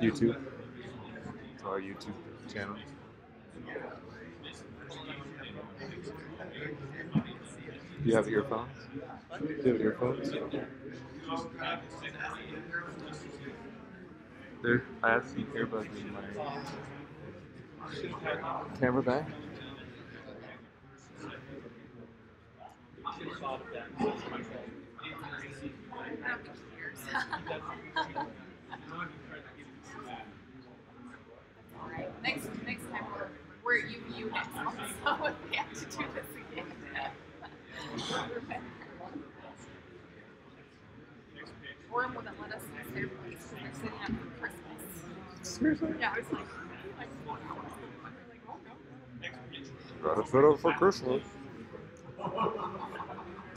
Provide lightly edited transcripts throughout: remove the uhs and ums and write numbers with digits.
YouTube. To our YouTube channel. Do you have earphones? Do you have earphones? There, I have some earbuds in my camera bag. Next time we're at UVU next month, so we have to do this again. Orem wouldn't let us use their place because they're setting up for Christmas. Seriously? Yeah, I was like 4 hours. Like, oh no. Gotta set up for Christmas.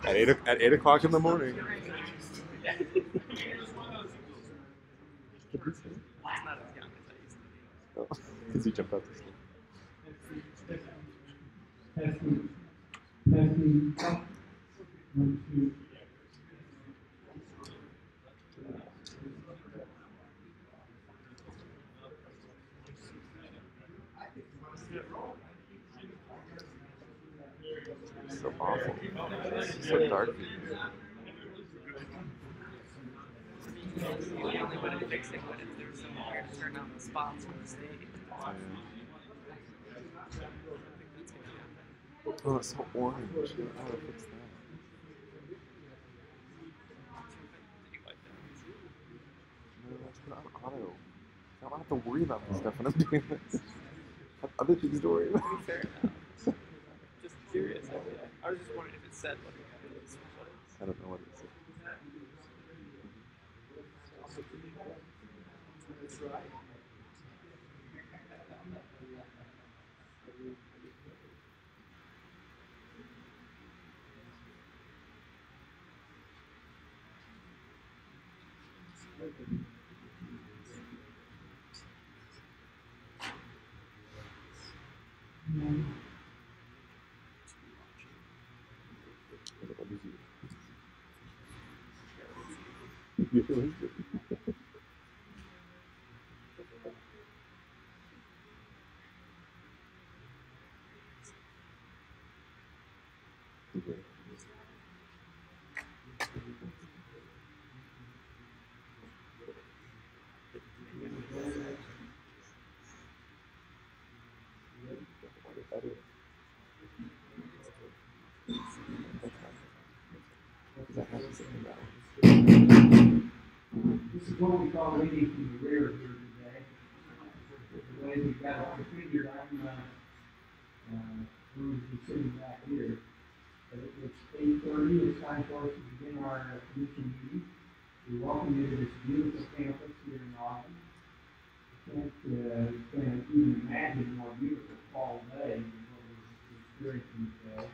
At 8 o'clock in the morning. Oh, because he jumped out the skin. Testing. Testing. 1, 2. So awful. It's so dark. The only way to fix it would if there was somewhere to turn on the spots for the stage. Oh, it's so orange. How do I fix that? No, that's put on auto. I don't have to worry about this stuff when I'm doing this. I have other things to worry about. Fair enough. Just curious. I was just wondering if it said what it is. I don't know what it is. This is what we call reading from the rear here today. The way we've got it all figured, I'm going to be sitting back here. But it's 8:30. It's time for us to begin our commission meeting. We welcome you to this beautiful campus here in Ogden. I can't even imagine a more beautiful fall day than what we're experiencing today.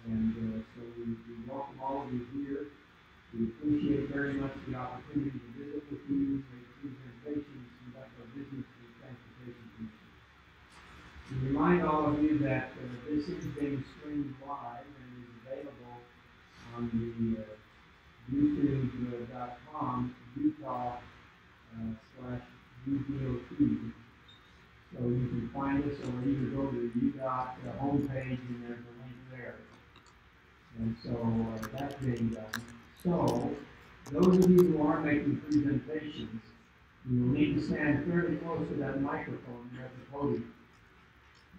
And so we welcome all of you here. We appreciate very much the opportunity to visit with you, make presentations, conduct our business with Transportation Commission. We remind all of you that this is being streamed live and is available on the youtube.com Utah/UDOT. So you can find us or either go to the UDOT homepage and there's a link there. And so that's being done. So, those of you who are making presentations, you will need to stand fairly close to that microphone there at the podium,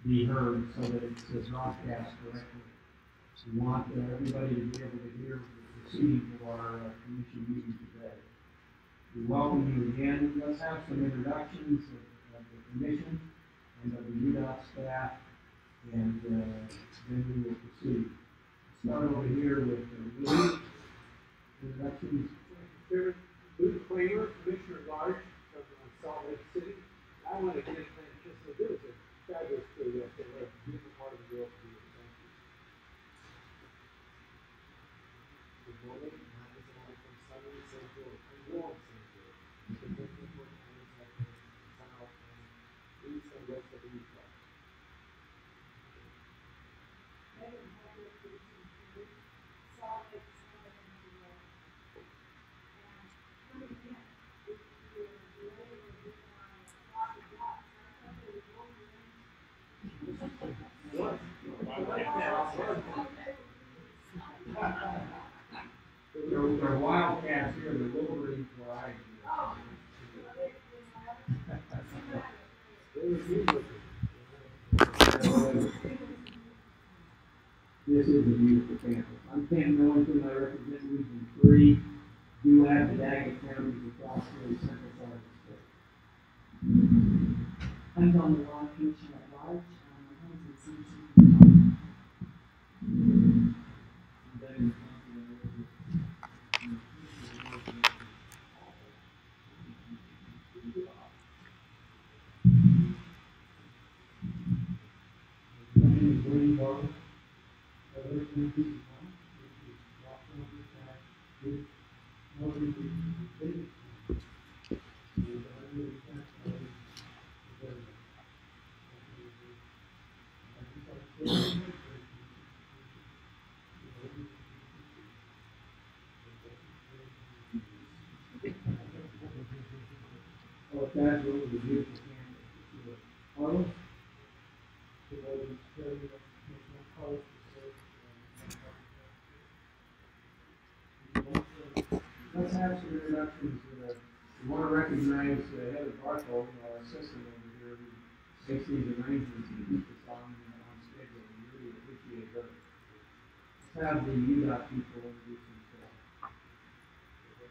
be heard so that it's broadcast correctly. We want everybody to be able to hear the proceedings of our commission meeting today. We welcome you again. Let's have some introductions of the commission and of the UDOT staff, and then we will proceed. Start over here with Willie. Introductions. Chairman, Luke Kramer, Commissioner at Large of Salt Lake City. I want to give thanks just to do it. It's fabulous to have a beautiful part of the world to do it. Thank you. Good morning. I'm from sunny Central and warm Central. The people in South and East and West of Utah. those are wildcats here, the Wolverines where I This is a beautiful campus. I'm Ken Millington, I represent Region 3. You have the Daggett counties across the central part of the state. I'm on the law commission at large. My husband's CT. My name is Wayne Barber. I work in the Oh, that's what was a beautiful campus. Carlos? Let's have some introductions. We want to recognize Heather Barthold, our assistant over here, who makes these arrangements and keeps us on schedule. We really appreciate her. Let's have the UDOT people introduce themselves.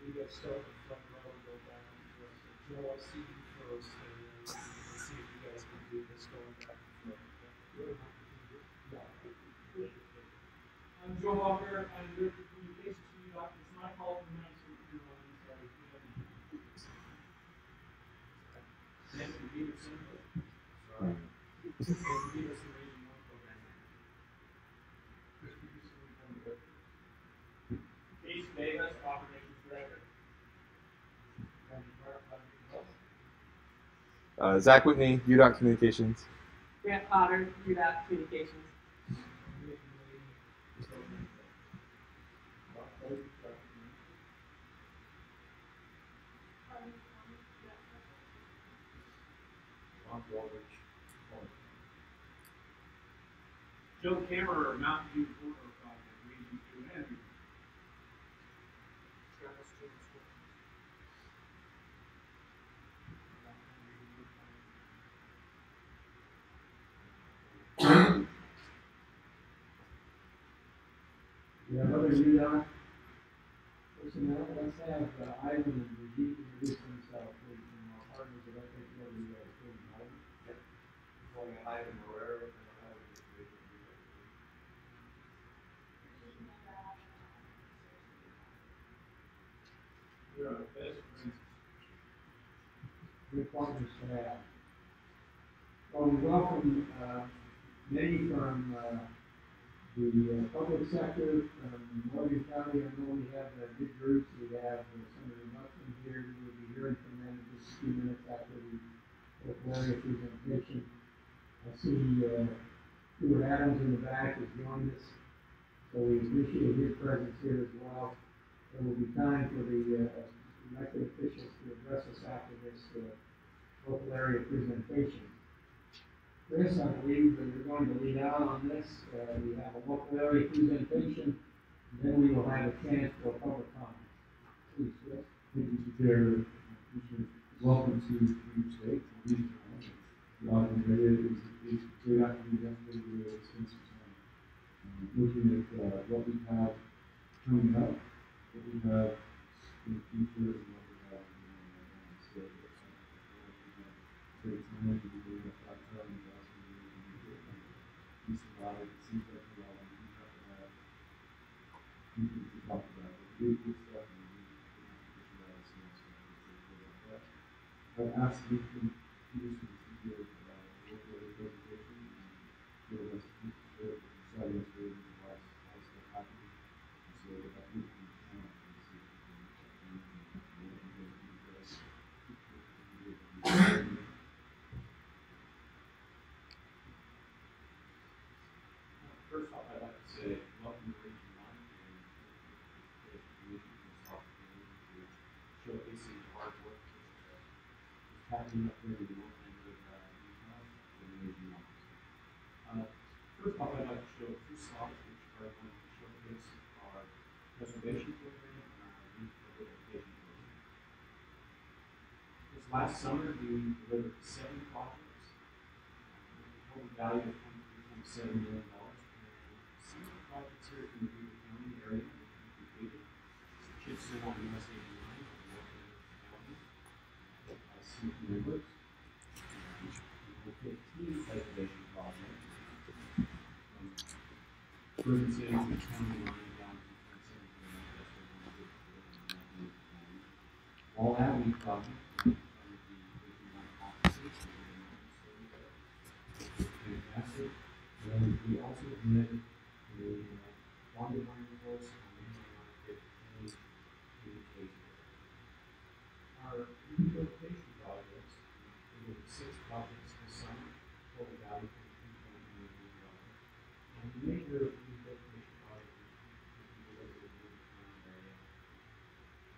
We get started front row, go down to Joe, I'll see you first, and then we can see if you guys can do this going back and forth. I'm Joe Walker, I'm Director of Communications for UDOT. It's my call tonight, so you're on, sorry. Nancy Peterson. Sorry. Nancy Peterson, Region 1 Program Manager. Case Davis, Operations Director. Zach Whitney, UDOT Communications. Grant Potter, UDOT Communications. Joe Kammerer, Mountain View Corridor Project, Region 2 and We have other UDOT personnel. Let's have Ivan and Brigitte introduce themselves, please, and our partners that I think you already Ivan. Morning, Ivan Herrera, and I have a we are the best friends. Good partners to have. Well, we welcome many from the public sector from Morgan County. I know we have big groups. We have Senator Mustin here. We will be hearing from them in just a few minutes after the local area presentation. I see Stuart Adams in the back has joined us, so we appreciate his presence here as well. There will be time for the elected officials to address us after this local area presentation. Chris, I believe that you're going to lead out on this. We have a local area presentation, and then we will have a chance for public comment. Please, Chris. Thank you, Mr. Chair. Welcome to Region State. The Ogden area is great opportunity yesterday to really spend some time looking at what we have coming up, what we have in the future, and what we have in the now. So great time to be doing that platform and also piece of life. It seems like a lot of we have to have people to talk about it. Good stuff and I've asked Nathan Peterson to give a local presentation and give us a piece of it and try to answer it and why it's still happening. And so I think we can see First off, I'd like to say welcome to Region 1 and it's great to this opportunity to showcasing the hard work that is happening up there in the north end of Utah in Region 1. First off, I'd like to show two slides which are going to showcase our preservation program and our last summer, we delivered 7 projects, total value of $23.7 million. And some of the projects here in the Beaver County area we completed. Chipson on US 89 on North County, by Smith members. The 15 preservation project from Ferguson to County line down to 27 Wall Avenue project from the 81 offices. Fantastic. And we also committed a water line course on the communication. Our rehabilitation projects, we did 6 projects this summer, total value of $3.9 million. And the major rehabilitation project we delivered in the County area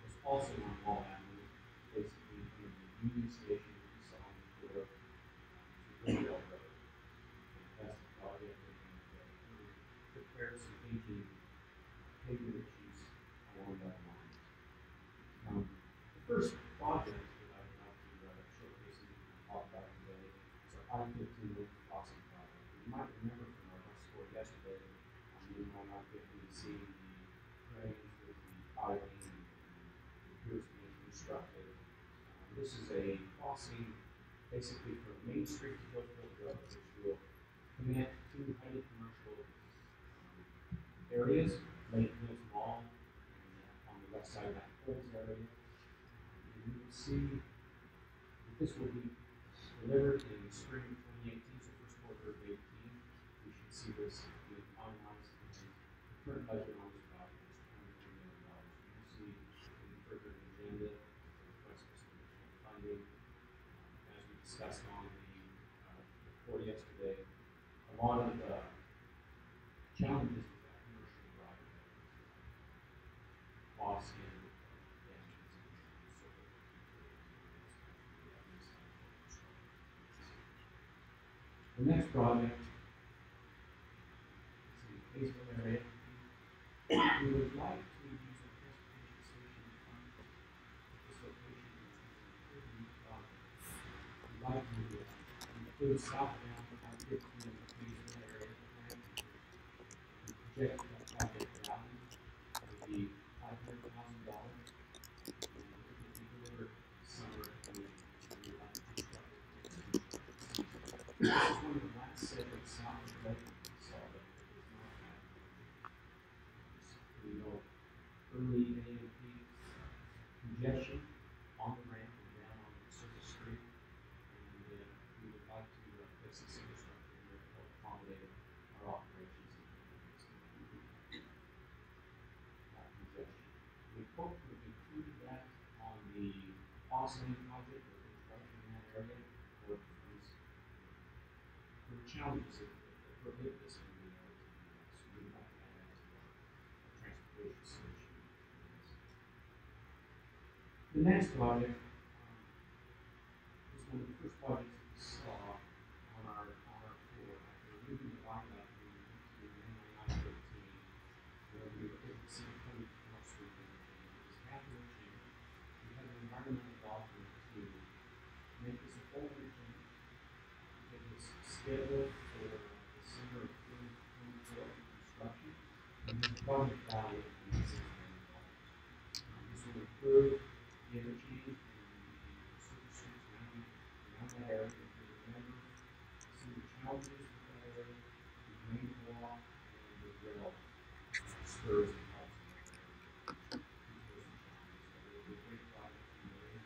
was also on Wall Avenue, basically from the Union Station that we saw on the floor to Rail Road. Fantastic project, and we prepared some aging pavement issues along that line. The first project that I would like to showcase and talk about today is our I-15 North Crossing project. You might remember from our bus tour yesterday, you might not get to see the drains with the piling and the piers being constructed. This is a crossing basically from Main Street to Hillfield Road, which will connect 2 highly commercial areas, Lake Hills Mall, and on the west side of that Coles area. And you will see that this will be delivered in spring of 2018, so first quarter of 2018. We should see this being finalized, and the current budget on this project is $23 million. You'll see in the further agenda the request for some additional funding. As we discussed on the report yesterday, a lot of challenges with that commercial project costs and damages and so forth. The next project is in the Kaysville area. We would like to use a transportation station to fund this location as an improvement project. We'd like to include southbound I-15 in the Kaysville area plan. We project that project value to be $500,000, and it will be delivered summer, and we would like to construct it next season. This is one of the last segments south of Ogden we saw that was not happening. We know early AM peak congestion on the ramp and down on the surface street, and we would like to place this infrastructure here to help accommodate our operations and that congestion. We hope to have included that on the offsetting project or construction in that area, or the challenges that prohibit this from being able to do that. So we would like to add that to our transportation solution. The next project is one of the first projects that we saw on our tour after moving the viaduct into I-13, where we were able to see the 24th Street interchange. It was half an interchange. We had an environmental document to make this a full interchange. It was scheduled for December of 2024 construction, and the project value of $6 million. This will improve the interchange and the surface streets around that area. If you remember some of the challenges with that area, the rainfall and the rail spurs and helps in that area. These were some challenges. So it will be a great project in the area.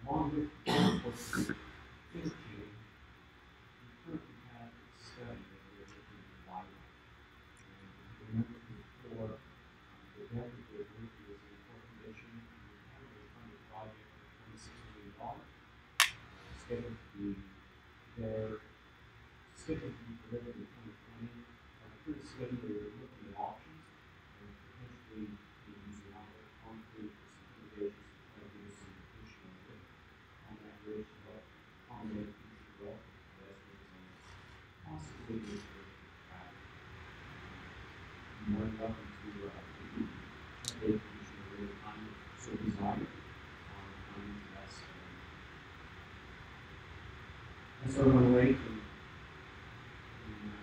Along with the interchange, we currently have a study that we're looking to evaluate. And remember before, the depth of the roof is in poor condition, and we have a funded project of $26 million, scheduled to be delivered in 2020. On the current schedule, we're looking at options and potentially using either concrete or some innovations to try to do some additional work on that bridge to help accommodate future growth, pedestrians, and possibly nuclear traffic. You're more than welcome to check with Commissioner Ray Climate for so desire on that's SR108 in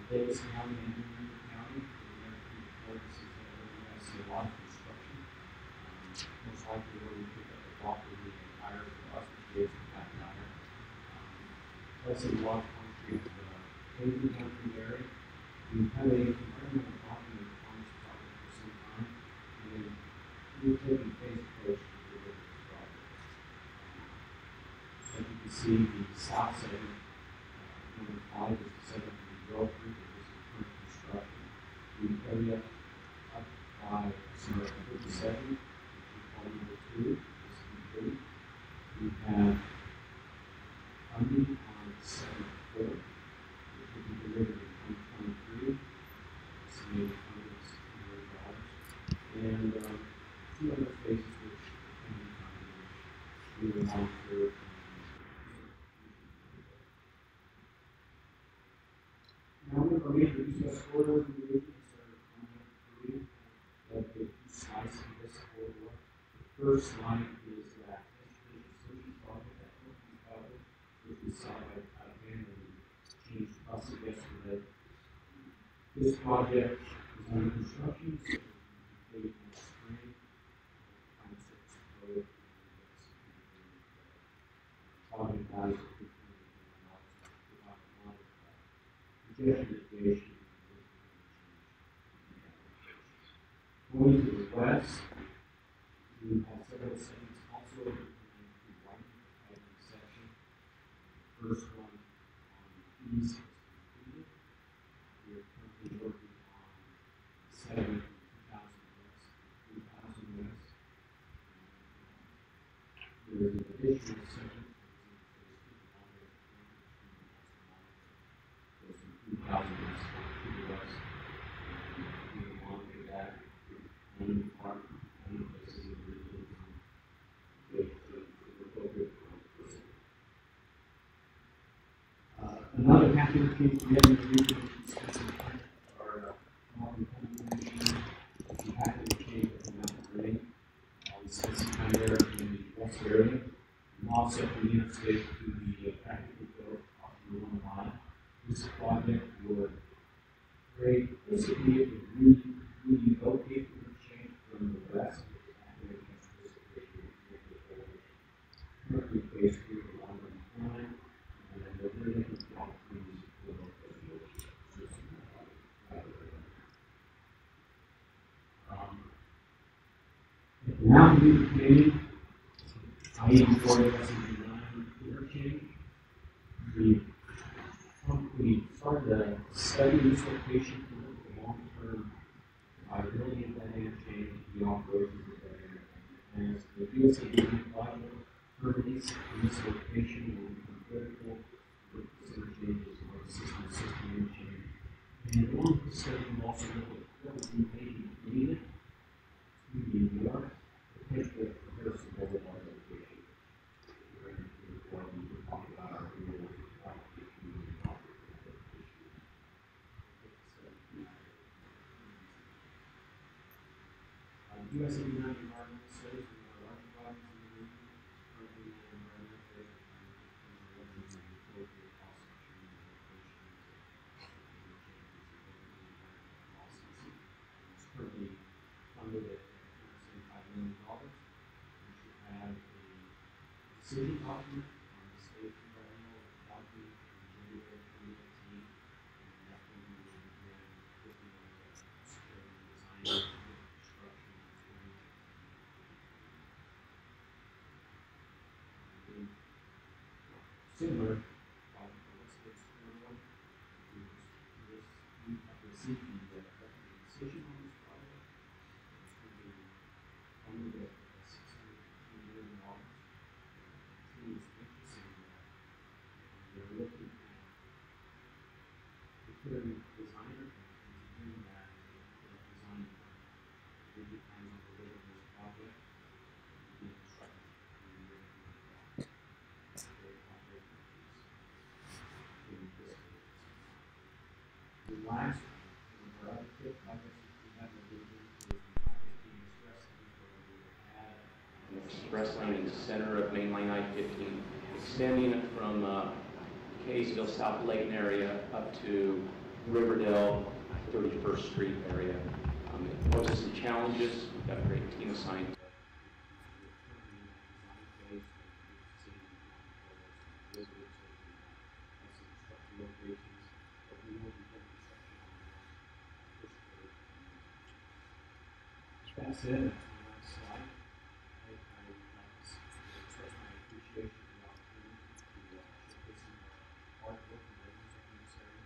Davis County and Henry County. The American Forest is that we're going to see a lot of construction. Most likely where we pick up the block will be a tire for us, which is a flat tire. That's a lot of concrete pavement down through there. We had a environmental blocking of the farmers project for some time, and then we were taking phase approach to deliver this project. So you can see the south segment, number 5 is the segment that we drove through, that was in current construction. The area up by Sierra 57, which we call number 2, is complete. We have funding on 7-4, which will be delivered in 2023. Estimated funding is $6 million. And 2 other phases which depending on which we will monitor. Now, one of our major resource corridors in the region is our Korea. That big slice of this corridor. The first line is that education solutions project that we covered, which we saw out of hand when we changed the bus yesterday. This project is under construction, so it will be completed next spring. Final surface code and project values of $15 million without a lot of projection mitigation. Going to the west, we have several segments also implemented through one pipeline section. The first one on the east is completed. We are currently working on segment 2000 west, 3000 west. There is an additional segment that is in phase 2 longer goes from 2000 west to the west. We will monitor that. Another capital change we have in the region are Ogden machines. We have to change the mountain grade. We spent some time there in the west area. And also from the interstate to the practical field off the 1 mile. This project would grade basically it would relocate the change from the west. Currently phase 3 along the line, and then we're looking for opportunities for the mountain view committee, I-84 interchange. We started a study in this location to look at the long-term viability of that interchange, the operations of that interchange. As the USAID project permits in this location will become critical with this interchange as well as system interchange. And along with the study, we'll also look at what would be maybe needed to be New York to take the comparison of our location. We're going to talk about our real USA United Environmental Studies, one of our large projects in the region, currently in environmental data it's currently funded at $175 million. We should have a decision document on the state environmental document in January 2018, and that's when we will begin looking at the design. Similar, let's get one. We have received the decision on this project. It's going to be funded at $650 million. The team is interested in that. They're looking at preparing designer and doing that design firm. It depends on the rate of this project. The construction. The last one, our other projects we have in the region is the being stressed where we will add express lane in the center of Main Line I-15, extending from Kaysville, South Layton area up to Riverdale, 31st Street area. It poses some challenges. We've got a great team assigned. That's it. That's the last slide. I express my appreciation for the opportunity to showcase some hard work and efforts in this area.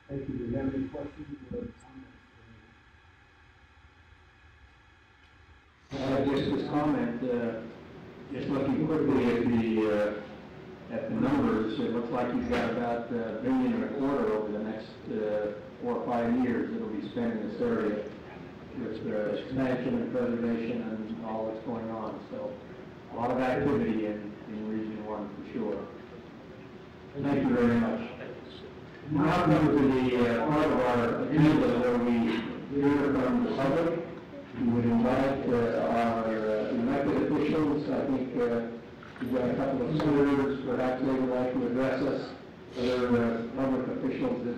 Thank you. Do you have any questions or comments? Just this comment, just looking quickly at the numbers, it looks like you've got about $1.25 billion over the next 4 or 5 years that'll be spent in this area with expansion and preservation and all that's going on. So a lot of activity in Region 1 for sure. Thank you very much. Now come to the part of our agenda where we hear from the public. We would invite our elected officials. I think we've got a couple of senators, perhaps they would like to address us. Other public officials that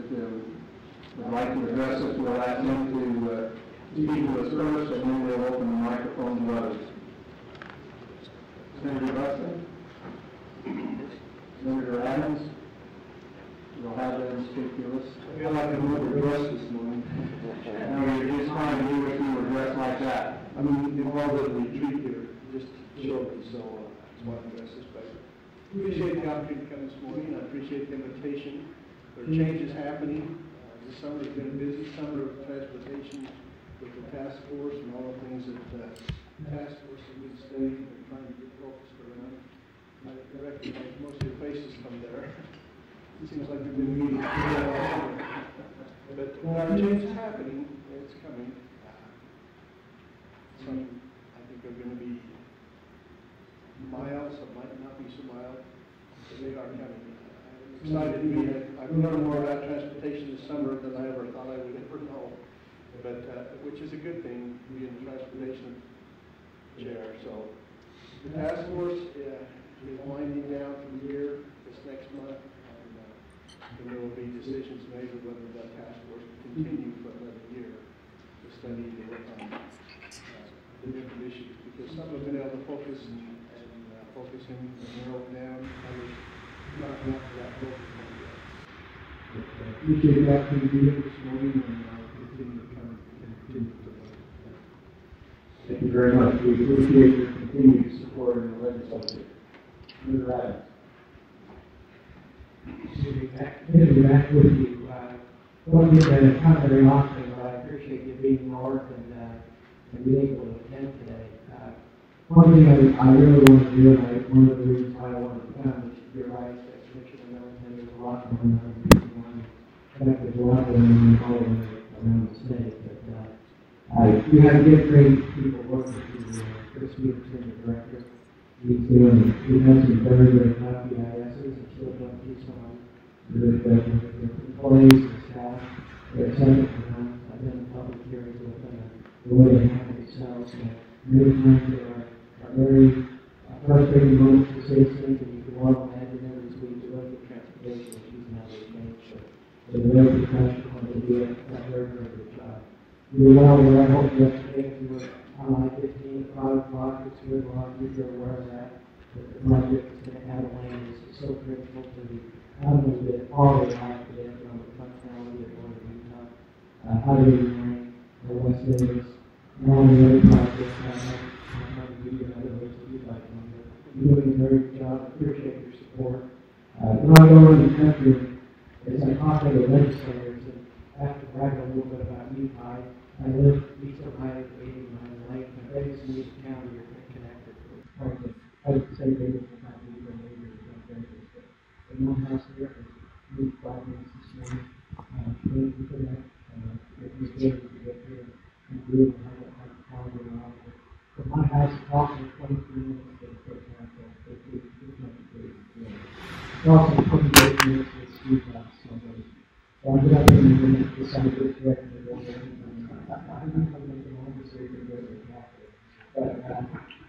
would like to address us, we'll ask them to speak to us first, and then we'll open the microphone to others. Senator Buston? Senator Adams? We'll have them speak to us. I feel like I'm overdressed this morning. No, you're just fine. You wish you were dressed like that. I'm involved in the retreat here, just shortly, so that's why I'm dressed this way. Appreciate the opportunity to come this morning. I appreciate the invitation. There are changes happening. This summer has been a busy summer of transportation with the task force and all the things that the task force has been studying and trying to get focused around. I recognize most of your faces from there. It seems like we've been meeting. But change is happening. It's coming. Some, I think, are going to be mild. Some might not be so mild. But they are coming. I'm excited to be here. I've learned more about transportation this summer than I ever thought I would ever know. But which is a good thing, being the transportation chair. So the task force is winding down from here this next month. And there will be decisions made of whether that task force will continue for another year to study and work on the different issues. Because some have been able to focus and focus and narrow it down. Others not enough for that focus yet. Appreciate the opportunity to be here this morning and continue to come and continue to work. Thank you very much. We appreciate your continued support in the legislature. Senator Adams. Good to be back with you. Don't get that kind of very often, but I appreciate you being north and being able to attend today. One thing I really want to do, and one of the reasons why I wanted to come is you're right, that Michigan Military, there's a lot going on in fact, there's a lot going on all around the state. But you have good, great people working for you. Chris Peterson, the director. We've had some very, very happy ISs and still don't do some with employees and staff. They're excited for them. I've been in public hearings with them, the way they handle themselves. And many times they are very frustrating moments for citizens, and you can well imagine them as we develop the transportation issues and how they change. So they're very professional and they do a very, very good job. We were well aware, I hope yesterday, if you were on I-15 at 5 o'clock, it's good, a lot of you are aware of that. The project is going to have a lane is so critical to the not only the quality of life, but the economic functionality of Northern Utah. Highway lane, the West Vegas, and all the other projects. I'm trying to give you another ways that you'd like to do. You're doing a very good job. I appreciate your support. When I go around the country, as I talk to the legislators, and I have to brag a little bit about Utah. I live east of Highway 89 Lake, and Vegas and Utah County are connected. I would say Vegas will not be even later than Vegas, but in one house here, I moved 5 minutes this morning. Thank you for that. It was good to get here and really have a quality around it. But my house is also 23 minutes to the first half of it. It's much bigger. It's also 28 minutes to the street house. So I'm going to decided to correct the building. I'm going to make an almost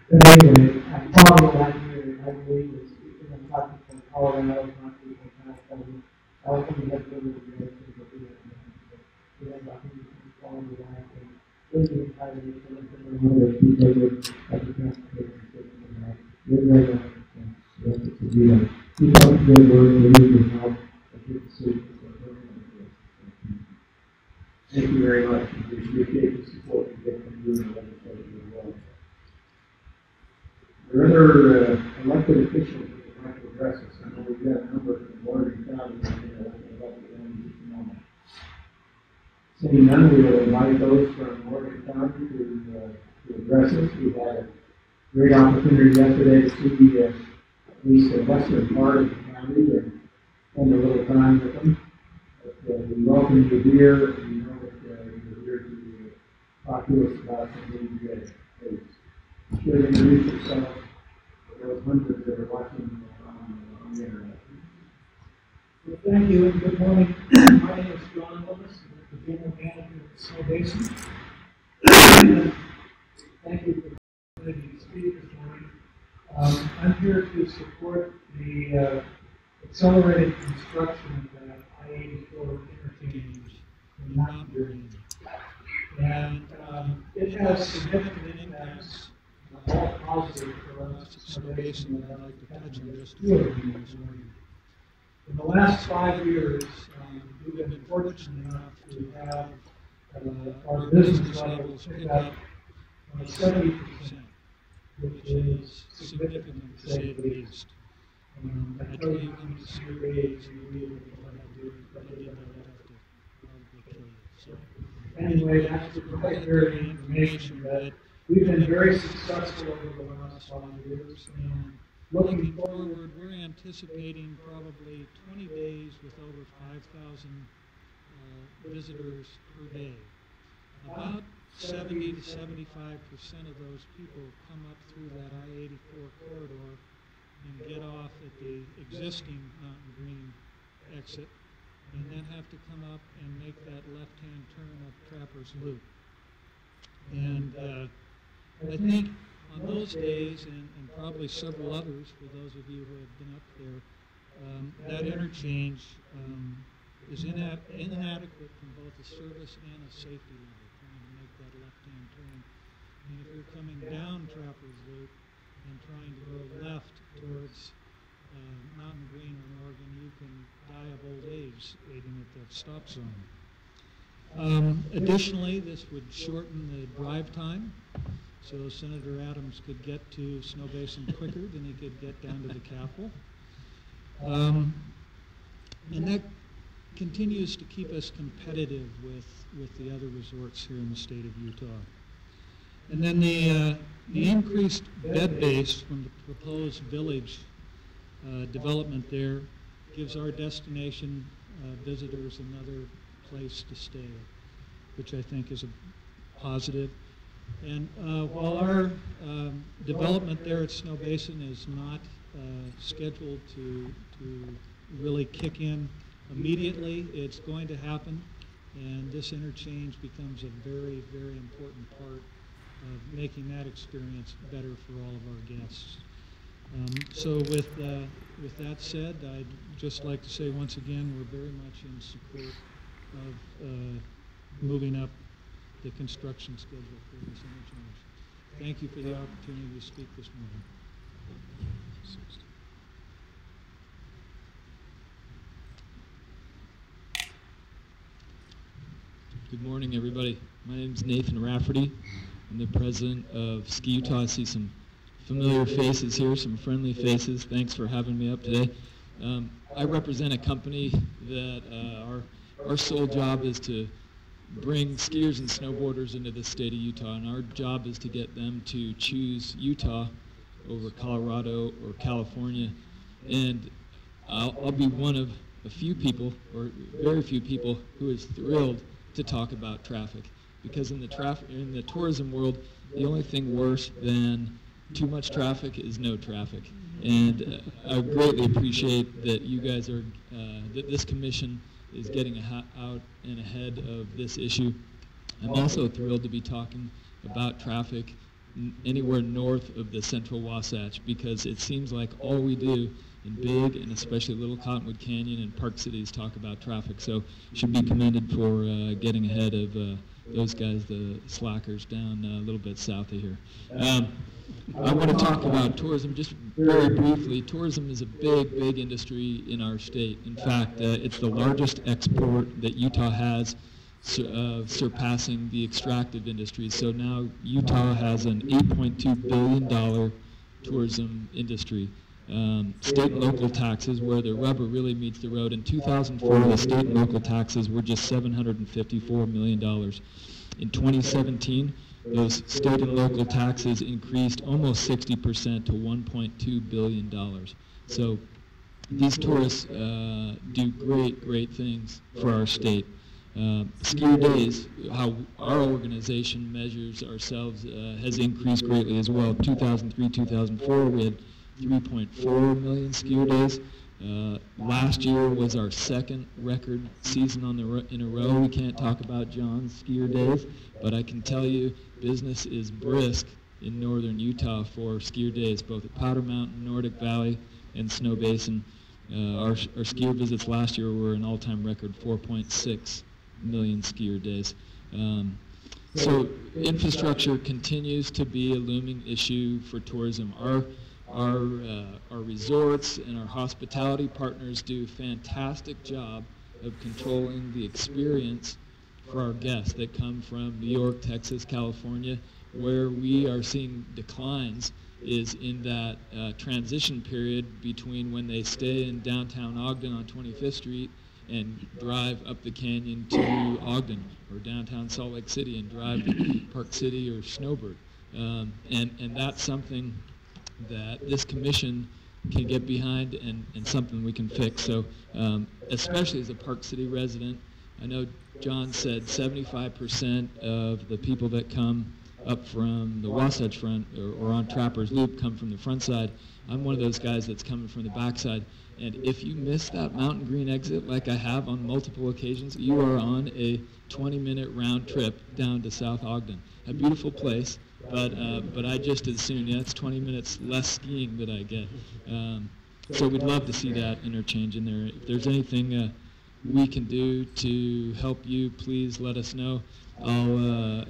But anyway, I'm talking about here, I believe it's, I'm talking from Colorado, not people from California. California has been really great, we have about 100 quality life, and they can try to make them other people with other transportation system, and we're very much to do that. Keep up the good work, we need your help, and keep the suit. Thank you very much. We appreciate the support you get from you and the legislature as well. There are other elected officials that would like to address us. I know we've got a number of Morgan County about the moment. Seeing none, we will invite those from Morgan County to address us. We had a great opportunity yesterday to see at least the western part of the county and spend a little time with them. But we welcome you here, and we know that you're here to talk to us about some really good things. Should introduce yourself to those hundreds that are watching on the internet. Well, thank you and good morning. My name is John Lewis. I'm the general manager of Snow Basin. Thank you for the opportunity to speak this morning. I'm here to support the accelerated construction of the I-84 interchange in Mountain Green. And it has significant impacts, all positive for us at Snow Basin, and I'd like to touch on just two of them this morning. In the last 5 years, we've been fortunate enough to have our business levels pick up 70%, which is significant to say the least. I tell you, when it's your age, you really don't want to do it, but I did not have to probably kill you. So, anyway, that's the proprietary information that we've been very successful over the last 5 years. And looking forward, we're anticipating probably 20 days with over 5,000 visitors per day. About 70 to 75% of those people come up through that I-84 corridor and get off at the existing Mountain Green exit, and then have to come up and make that left-hand turn up Trappers Loop. And I think on those days, and probably several others for those of you who have been up there, that interchange is inadequate from both a service and a safety level, trying to make that left-hand turn. And if you're coming down Trappers Loop and trying to go left towards Mountain Green or Morgan, you can die of old age waiting at that stop zone. Additionally, this would shorten the drive time, so Senator Adams could get to Snow Basin quicker than he could get down to the Capitol. And that continues to keep us competitive with the other resorts here in the state of Utah. And then the increased bed base from the proposed village development there gives our destination visitors another place to stay, which I think is a positive. And while our development there at Snow Basin is not scheduled to really kick in immediately, it's going to happen, and this interchange becomes a very, very important part of making that experience better for all of our guests. So with that said, I'd just like to say once again, we're very much in support of moving up the construction schedule for this interchange. Thank you for the opportunity to speak this morning. Good morning, everybody. My name is Nathan Rafferty. I'm the president of Ski Utah. I see some familiar faces here, some friendly faces. Thanks for having me up today. I represent a company that our sole job is to bring skiers and snowboarders into the state of Utah, and our job is to get them to choose Utah over Colorado or California. And I'll be one of a few people, or very few people, who is thrilled to talk about traffic, because in the tourism world, the only thing worse than too much traffic is no traffic. And I greatly appreciate that you guys are, that this commission is getting out and ahead of this issue. I'm also thrilled to be talking about traffic anywhere north of the central Wasatch, because it seems like all we do in Big and especially Little Cottonwood Canyon and Park Cities talk about traffic. So should be commended for getting ahead of those guys, the slackers down a little bit south of here. I want to talk about tourism just very briefly. Tourism is a big industry in our state. In fact, it's the largest export that Utah has, surpassing the extractive industry. So now Utah has an $8.2 billion tourism industry. State and local taxes, where the rubber really meets the road. In 2004, the state and local taxes were just $754 million. In 2017, those state and local taxes increased almost 60% to $1.2 billion. So these tourists do great things for our state. Skier days, how our organization measures ourselves, has increased greatly as well. 2003, 2004, we had 3.4 million skier days. Last year was our second record season in a row. We can't talk about John's skier days, but I can tell you business is brisk in northern Utah for skier days, both at Powder Mountain, Nordic Valley, and Snow Basin. Our skier visits last year were an all-time record, 4.6 million skier days. So infrastructure continues to be a looming issue for tourism. Our resorts and our hospitality partners do a fantastic job of controlling the experience for our guests that come from New York, Texas, California. Where we are seeing declines is in that transition period between when they stay in downtown Ogden on 25th Street and drive up the canyon to Ogden, or downtown Salt Lake City and drive to Park City or Snowbird. And that's something that this commission can get behind and something we can fix. So especially as a Park City resident, I know John said 75% of the people that come up from the Wasatch Front or on Trappers Loop come from the front side. I'm one of those guys that's coming from the back side. And if you miss that Mountain Green exit, like I have on multiple occasions, you are on a 20-minute round trip down to South Ogden. A beautiful place, but I just as soon, it's 20 minutes less skiing that I get. So we'd love to see that interchange in there. If there's anything we can do to help you, please let us know. I'll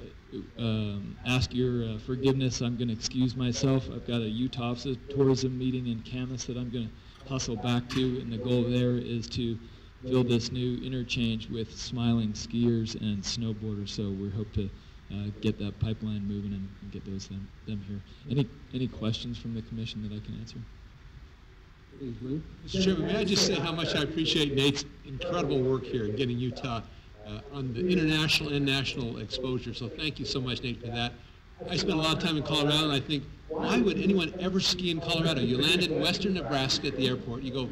ask your forgiveness. I'm going to excuse myself. I've got a Utah Office of Tourism meeting in Camas that I'm going to hustle back to, and the goal there is to fill this new interchange with smiling skiers and snowboarders. So we hope to get that pipeline moving and get them here. Any questions from the commission that I can answer? Mr. Chairman, may I just say how much I appreciate Nate's incredible work here in getting Utah on the international and national exposure. So thank you so much, Nate, for that. I spent a lot of time in Colorado, and I think, why would anyone ever ski in Colorado? You land in western Nebraska at the airport, you go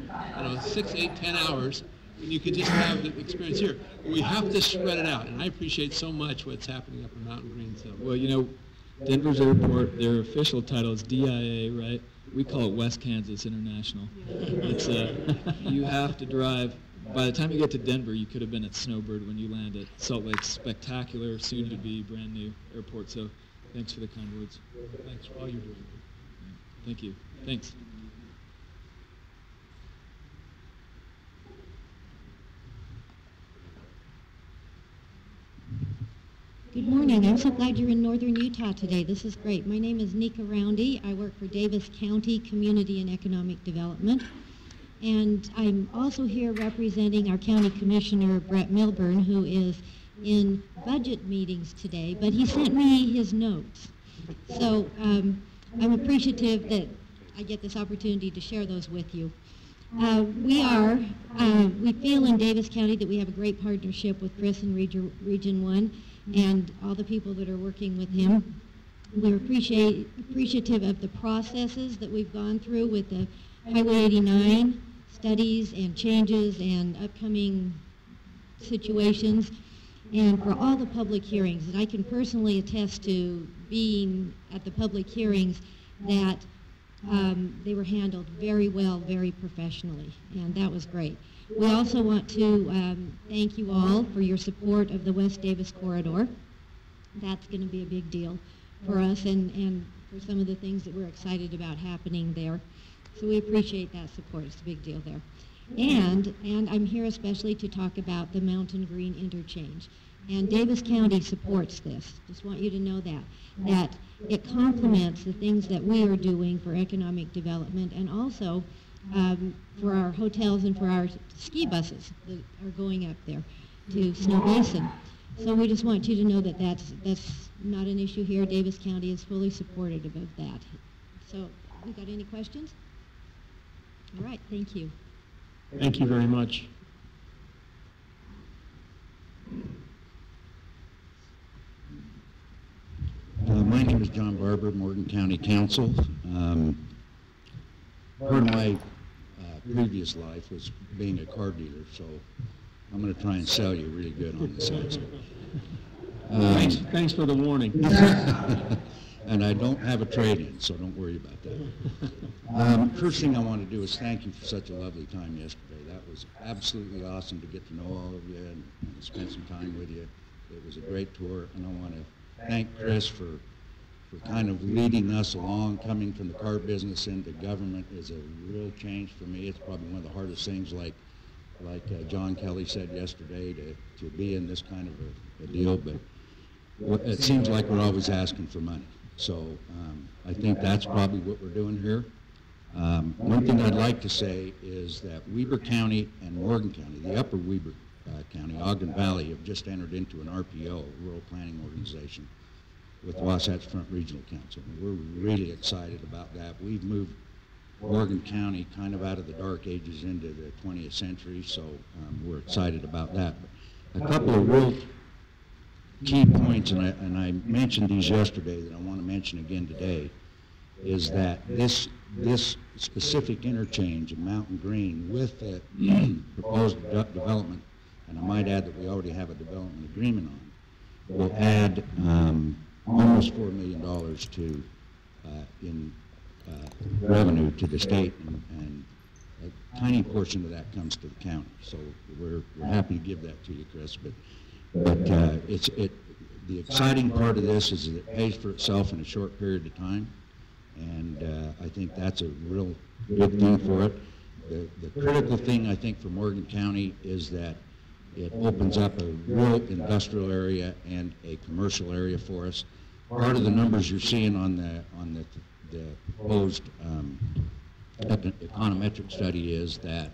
6, 8, 10 hours, and you could just have the experience here. But we have to spread it out, and I appreciate so much what's happening up in Mountain Green. So. Well, Denver's airport, their official title is DIA, right? We call it West Kansas International. It's you have to drive. By the time you get to Denver, you could have been at Snowbird when you land at Salt Lake's spectacular, soon-to-be brand-new airport. So thanks for the kind words. Thanks for all you're doing. Thank you. Thanks. Good morning. I'm so glad you're in northern Utah today. This is great. My name is Nika Roundy. I work for Davis County Community and Economic Development. And I'm also here representing our county commissioner, Brett Milburn, who is in budget meetings today, but he sent me his notes. So I'm appreciative that I get this opportunity to share those with you. We feel in Davis County that we have a great partnership with Chris in Region 1 and all the people that are working with him. We're appreciative of the processes that we've gone through with the Highway 89 studies and changes and upcoming situations, and for all the public hearings. And I can personally attest to being at the public hearings that they were handled very well, very professionally, and that was great. We also want to thank you all for your support of the West Davis Corridor. That's going to be a big deal for us and for some of the things that we're excited about happening there. So we appreciate that support. It's a big deal there. And I'm here especially to talk about the Mountain Green Interchange. And Davis County supports this. Just want you to know that it complements the things that we are doing for economic development and also for our hotels and for our ski buses that are going up there to Snow Basin. So we just want you to know that that's not an issue here. Davis County is fully supportive of that. So, we got any questions? All right, thank you. Thank you very much. My name is John Barber, Morgan County Council. Part of my previous life was being a car dealer, so I'm going to try and sell you really good on this answer. Thanks for the warning. And I don't have a trade-in, so don't worry about that. First thing I want to do is thank you for such a lovely time yesterday. That was absolutely awesome to get to know all of you and spend some time with you. It was a great tour, and I want to thank Chris for kind of leading us along. Coming from the car business into government is a real change for me. It's probably one of the hardest things, like John Kelly said yesterday, to be in this kind of a deal. But it seems like we're always asking for money. So I think that's probably what we're doing here. One thing I'd like to say is that Weber County and Morgan County, the upper Weber County, Ogden Valley, have just entered into an RPO, Rural Planning Organization, with Wasatch Front Regional Council. And we're really excited about that. We've moved Morgan County kind of out of the dark ages into the 20th century, so we're excited about that. But a couple of real key points, and I mentioned these yesterday that I want to mention again today, is that this specific interchange of Mountain Green with the proposed development, and I might add that we already have a development agreement on, will add almost $4 million to in revenue to the state, and a tiny portion of that comes to the county. So we're happy to give that to you, Chris. But the exciting part of this is that it pays for itself in a short period of time, and I think that's a real good thing for it. The critical thing, I think, for Morgan County is that it opens up a real industrial area and a commercial area for us. Part of the numbers you're seeing on the proposed econometric study is that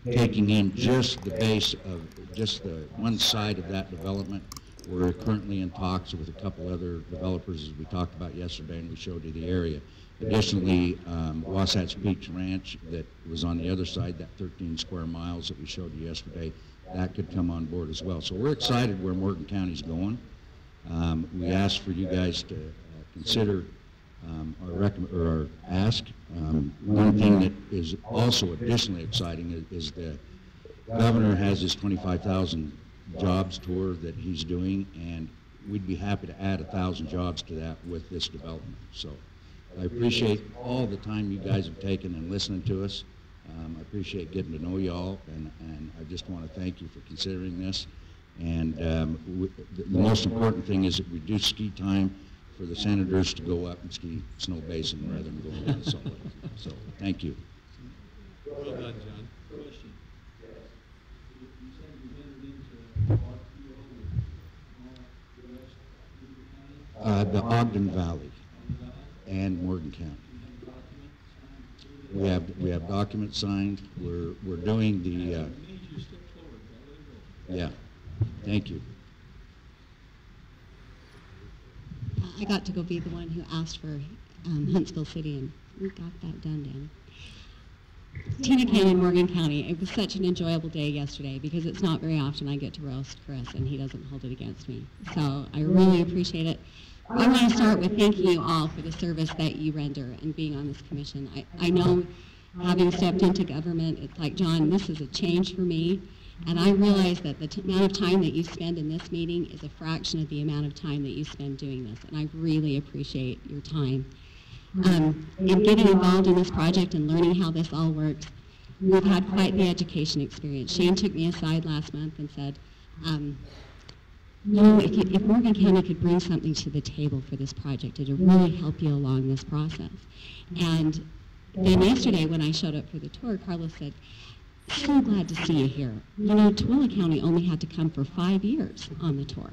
taking in just the base of just the one side of that development, we're currently in talks with a couple other developers, as we talked about yesterday, and we showed you the area. Additionally, Wasatch Beach Ranch, that was on the other side, that 13 square miles that we showed you yesterday, that could come on board as well. So we're excited where Morgan County's going. We ask for you guys to consider our ask. One thing that is also additionally exciting is the governor has his 25,000 jobs tour that he's doing, and we'd be happy to add 1,000 jobs to that with this development. So I appreciate all the time you guys have taken in listening to us. I appreciate getting to know you all, and I just want to thank you for considering this. And the most important thing is that we do ski time for the senators to go up and ski Snow Basin rather than going down to Salt Lake. So thank you. Well done, John. Question. You said you entered into RPO with The Ogden Valley and Morgan County. We have documents signed. We're doing the yeah. Thank you. I got to go be the one who asked for Huntsville City, and we got that done, Dan. Tina Kane in Morgan County. It was such an enjoyable day yesterday because it's not very often I get to roast Chris and he doesn't hold it against me. So I really appreciate it. I want to start with thanking you all for the service that you render and being on this commission. I know, having stepped into government, it's like, John, this is a change for me. And I realize that the amount of time that you spend in this meeting is a fraction of the amount of time that you spend doing this. And I really appreciate your time. In getting involved in this project and learning how this all works, we've had quite the education experience. Shane took me aside last month and said, you know, if Morgan County could bring something to the table for this project, it would really help you along this process. And then yesterday when I showed up for the tour, Carlos said, so glad to see you here. You know, Tooele County only had to come for 5 years on the tour.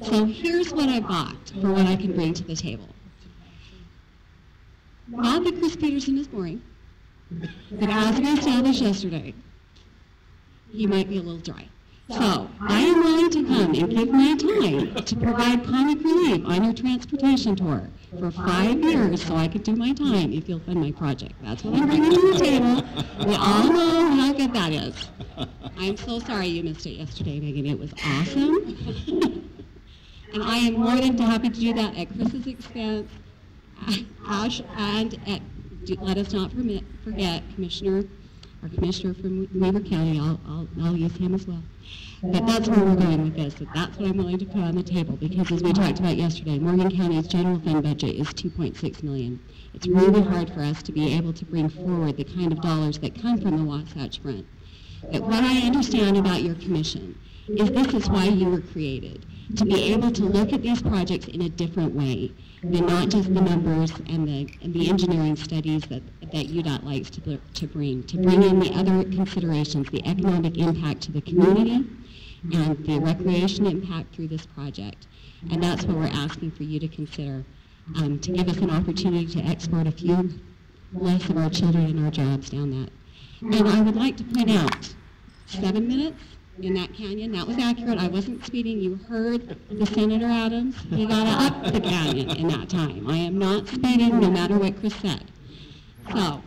So here's what I bought for what I can bring to the table. Not that Chris Peterson is boring, but as we established yesterday, he might be a little dry. So I am willing to come and give my time to provide comic relief on your transportation tour for 5 years so I could do my time if you'll fund my project. That's what I'm bringing to the table. We all know how good that is. I'm so sorry you missed it yesterday, Megan. It was awesome. And I am more than happy to do that at Chris's expense. Ash, and let us not forget our commissioner from Weaver County. I'll use him as well. But that's where we're going with this. That's what I'm willing to put on the table because, as we talked about yesterday, Morgan County's general fund budget is $2.6 million. It's really hard for us to be able to bring forward the kind of dollars that come from the Wasatch Front. But what I understand about your commission is this is why you were created, to be able to look at these projects in a different way than not just the numbers and the engineering studies that UDOT likes to bring in the other considerations, the economic impact to the community and the recreation impact through this project. And that's what we're asking for you to consider, to give us an opportunity to export a few less of our children and our jobs down that. And I would like to point out 7 minutes in that canyon. That was accurate. I wasn't speeding. You heard the Senator Adams. He got up the canyon in that time. I am not speeding no matter what Chris said. So,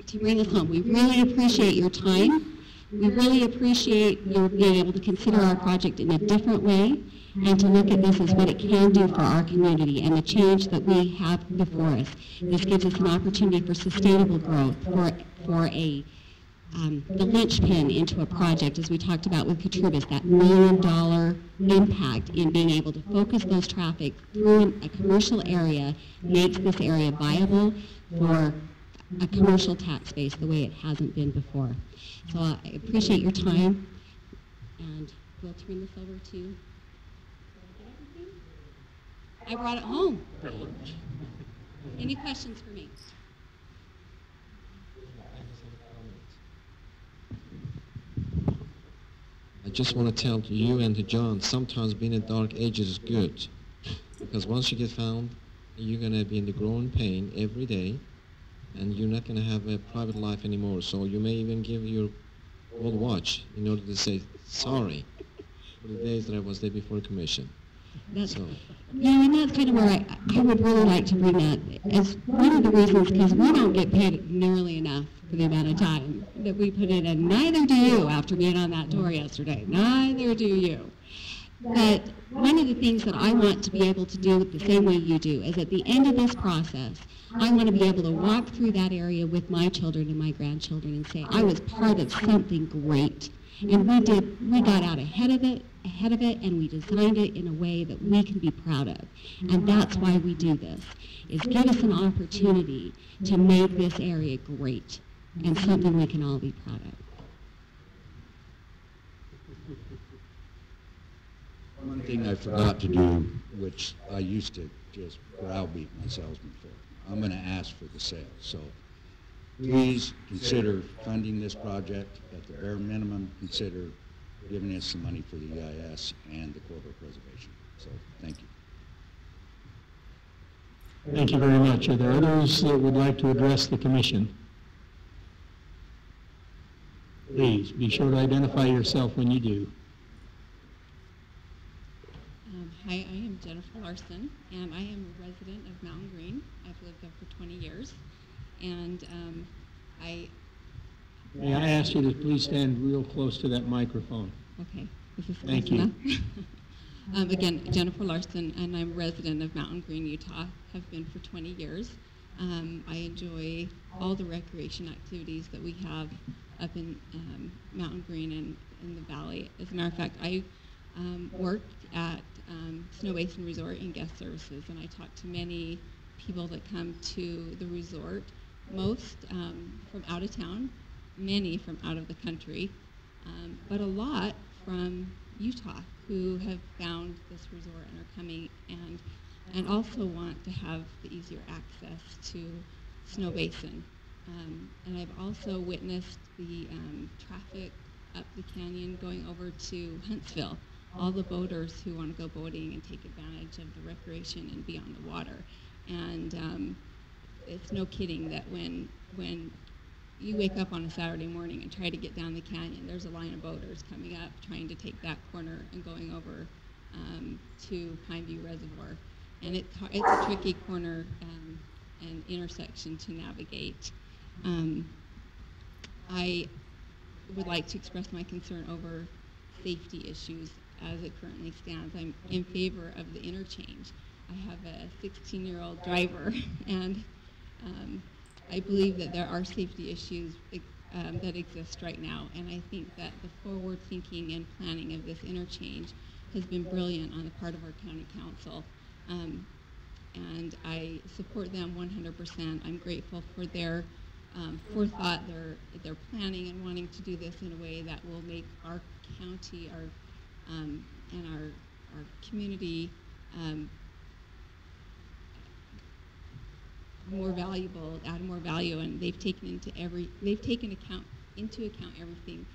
to bring us home, we really appreciate your time. We really appreciate your being able to consider our project in a different way and to look at this as what it can do for our community and the change that we have before us. This gives us an opportunity for sustainable growth, for the linchpin into a project, as we talked about with Katrubis, that $1 million impact in being able to focus those traffic through a commercial area makes this area viable for a commercial tax base the way it hasn't been before. So I appreciate your time, and we'll turn this over to... I brought it home. Any questions for me? I just want to tell to you and to John, sometimes being in dark ages is good. Because once you get found, you're going to be in the growing pain every day, and you're not going to have a private life anymore. So you may even give your old watch in order to say sorry for the days that I was there before commission. Yeah, and that's kind of where I would really like to bring that as one of the reasons, because we don't get paid nearly enough for the amount of time that we put in, and neither do you after being on that tour yesterday. Neither do you. But one of the things that I want to be able to do the same way you do is at the end of this process, I want to be able to walk through that area with my children and my grandchildren and say, I was part of something great. And we got out ahead of it, and we designed it in a way that we can be proud of. And that's why we do this, is give us an opportunity to make this area great and something we can all be proud of. One thing I forgot to do, which I used to just browbeat my salesman for, I'm going to ask for the sale. So please consider funding this project. At the bare minimum, consider giving us some money for the EIS and the corridor preservation. So thank you. Thank you very much. Are there others that would like to address the commission? Please be sure to identify yourself when you do. Hi, I am Jennifer Larson, and I am a resident of Mountain Green. I've lived there for 20 years, and May I ask you to please stand real close to that microphone? Okay. Is this Thank you. Again, Jennifer Larson, and I'm a resident of Mountain Green, Utah. Have been for 20 years. I enjoy all the recreation activities that we have up in Mountain Green and in the valley. As a matter of fact, I worked at Snow Basin Resort in guest services, and I talked to many people that come to the resort, most from out of town, many from out of the country, but a lot from Utah who have found this resort and are coming, and also want to have the easier access to Snow Basin. And I've also witnessed the traffic up the canyon going over to Huntsville, all the boaters who want to go boating and take advantage of the recreation and be on the water. And it's no kidding that when you wake up on a Saturday morning and try to get down the canyon, there's a line of boaters coming up trying to take that corner and going over to Pineview Reservoir. And it's a tricky corner and intersection to navigate. I would like to express my concern over safety issues as it currently stands. I'm in favor of the interchange. I have a 16-year-old driver, and I believe that there are safety issues that exist right now, and I think that the forward thinking and planning of this interchange has been brilliant on the part of our county council. And I support them 100%. I'm grateful for their forethought, their planning, and wanting to do this in a way that will make our county, and our community more valuable, add more value, and they've taken into account everything,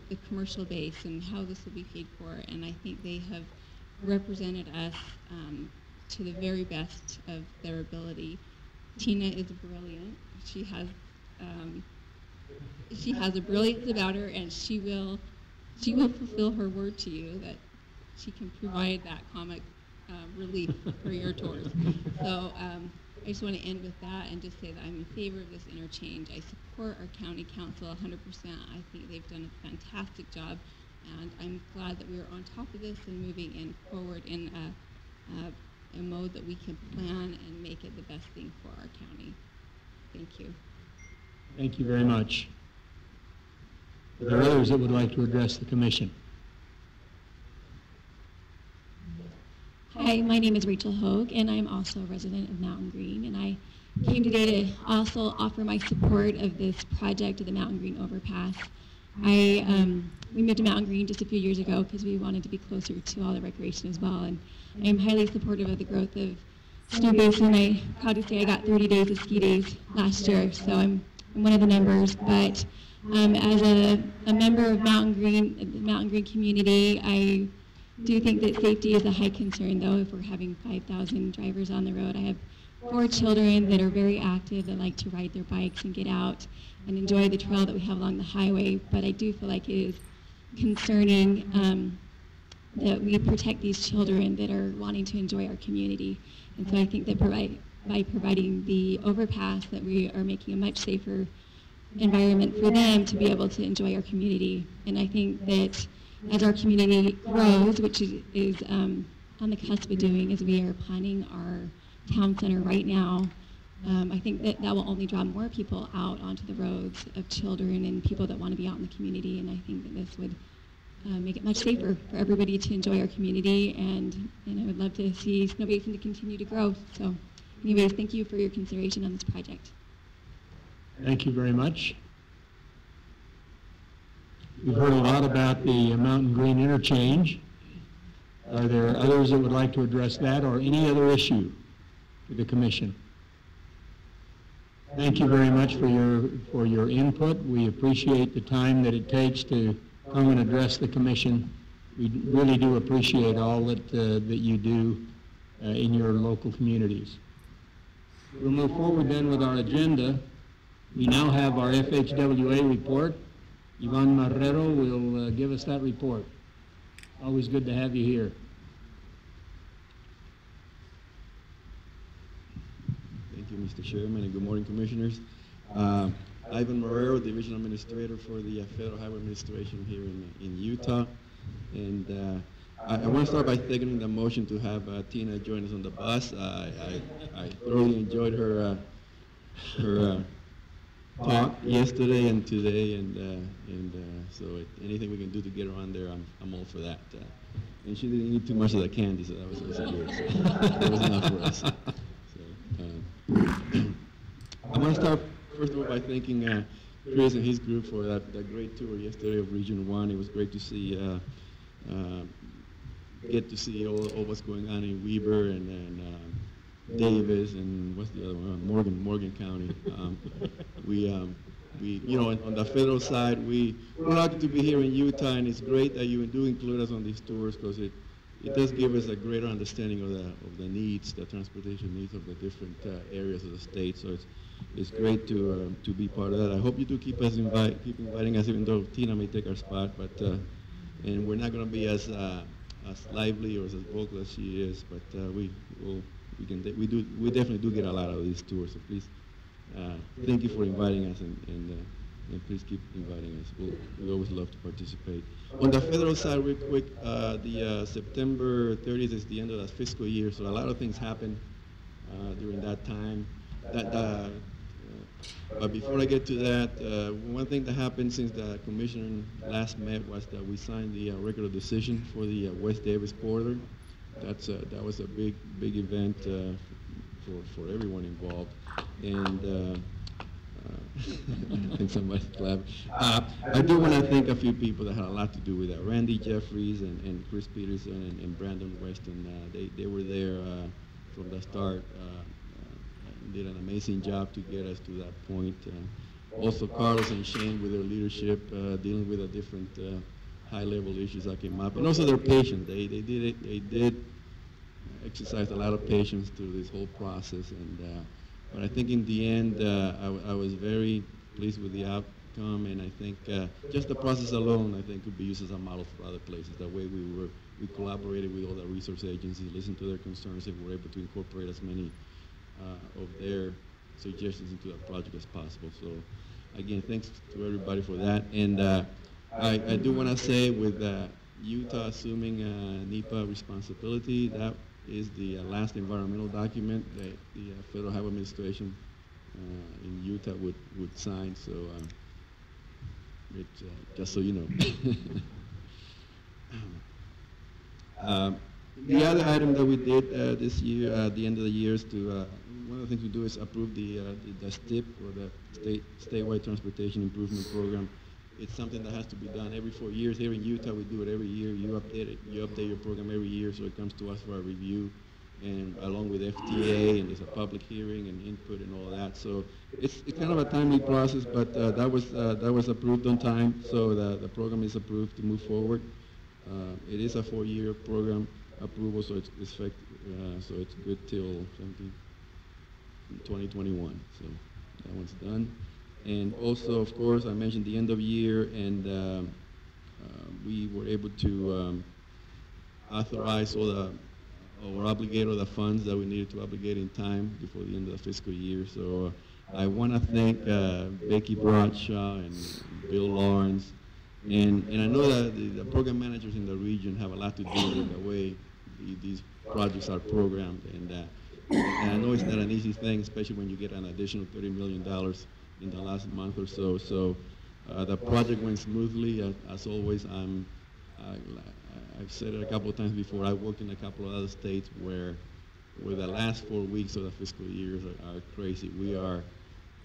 the commercial base and how this will be paid for, and I think they have represented us to the very best of their ability. Tina is brilliant. She has a brilliance about her, and she will fulfill her word to you that she can provide that comic relief for your tours. So I just want to end with that and just say that I'm in favor of this interchange. I support our county council 100%. I think they've done a fantastic job, and I'm glad that we are on top of this and moving in forward in a mode that we can plan and make it the best thing for our county. Thank you. Thank you very much. Are there others that would like to address the commission? Hi, my name is Rachel Hogue, and I'm also a resident of Mountain Green, and I came today to also offer my support of this project of the Mountain Green overpass. We moved to Mountain Green just a few years ago because we wanted to be closer to all the recreation as well, and I am highly supportive of the growth of Snow Basin. I'm proud to say I got 30 days of ski days last year, so I'm one of the members. But as a member of Mountain Green, the Mountain Green community, I do think that safety is a high concern, though, if we're having 5,000 drivers on the road. I have 4 children that are very active, that like to ride their bikes and get out and enjoy the trail that we have along the highway, but I do feel like it is concerning that we protect these children that are wanting to enjoy our community. And so I think that by providing the overpass, that we are making a much safer environment for them to be able to enjoy our community. And I think that as our community grows, which is on the cusp of doing, as we are planning our town center right now, I think that will only draw more people out onto the roads of children and people that want to be out in the community. And I think that this would make it much safer for everybody to enjoy our community, and I would love to see Snow Basin to continue to grow. So anyways, thank you for your consideration on this project. Thank you very much. We've heard a lot about the Mountain Green interchange. Are there others that would like to address that or any other issue to the commission? Thank you very much for your input. We appreciate the time that it takes to come and address the commission. We really do appreciate all that you do in your local communities. We'll move forward then with our agenda. We now have our FHWA report. Ivan Marrero will give us that report. Always good to have you here. Thank you, Mr. Chairman, and good morning, Commissioners. Ivan Marrero, Division Administrator for the Federal Highway Administration here in Utah. And I want to start by seconding the motion to have Tina join us on the bus. I thoroughly enjoyed her talk yesterday and today, and so anything we can do to get her on there, I'm all for that. And she didn't eat too much of the candy, so that was good. So that was enough for us. So, I want to start first of all by thanking Chris and his group for that great tour yesterday of Region 1. It was great to see get to see all what's going on in Weber and Davis and what's the other one? Morgan County. We, you know, on the federal side, we're lucky to be here in Utah, and it's great that you do include us on these tours because it does give us a greater understanding of the needs, the transportation needs of the different areas of the state. So it's great to be part of that. I hope you do keep inviting us, even though Tina may take our spot, but and we're not going to be as lively or as vocal as she is, but we definitely do get a lot out of these tours. So please, thank you for inviting us, and please keep inviting us. We always love to participate. On the federal side, real quick, the September 30th is the end of the fiscal year, so a lot of things happen during that time. But before I get to that, one thing that happened since the commission last met was that we signed the record of decision for the West Davis corridor. That was a big event for everyone involved, and I think somebody's clapping. I do want to thank a few people that had a lot to do with that. Randy Jeffries and Chris Peterson and Brandon Weston. They were there from the start. Did an amazing job to get us to that point. Also Carlos and Shane with their leadership, dealing with the different high-level issues that came up, and also their patience. They did exercise a lot of patience through this whole process, and but I think in the end I was very pleased with the outcome, and I think just the process alone I think could be used as a model for other places. The way we collaborated with all the resource agencies, listened to their concerns, and were able to incorporate as many of their suggestions into the project as possible. So again, thanks to everybody for that. And I do want to say, with Utah assuming NEPA responsibility, that is the last environmental document that the Federal Highway Administration in Utah would sign. So just so you know. The other item that we did this year, at the end of the year, is to one of the things we do is approve the STIP, or the Statewide Transportation Improvement Program. It's something that has to be done every 4 years. Here in Utah, we do it every year. You update it. You update your program every year, so it comes to us for a review, and along with FTA, and there's a public hearing and input and all that. So it's kind of a timely process, but that was approved on time, so the program is approved to move forward. It is a 4-year program approval, so it's good till 2021. So that one's done. And also, of course, I mentioned the end of year, and we were able to authorize or obligate all the funds that we needed to obligate in time before the end of the fiscal year. So I want to thank Becky Bradshaw and Bill Lawrence, and I know that the program managers in the region have a lot to do with the way these projects are programmed, and I know it's not an easy thing, especially when you get an additional $30 million in the last month or so. So the project went smoothly. As always, I've said it a couple of times before, I worked in a couple of other states where the last 4 weeks of the fiscal years are crazy. We are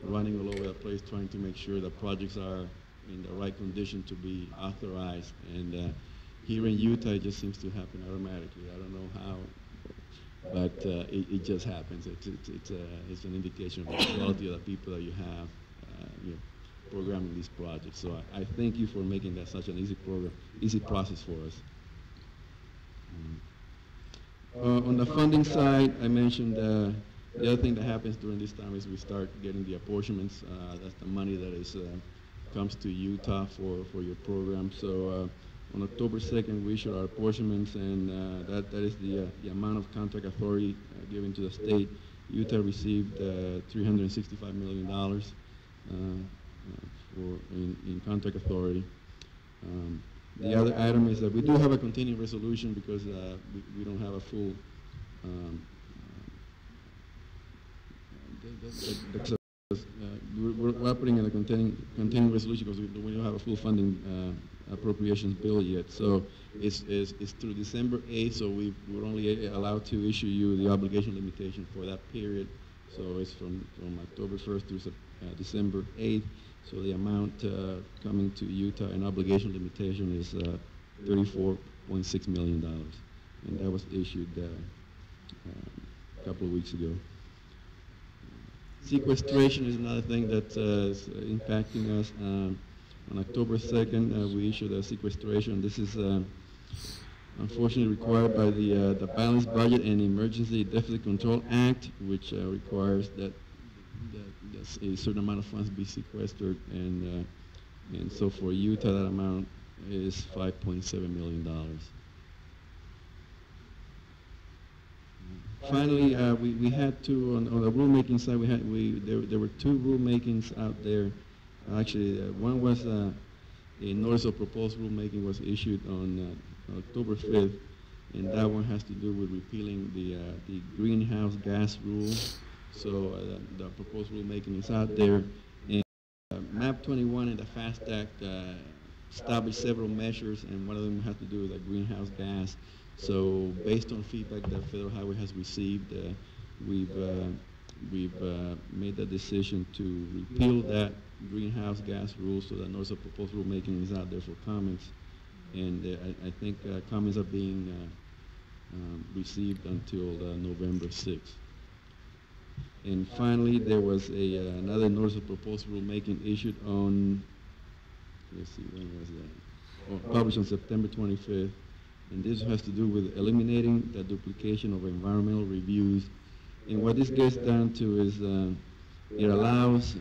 running all over the place trying to make sure the projects are in the right condition to be authorized, and here in Utah it just seems to happen automatically. I don't know how, but it just happens. It's an indication of the quality of the people that you have programming these projects. So I thank you for making that such an easy process for us. On the funding side, I mentioned the other thing that happens during this time is we start getting the apportionments. That's the money that comes to Utah for your program. So on October 2nd, we issued our apportionments, and that is the amount of contract authority given to the state. Utah received $365 million in contract authority. The other item is that we do have a continuing resolution because we don't have a full we're operating in a continuing resolution because we don't have a full funding appropriations bill yet. So it's through December 8th, so we're only allowed to issue you the obligation limitation for that period. So it's from October 1st through December 8th. So the amount coming to Utah in obligation limitation is $34.6 million. and that was issued a couple of weeks ago. Sequestration is another thing that is impacting us. On October 2nd, we issued a sequestration. This is unfortunately required by the Balanced Budget and Emergency Deficit Control Act, which requires that a certain amount of funds be sequestered, and so for Utah that amount is $5.7 million. Finally, we had two on the rulemaking side. There were two rulemakings out there. Actually, one was a notice of proposed rulemaking was issued on October 5th, and that one has to do with repealing the greenhouse gas rule. So the proposed rulemaking is out there, and MAP 21 and the FAST Act established several measures, and one of them has to do with the greenhouse gas. So based on feedback that Federal Highway has received, we've made the decision to repeal that greenhouse gas rule, so that notice of proposed rulemaking is out there for comments. And I think comments are being received until November 6th. And finally, there was another notice of proposed rulemaking issued on, let's see, when was that? Oh, published on September 25th. And this has to do with eliminating the duplication of environmental reviews. And what this gets down to is it allows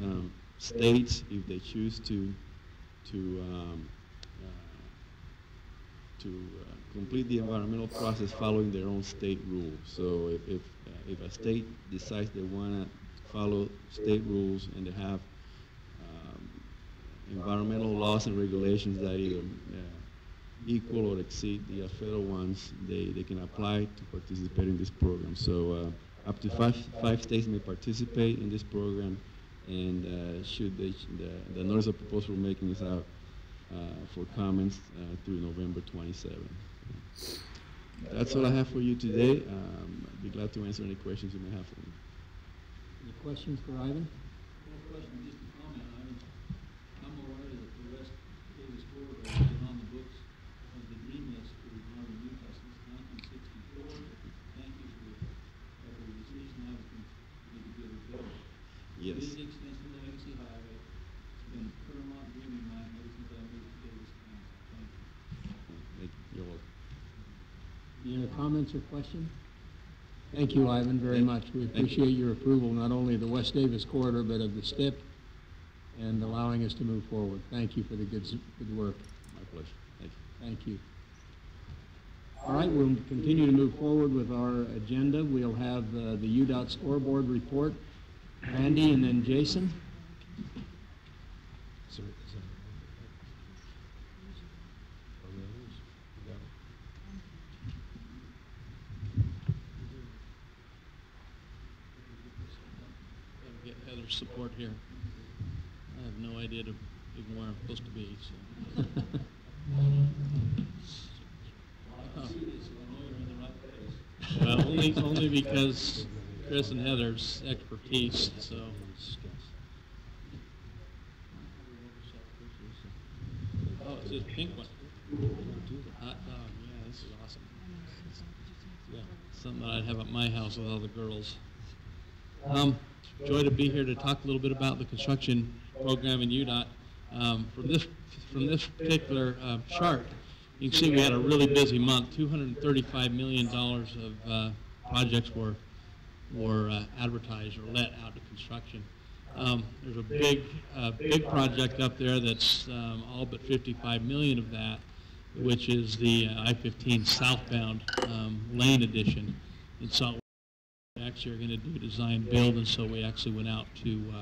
states, if they choose to complete the environmental process following their own state rules. So if a state decides they want to follow state rules and they have environmental laws and regulations that either equal or exceed the federal ones, they can apply to participate in this program. So up to five states may participate in this program, and should the notice of proposed rulemaking is out for comments through November 27th. That's all I have for you today. I'd be glad to answer any questions you may have for me. Any questions for Ivan? No question, just a comment, Ivan. I'm aware that the West Davis Corridor has been on the books of the dream list for Northern Utah since 1964. Thank you for every decision now we can make a good repair. Yes. It is the extension of the Legacy Highway. It's been a paramount dream of mine ever since I moved to Davis County. Thank you. You're welcome. Any other comments or questions? Thank you, Ivan, very much. We appreciate your approval not only of the West Davis corridor, but of the STIP, and allowing us to move forward. Thank you for the good work. My pleasure. Thank you. Thank you. All right, we'll continue to move forward with our agenda. We'll have the UDOT scoreboard report. Randy and then Jason. Sorry. Get Heather's support here. I have no idea even where I'm supposed to be. So. Well, only because Chris and Heather's expertise. So. Oh, it's this pink one. Hot dog. Yeah, this is awesome. Yeah, something I'd have at my house with all the girls. Joy to be here to talk a little bit about the construction program in UDOT. From this particular chart, you can see we had a really busy month. $235 million of projects were advertised or let out to construction. There's a big project up there that's all but $55 million of that, which is the I-15 southbound lane addition in Salt Lake. We actually are going to do design build, and so we actually went out to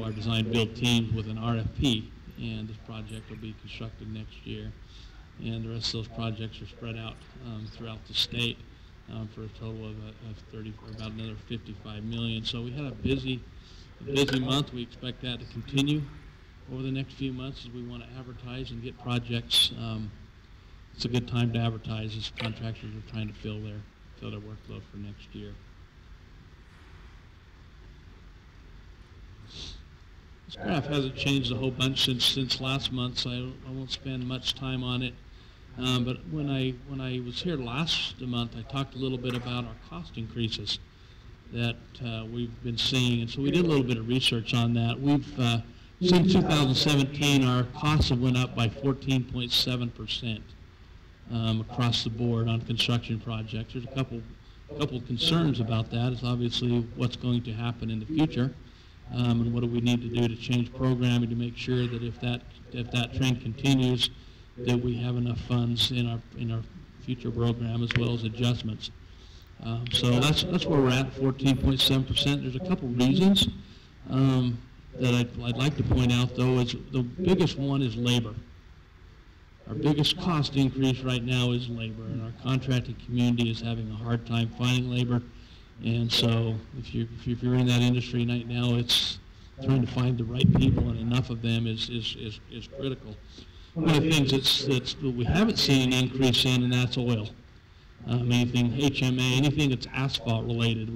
our design build teams with an RFP, and this project will be constructed next year. And the rest of those projects are spread out throughout the state for a total of 30, or about another 55 million. So we had a busy month. We expect that to continue over the next few months as we want to advertise and get projects. It's a good time to advertise as contractors are trying to fill their workload for next year. This graph hasn't changed a whole bunch since last month, so I won't spend much time on it. But when I was here last month, I talked a little bit about our cost increases that we've been seeing, and so we did a little bit of research on that. We've since 2017, our costs have went up by 14.7% across the board on construction projects. There's a couple concerns about that. It's obviously what's going to happen in the future, and what do we need to do to change programming to make sure that if that trend continues, that we have enough funds in our future program as well as adjustments. So that's where we're at, 14.7%. There's a couple reasons that I'd like to point out, though. Is the biggest one is labor. Our biggest cost increase right now is labor, and our contracting community is having a hard time finding labor. And so if you're in that industry right now, it's trying to find the right people, and enough of them is critical. One of the things that we haven't seen an increase in, and that's oil. Anything HMA, anything that's asphalt related,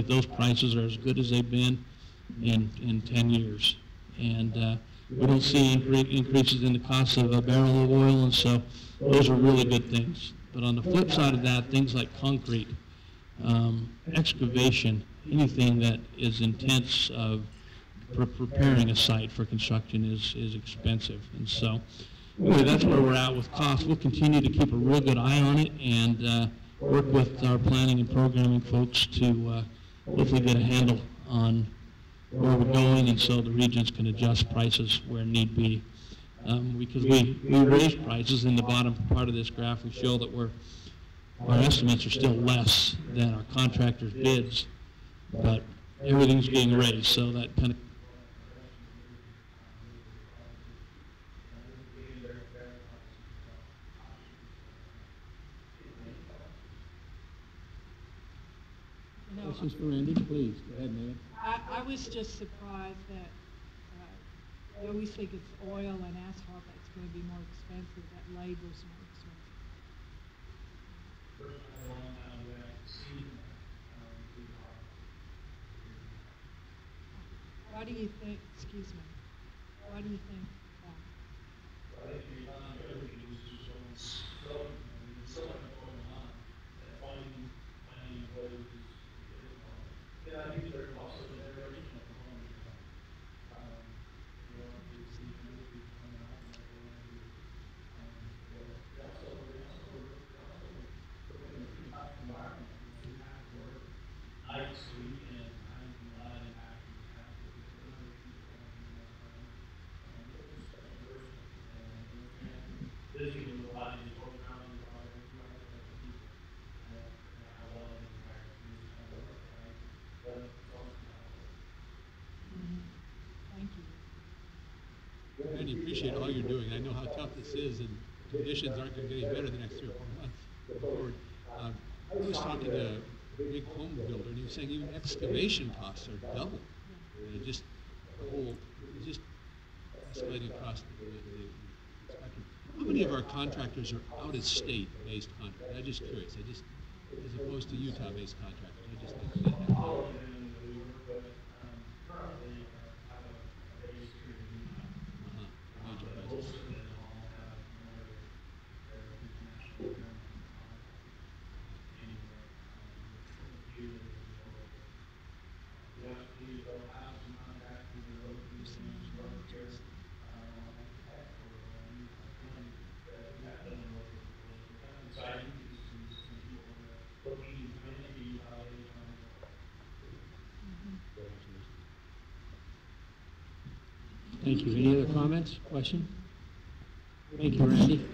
those prices are as good as they've been in 10 years. And we don't see increases in the cost of a barrel of oil, and so those are really good things. But on the flip side of that, things like concrete, excavation, anything that is intense of preparing a site for construction is expensive. And so anyway, that's where we're at with costs. We'll continue to keep a real good eye on it and work with our planning and programming folks to hopefully get a handle on where we're going, and so the regions can adjust prices where need be. Because we raise prices in the bottom part of this graph. We show that our estimates are still less than our contractors' bids, but everything's being raised, so that kind of Questions for Randy, please. Go ahead, Mary. I was just surprised that I always think it's oil and asphalt that's going to be more expensive, that labor's more expensive. Why do you think, excuse me, why do you think that? Yeah, I think there's also the generation of homes. Randy, appreciate all you're doing. I know how tough this is, and conditions aren't going to get any better the next 3 or 4 months. Forward. I was talking to a big home builder, and he was saying even excavation costs are double. And it's just escalating across the spectrum. How many of our contractors are out-of-state based contractors? I'm just curious. As opposed to Utah-based contractors. I just think that. Thank you. Any other comments, question? Thank you, Randy.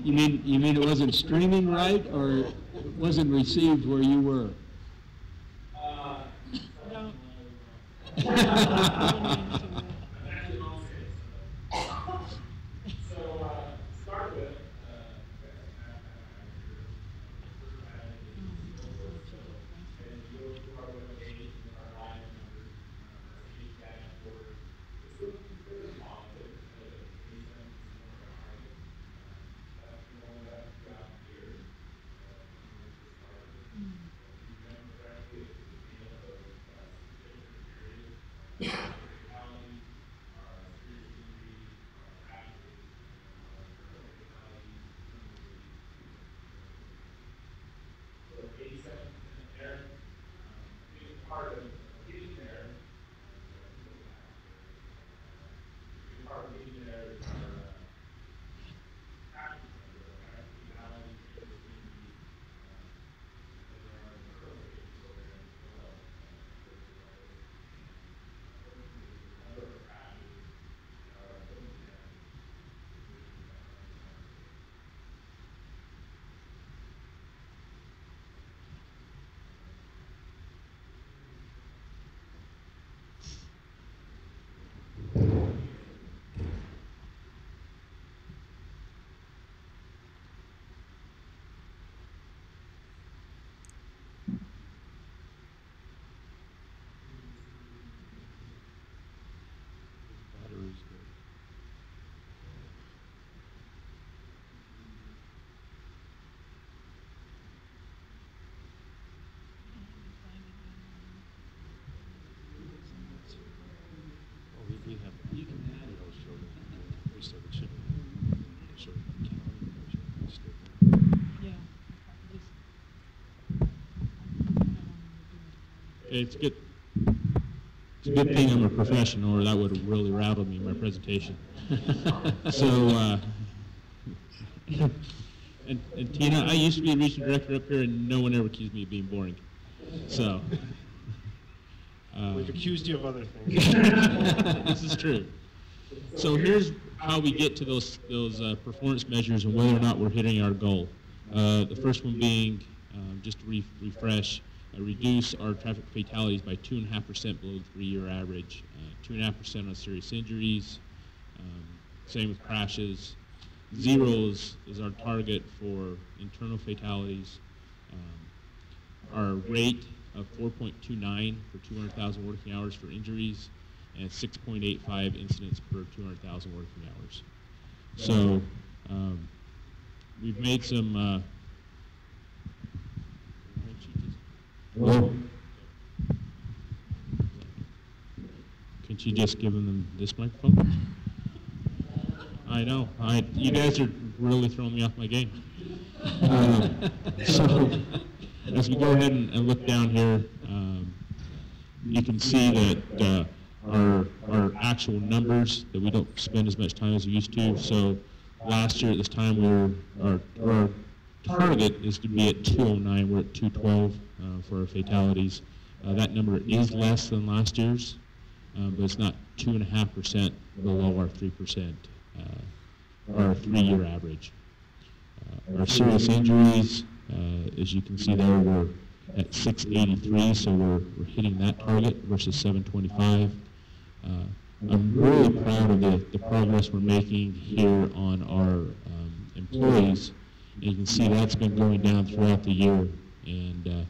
You mean it wasn't streaming right, or it wasn't received where you were? No. Okay, it's good. It's a good thing I'm a professional, or that would have really rattled me in my presentation. So, and Tina, I used to be a regional director up here, and no one ever accused me of being boring. So. We've accused you of other things. This is true. So here's how we get to those performance measures and whether or not we're hitting our goal. The first one being, just to refresh, reduce our traffic fatalities by 2.5% below the 3-year average, 2.5% on serious injuries, same with crashes. 0 is our target for internal fatalities. Our rate of 4.29 for 200,000 working hours for injuries, and 6.85 incidents per 200,000 working hours. So we've made some. Could you just give them this microphone? I know. You guys are really throwing me off my game. So as we go ahead and look down here, you can see that our actual numbers, that we don't spend as much time as we used to. So last year at this time, our target is to be at 209. We're at 212 for our fatalities. That number is less than last year's, but it's not 2.5% below our 3%, our 3-year average. Our serious injuries, as you can see there, we're at 683, so we're hitting that target versus 725. I'm really proud of the progress we're making here on our employees. And you can see that's been going down throughout the year. And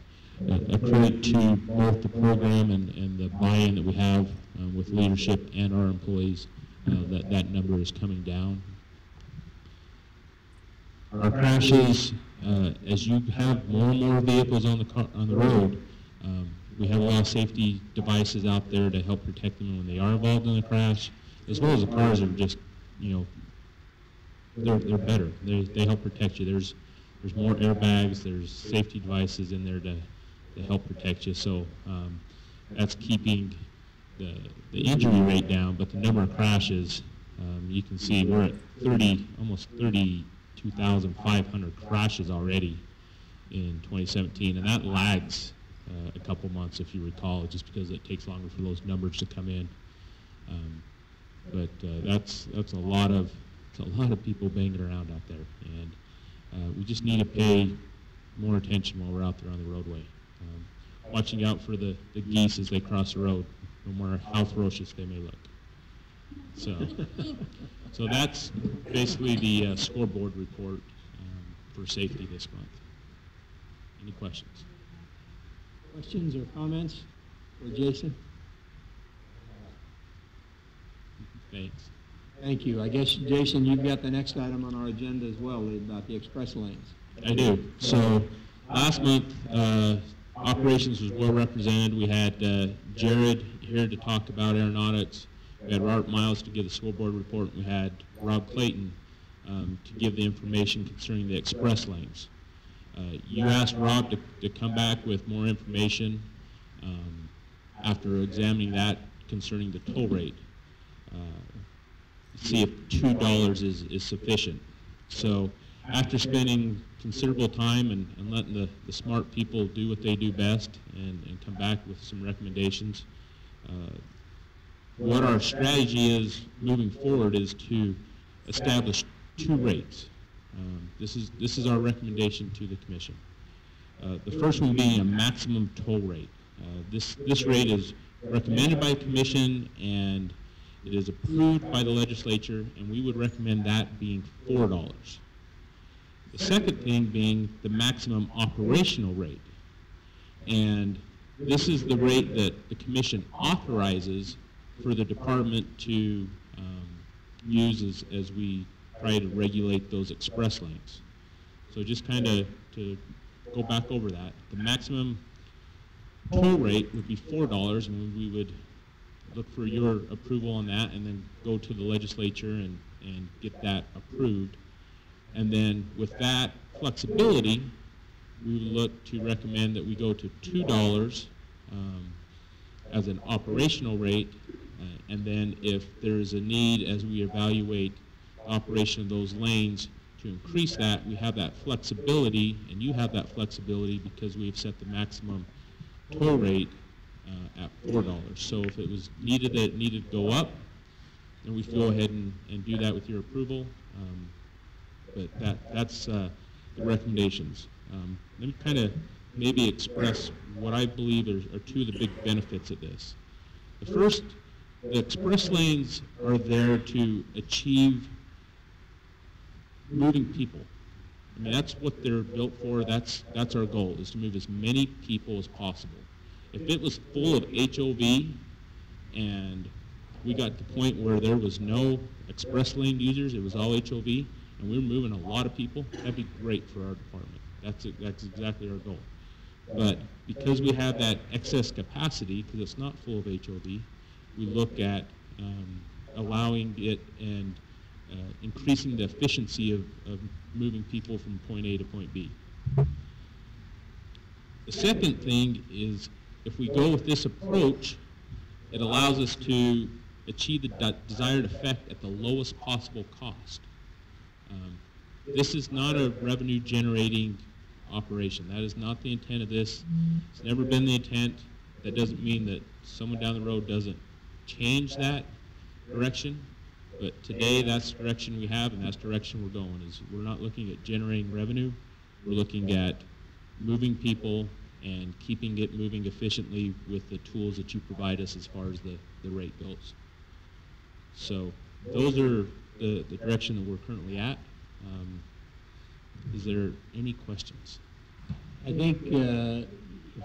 a credit to both the program and the buy-in that we have with leadership and our employees, that number is coming down. Our crashes, as you have more and more vehicles on the road, we have a lot of safety devices out there to help protect them when they are involved in a crash, as well as the cars are just, they're better. They help protect you. There's more airbags. There's safety devices in there to help protect you. So that's keeping the injury rate down, but the number of crashes, you can see we're at almost 32,500 crashes already in 2017, and that lags a couple months, if you recall, just because it takes longer for those numbers to come in. But that's a lot of people banging around out there, and we just need to pay more attention while we're out there on the roadway, watching out for the geese as they cross the road, no matter how ferocious they may look. So that's basically the scoreboard report for safety this month. Any questions? Questions or comments for Jason? Thanks. Thank you. I guess, Jason, you've got the next item on our agenda as well, about the express lanes. I do. So last month, operations was well represented. We had Jared here to talk about aeronautics. We had Robert Miles to give the scoreboard report. We had Rob Clayton to give the information concerning the express lanes. You asked Rob to come back with more information after examining that concerning the toll rate. See if $2 is sufficient. So after spending considerable time and letting the smart people do what they do best and come back with some recommendations, what our strategy is moving forward is to establish 2 rates. This is our recommendation to the commission. The first one being a maximum toll rate. This rate is recommended by the commission and it is approved by the legislature, and we would recommend that being $4. The second thing being the maximum operational rate. And this is the rate that the commission authorizes for the department to use as we try to regulate those express lanes. So just kind of to go back over that, the maximum toll rate would be $4, and we would look for your approval on that and then go to the legislature and get that approved. And then with that flexibility, we would look to recommend that we go to $2 as an operational rate, and then if there is a need as we evaluate the operation of those lanes to increase that, we have that flexibility, and you have that flexibility because we've set the maximum toll rate at $4. So if it was needed that it needed to go up, then we could go ahead and do that with your approval. But that's the recommendations. Let me kind of maybe express what I believe are two of the big benefits of this. The first, the express lanes are there to achieve moving people. I mean, that's what they're built for. That's our goal, is to move as many people as possible. If it was full of HOV and we got to the point where there was no express lane users, it was all HOV, and we were moving a lot of people, that'd be great for our department. That's exactly our goal. But because we have that excess capacity, because it's not full of HOV, we look at allowing it and increasing the efficiency of moving people from point A to point B. The second thing is, if we go with this approach, it allows us to achieve the desired effect at the lowest possible cost. This is not a revenue generating operation. That is not the intent of this. It's never been the intent. That doesn't mean that someone down the road doesn't change that direction, but today that's the direction we have, and that's the direction we're going. Is we're not looking at generating revenue. We're looking at moving people and keeping it moving efficiently with the tools that you provide us as far as the rate goes. So those are the direction that we're currently at. Is there any questions? I think, if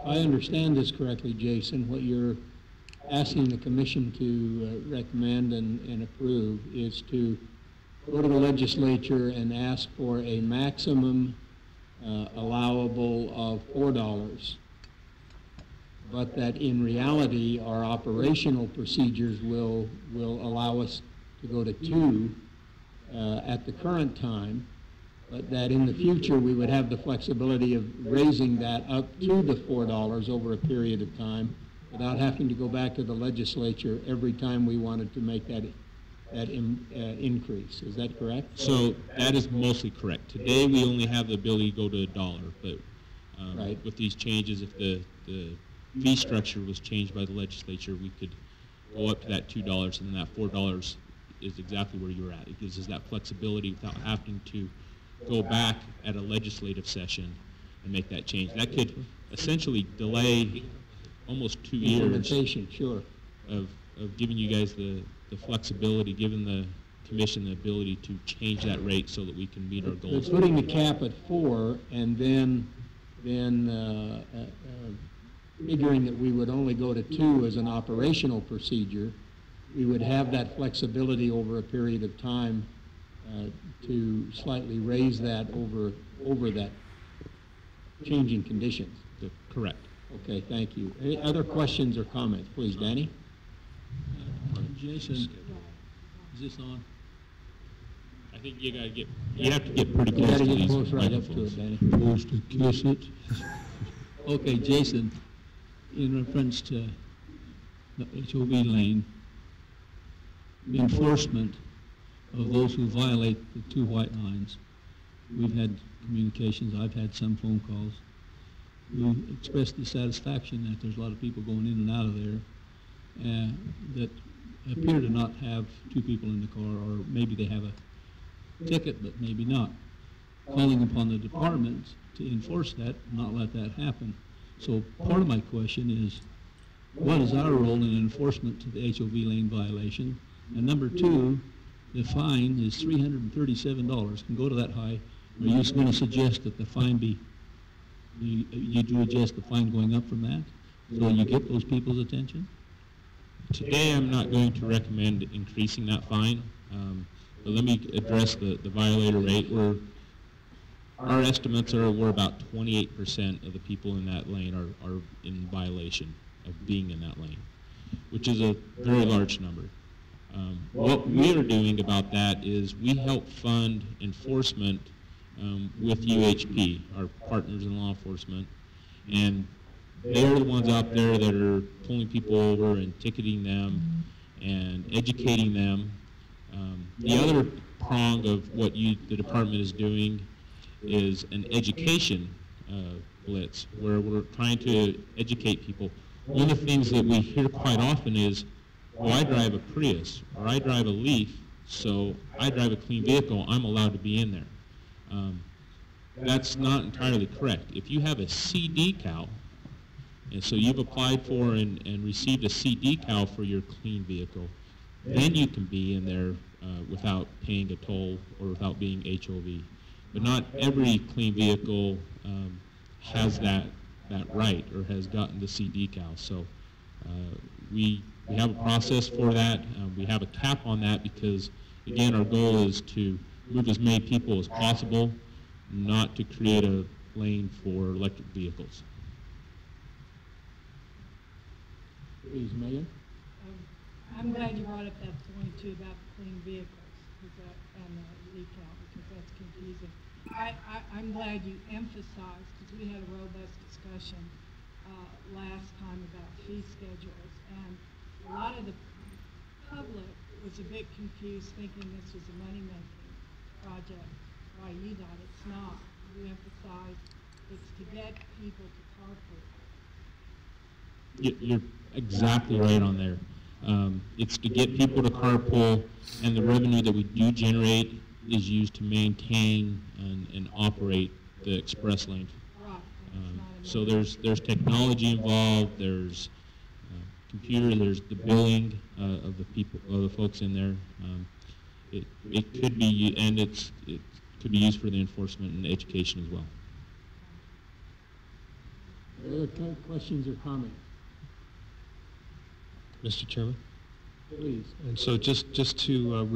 I understand this correctly, Jason, what you're asking the commission to recommend and approve is to go to the legislature and ask for a maximum allowable of $4, but that in reality our operational procedures will allow us to go to 2 at the current time, but that in the future we would have the flexibility of raising that up to the $4 over a period of time without having to go back to the legislature every time we wanted to make that increase. Is that correct? So that is mostly correct. Today we only have the ability to go to $1, but right. With these changes, if the fee structure was changed by the legislature, we could go up to that $2, and then that $4 is exactly where you're at. It gives us that flexibility without having to go back at a legislative session and make that change. That could essentially delay almost 2 years implementation, sure, of giving you guys the flexibility, giving the commission the ability to change that rate so that we can meet our goals. But putting the cap at 4 and then figuring that we would only go to 2 as an operational procedure, we would have that flexibility over a period of time to slightly raise that over that changing conditions. Correct. Okay, thank you. Any other questions or comments? Please, Danny. Jason, is this on? I think you have to get pretty close to these close right up to microphones. it, Danny. Supposed to kiss it. Okay, Jason, in reference to the HOV lane, the enforcement of those who violate the 2 white lines. We've had communications, I've had some phone calls. We expressed dissatisfaction that there's a lot of people going in and out of there that appear to not have 2 people in the car, or maybe they have a ticket, but maybe not. Calling upon the department to enforce that, not let that happen. So part of my question is, what is our role in enforcement to the HOV lane violation? And number 2, the fine is $337. Can go to that high. Are you going to suggest that the fine be, you do suggest the fine going up from that so you get those people's attention? Today I'm not going to recommend increasing that fine, but let me address the violator rate. Our estimates are we're about 28% of the people in that lane are in violation of being in that lane, which is a very large number. What we are doing about that is we help fund enforcement with UHP, our partners in law enforcement, and they're the ones out there that are pulling people over and ticketing them and educating them. The other prong of what the department is doing is an education blitz, where we're trying to educate people. One of the things that we hear quite often is, well, I drive a Prius, or I drive a Leaf, so I drive a clean vehicle, I'm allowed to be in there. That's not entirely correct. If you have a C decal, and so you've applied for and received a C decal for your clean vehicle, then you can be in there without paying a toll or without being HOV. But not every clean vehicle has that right or has gotten the C decal. So we have a process for that. We have a cap on that because, again, our goal is to move as many people as possible, not to create a lane for electric vehicles. Please, Megan. I'm glad you brought up that point too about clean vehicles and the decal, because that's confusing. I'm glad you emphasized, because we had a robust discussion last time about fee schedules, and a lot of the public was a bit confused thinking this was a money-making project by UDOT. It's not. You emphasize it's to get people to carpool. You're exactly right on there. It's to get people to carpool, and the revenue that we do generate is used to maintain and operate the express lane. So there's technology involved. There's computer. There's the billing of the people, of the folks in there. It could be, and it could be used for the enforcement and education as well. Other questions or comments? Mr. Chairman? Please. And so just to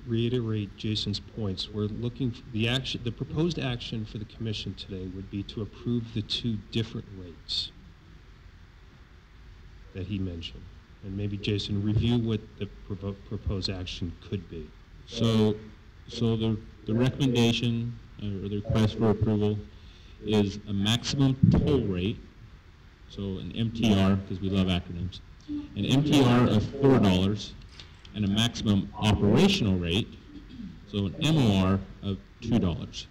reiterate Jason's points, we're looking for the proposed action for the commission today would be to approve the two different rates that he mentioned. And maybe Jason, review what the proposed action could be. So the recommendation or the request for approval is a maximum toll rate, so an MTR, because we love acronyms, an MTR of $4, and a maximum operational rate, so an MOR of $2.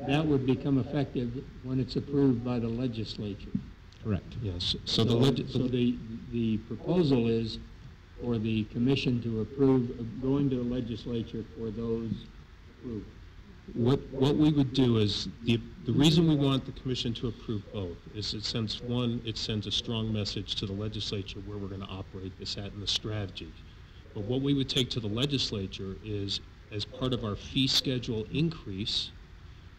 That would become effective when it's approved by the legislature. Correct. Yes. So the proposal is for the commission to approve, going to the legislature for those approved. What we would do is, the reason we want the commission to approve both is it sends a strong message to the legislature where we're going to operate this at in the strategy. But what we would take to the legislature is, as part of our fee schedule increase,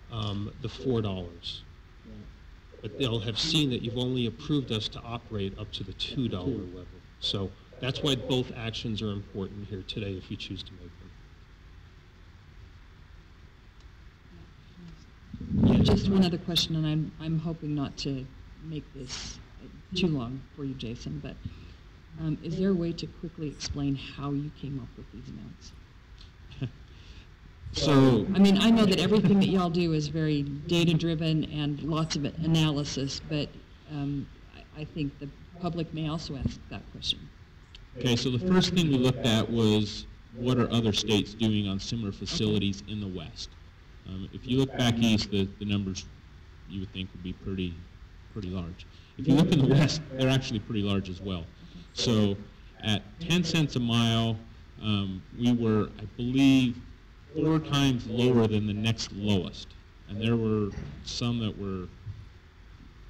the $4. But they'll have seen that you've only approved us to operate up to the $2 level. So that's why both actions are important here today if you choose to make them. Yeah, just one other question, and I'm hoping not to make this too long for you, Jason, but is there a way to quickly explain how you came up with these amounts? So, I mean, I know that everything that y'all do is very data-driven and lots of analysis, but I think the public may also ask that question. Okay, so the first thing we looked at was what are other states doing on similar facilities in the West. If you look back east, the numbers you would think would be pretty large. If you look in the West, they're actually pretty large as well. So at 10 cents a mile, we were, I believe, 4 times lower than the next lowest. And there were some that were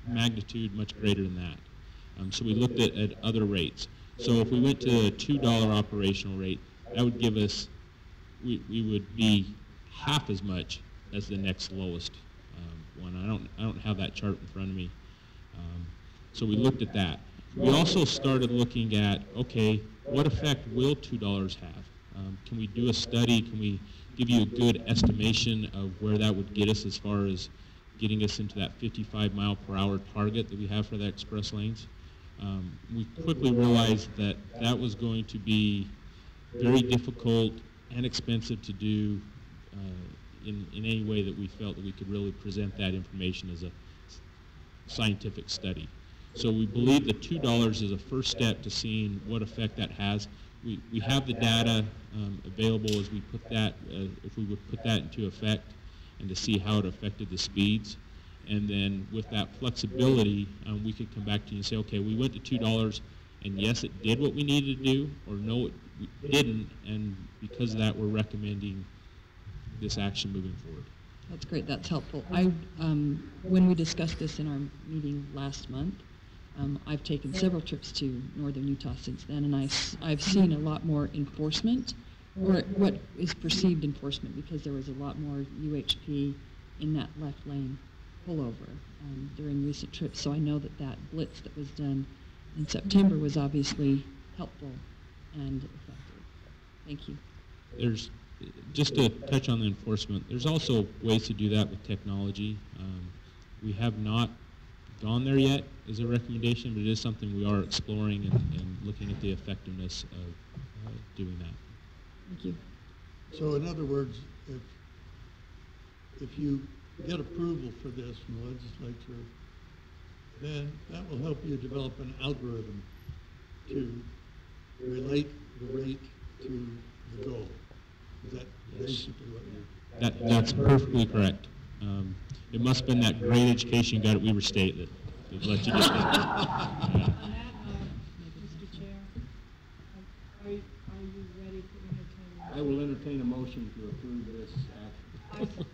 magnitude much greater than that. So we looked at other rates. So if we went to a $2 operational rate, that would give us, we would be half as much as the next lowest one. I don't have that chart in front of me. So we looked at that. We also started looking at, okay, what effect will $2 have? Can we do a study? Can we give you a good estimation of where that would get us as far as getting us into that 55 mile per hour target that we have for the express lanes? We quickly realized that that was going to be very difficult and expensive to do in any way that we felt that we could really present that information as scientific study. So we believe the $2 is a first step to seeing what effect that has. We have the data available as we put that, if we would put that into effect, and to see how it affected the speeds. And then with that flexibility, we could come back to you and say, okay, we went to $2, and yes, it did what we needed to do, or no, it didn't, and because of that, we're recommending this action moving forward. That's great. That's helpful. When we discussed this in our meeting last month, I've taken several trips to northern Utah since then, and I've seen a lot more enforcement, or what is perceived enforcement, because there was a lot more UHP in that left lane pullover during recent trips. So I know that that blitz that was done in September was obviously helpful and effective. Thank you. There's, just to touch on the enforcement, there's also ways to do that with technology. We have not gone there yet as a recommendation, but it is something we are exploring and looking at the effectiveness of doing that. Thank you. So in other words, if you get approval for this from the legislature, then that will help you develop an algorithm to relate the rate to the goal. Is that basically what you're... That's perfectly correct. It must have been that great education you got at Weber State that let you get that. Mr. Chair, are you ready to entertain? I will entertain a motion to approve this action.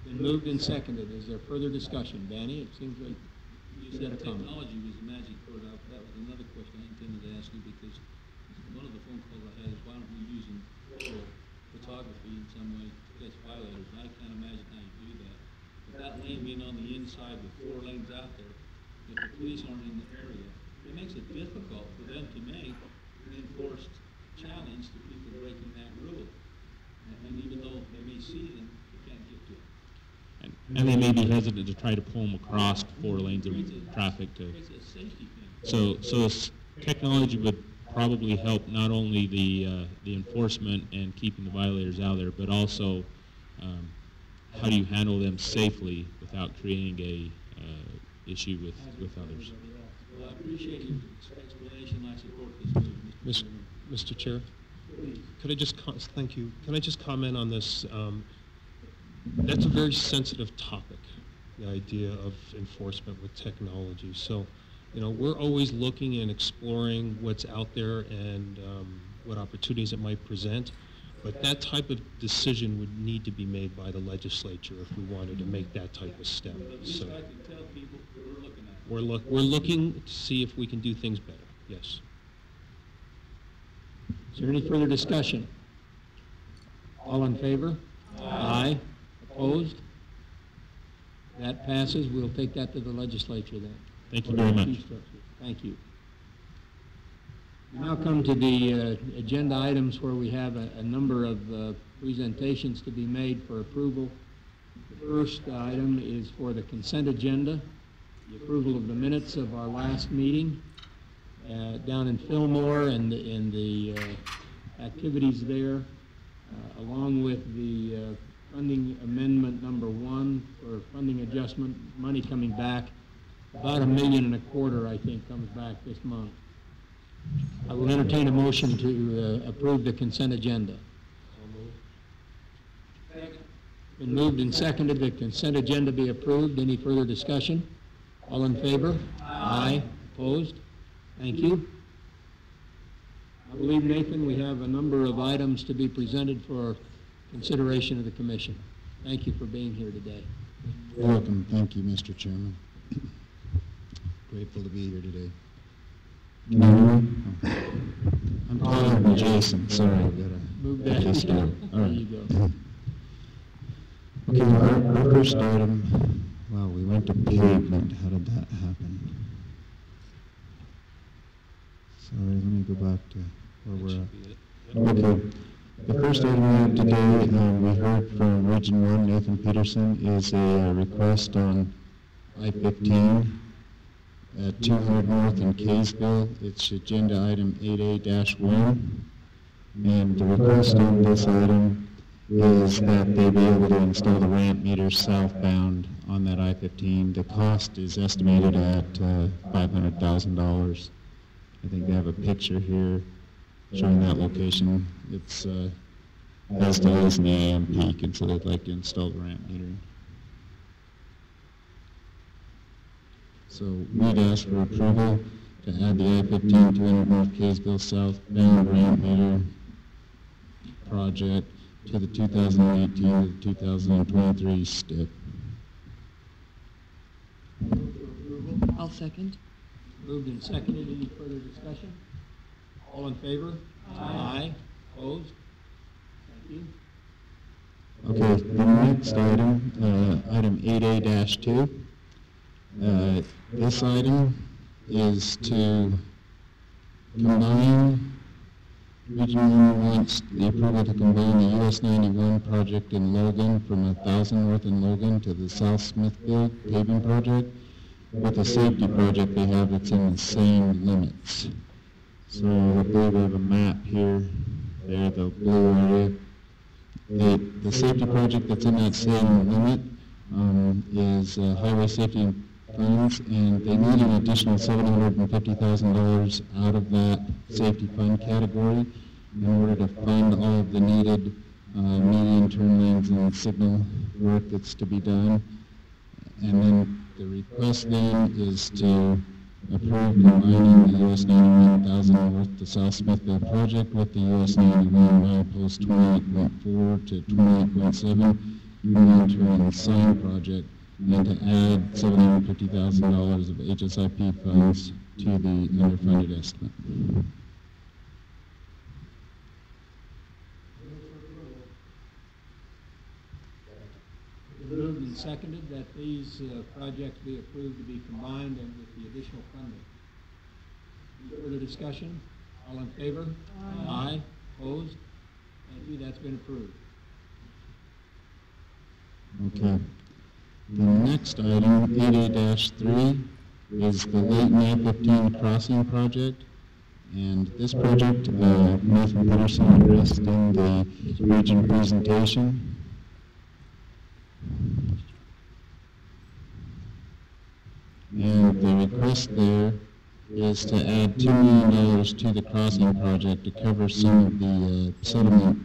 Been moved and seconded. Is there further discussion? Danny, it seems like you just had a comment. Technology was the magic word. That was another question I intended to ask you, because one of the phone calls I had is, why aren't we using photography in some way to catch violators? And I can't imagine how you do that. With that lane being on the inside with 4 lanes out there, if the police aren't in the area, it makes it difficult for them to make an enforced challenge to people breaking that rule. And even though they may see them, they can't get to them. And they may be hesitant to try to pull them across 4 lanes of traffic. It's a safety thing. So technology would probably help not only the enforcement and keeping the violators out there, but also how do you handle them safely without creating a issue with others. Well, I appreciate your explanation. I support this move, Mr. Chair, Please. could I just thank you? Can I just comment on this? That's a very sensitive topic, the idea of enforcement with technology. So, you know, we're always looking and exploring what's out there and what opportunities it might present. But that type of decision would need to be made by the legislature if we wanted to make that type of step. So, So I can tell people we're looking at it. we're looking to see if we can do things better. Yes. Is there any further discussion? All in favor? Aye. Opposed? That passes. We'll take that to the legislature then. Thank you very much. Thank you. We now come to the agenda items where we have a number of presentations to be made for approval. The first item is for the consent agenda, the approval of the minutes of our last meeting down in Fillmore and the activities there, along with the funding amendment number 1 for funding adjustment, money coming back. About $1.25 million, I think, comes back this month. I will entertain a motion to approve the consent agenda. Been moved and seconded, the consent agenda be approved. Any further discussion? All in favor? Aye. Opposed? Thank you. I believe, Nathan, we have a number of items to be presented for consideration of the commission. Thank you for being here today. You're welcome. Thank you, Mr. Chairman. Grateful to be here today. Can you hear me? I'm calling from Jason. Sorry, I've got to move that. All right. There you go. Okay, our first item, wow, we went to pavement. How did that happen? Sorry, let me go back to where we're at. Okay. The first item we have today, we heard from Region 1, Nathan Peterson, is a request on I-15 at 200 North in Kaysville. It's agenda item 8A-1. And the request on this item is that they be able to install the ramp meters southbound on that I-15. The cost is estimated at $500,000. I think they have a picture here showing that location. It's has delays in the AM peak, and so they'd like to install the ramp metering. So we'd ask for approval to add the I-15 200 North Kaysville southbound ramp meter project to the 2018 to 2023 STIP. I'll second. Moved and seconded. Any further discussion? All in favor? Aye. Opposed? Thank you. Okay, the next item, item 8A-2. This item is to combine, Region 1 wants the approval to combine the US 91 project in Logan from 1000 North in Logan to the South Smithfield paving project with a safety project they have that's in the same limits. So I believe we have a map here, there, the blue area. The safety project that's in that same limit is highway safety funds, and they need an additional $750,000 out of that safety fund category in order to fund all of the needed median turn lanes and signal work that's to be done. And then the request then is to approve combining the US 91,000 North to South Smithfield project with the US 91 milepost 28.4 to 28.7 median turn sign project, and to add $750,000 of HSIP funds to the underfunded estimate. Moved and seconded that these projects be approved to be combined and with the additional funding. Any further discussion? All in favor? Aye. Opposed? Thank you. That's been approved. Okay. The next item, 8A-3, is the Layton I-15 crossing project. And this project, Nathan Peterson addressed in the region presentation. And the request there is to add $2 million to the crossing project to cover some of the settlement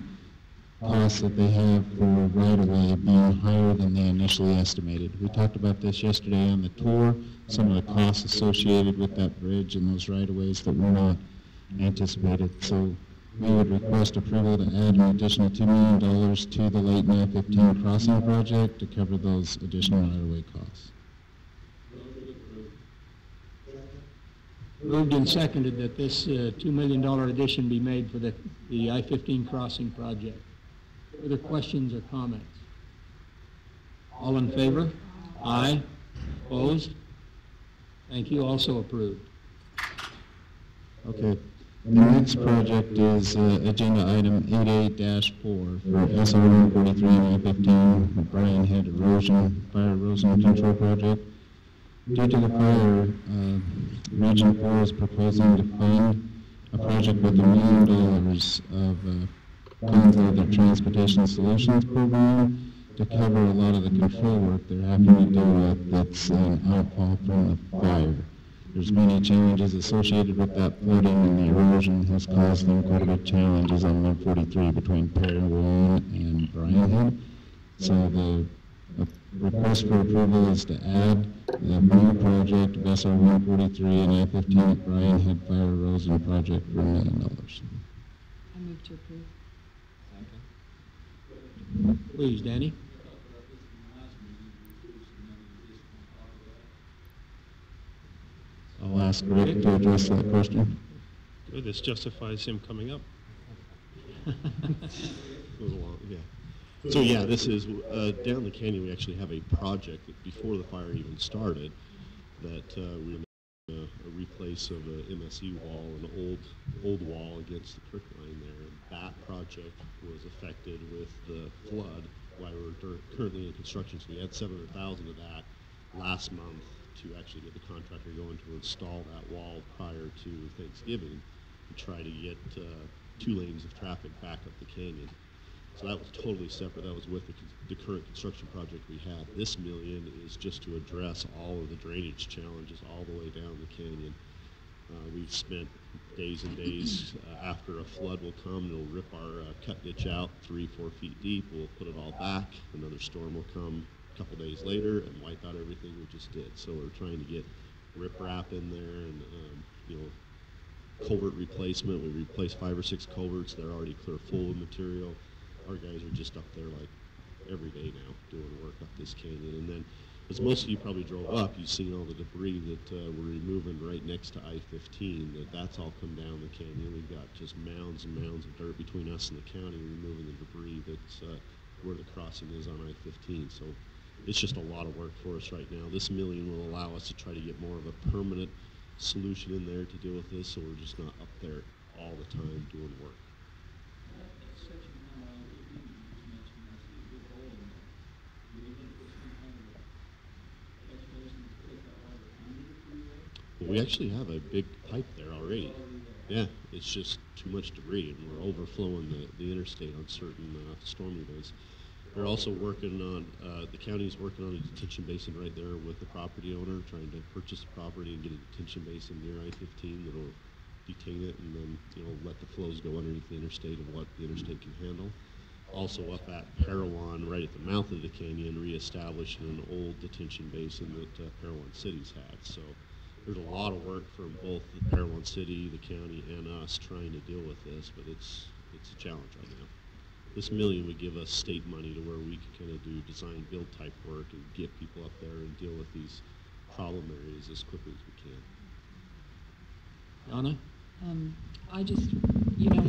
costs that they have for right-of-way being higher than they initially estimated. We talked about this yesterday on the tour, some of the costs associated with that bridge and those right-of-ways that were not anticipated. So we would request approval to add an additional $2 million to the Layton I-15 crossing project to cover those additional right-of-way costs. Moved and seconded that this $2 million addition be made for the I-15 crossing project. Further questions or comments? All in favor? Aye. Opposed? Thank you. Also approved. Okay. The next project is agenda item 8A-4 for SR 143 and I-15 Bryan Head Fire Erosion Control Project. Due to the fire, Region 4 is proposing to fund a project with $1 million of funds out of their Transportation Solutions Program to cover a lot of the control work they're having to do with that's an outfall from the fire. There's many challenges associated with that flooding, and the erosion has caused them quite a bit of challenges on 143 between Perry-Warren and Bryan Head. So the request for approval is to add the new project of SR 143 and I-15 at Bryan Head Fire Erosion Project for $1 million. I move to approve. Please, Danny. I'll ask Rick to address that question. Good, this justifies him coming up. Yeah. So yeah, this is, down in the canyon we actually have a project that before the fire even started that we're going to replace of an MSE wall, an old wall against the creek line there. And that project was affected with the flood while we're currently in construction. So we had $700,000 of that last month to actually get the contractor going to install that wall prior to Thanksgiving to try to get 2 lanes of traffic back up the canyon. So that was totally separate. That was with the current construction project we had. This $1 million is just to address all of the drainage challenges all the way down the canyon. We've spent days and days after a flood will come, it'll rip our cut ditch out 3-4 feet deep. We'll put it all back. Another storm will come a couple days later and wipe out everything we just did. So we're trying to get riprap in there and culvert replacement. We replaced 5 or 6 culverts. They're already clear full of material. Our guys are just up there like every day now doing work up this canyon. And then, as most of you probably drove up, you've seen all the debris that we're removing right next to I-15. That's all come down the canyon. We've got just mounds and mounds of dirt between us and the county removing the debris that's where the crossing is on I-15. So it's just a lot of work for us right now. This $1 million will allow us to try to get more of a permanent solution in there to deal with this, so we're just not up there all the time doing work. Well, we actually have a big pipe there already. Yeah, it's just too much debris, and we're overflowing the interstate on certain storm events. They're also working on, the county's working on a detention basin right there with the property owner, trying to purchase the property and get a detention basin near I-15 that'll detain it and then, let the flows go underneath the interstate of what the interstate can handle. Also up at Parowan, right at the mouth of the canyon, reestablishing an old detention basin that Parowan City's had. So there's a lot of work from both the Parowan City, the county, and us trying to deal with this, but it's a challenge right now. This $1 million would give us state money to where we can kind of do design build type work and get people up there and deal with these problem areas as quickly as we can. Donna? I just,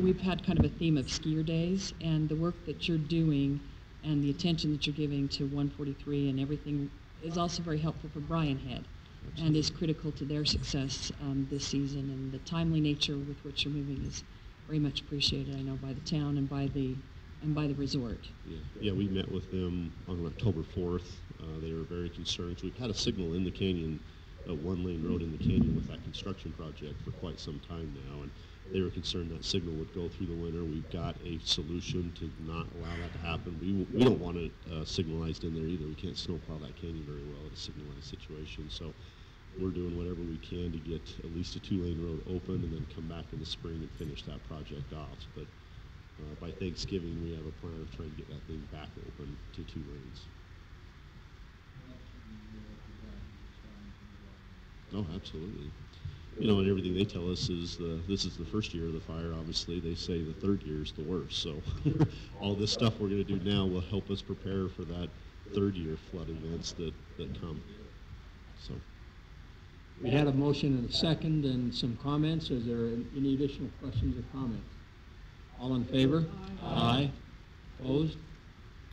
we've had kind of a theme of skier days, and the work that you're doing and the attention that you're giving to 143 and everything is also very helpful for Bryan Head. Absolutely. And is critical to their success this season, and the timely nature with which you're moving is very much appreciated, I know, by the town and by the resort. Yeah, we met with them on October 4th. They were very concerned. So we've had a signal in the canyon, a one-lane road in the canyon with that construction project for quite some time now, and they were concerned that signal would go through the winter. We've got a solution to not allow that to happen. We don't want it signalized in there either. We can't snowplow that canyon very well in a signalized situation. So we're doing whatever we can to get at least a 2-lane road open and then come back in the spring and finish that project off. But by Thanksgiving, we have a plan of trying to get that thing back open to 2 lanes. Oh, absolutely. And everything they tell us is this is the first year of the fire. Obviously, they say the third year is the worst. So all this stuff we're going to do now will help us prepare for that third-year flood events that come. So we had a motion and a second and some comments. Is there any additional questions or comments? All in favor? Aye. Opposed?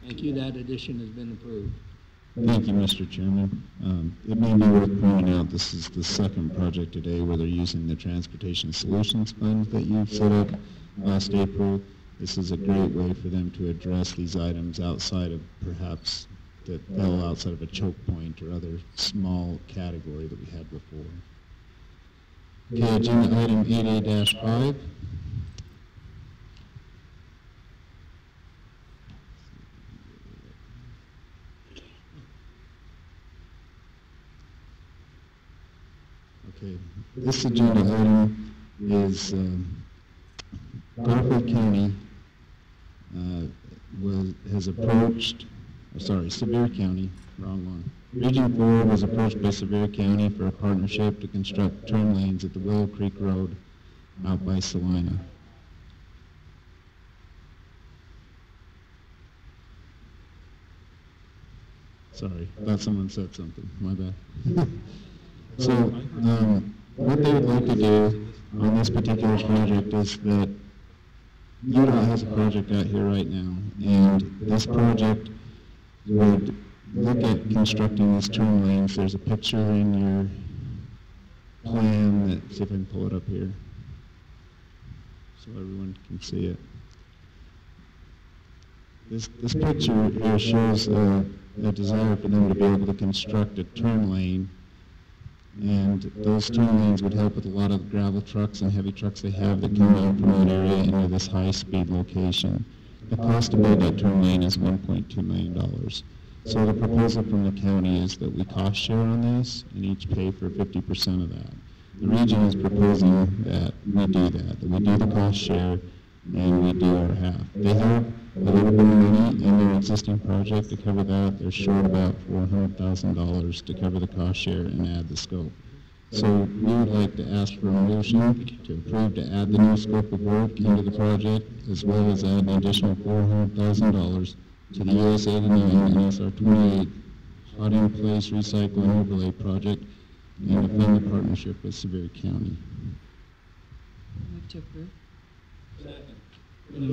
Thank you. That addition has been approved. Thank you, Mr. Chairman. It may be worth pointing out this is the second project today where they're using the Transportation Solutions Fund that you set up last April. This is a great way for them to address these items outside of perhaps that fell outside of a choke point or other small category that we had before. Okay, agenda item 8A-5. Okay, this agenda item is Garfield County has approached, Sevier County, wrong one. Region 4 was approached by Sevier County for a partnership to construct turn lanes at the Willow Creek Road out by Salina. Sorry, thought someone said something, my bad. So what they would like to do on this particular project is that UDOT has a project out here right now, and this project would look at constructing these turn lanes. There's a picture in your plan that, see if I can pull it up here so everyone can see it. This picture here shows a desire for them to be able to construct a turn lane, and those turn lanes would help with a lot of the gravel trucks and heavy trucks they have that come out from that area into this high-speed location. The cost to build that turn lane is $1.2 million. So the proposal from the county is that we cost share on this and each pay for 50% of that. The region is proposing that we do that we do the cost share and we do our half. They have a little bit of money in their existing project to cover that. They're short about $400,000 to cover the cost share and add the scope. So we would like to ask for a motion to approve to add the new scope of work into the project, as well as add an additional $400,000 to the US 89 and SR 28 hot in place recycle and overlay project, and to fund the partnership with Sevier County. Move to approve. Second. Been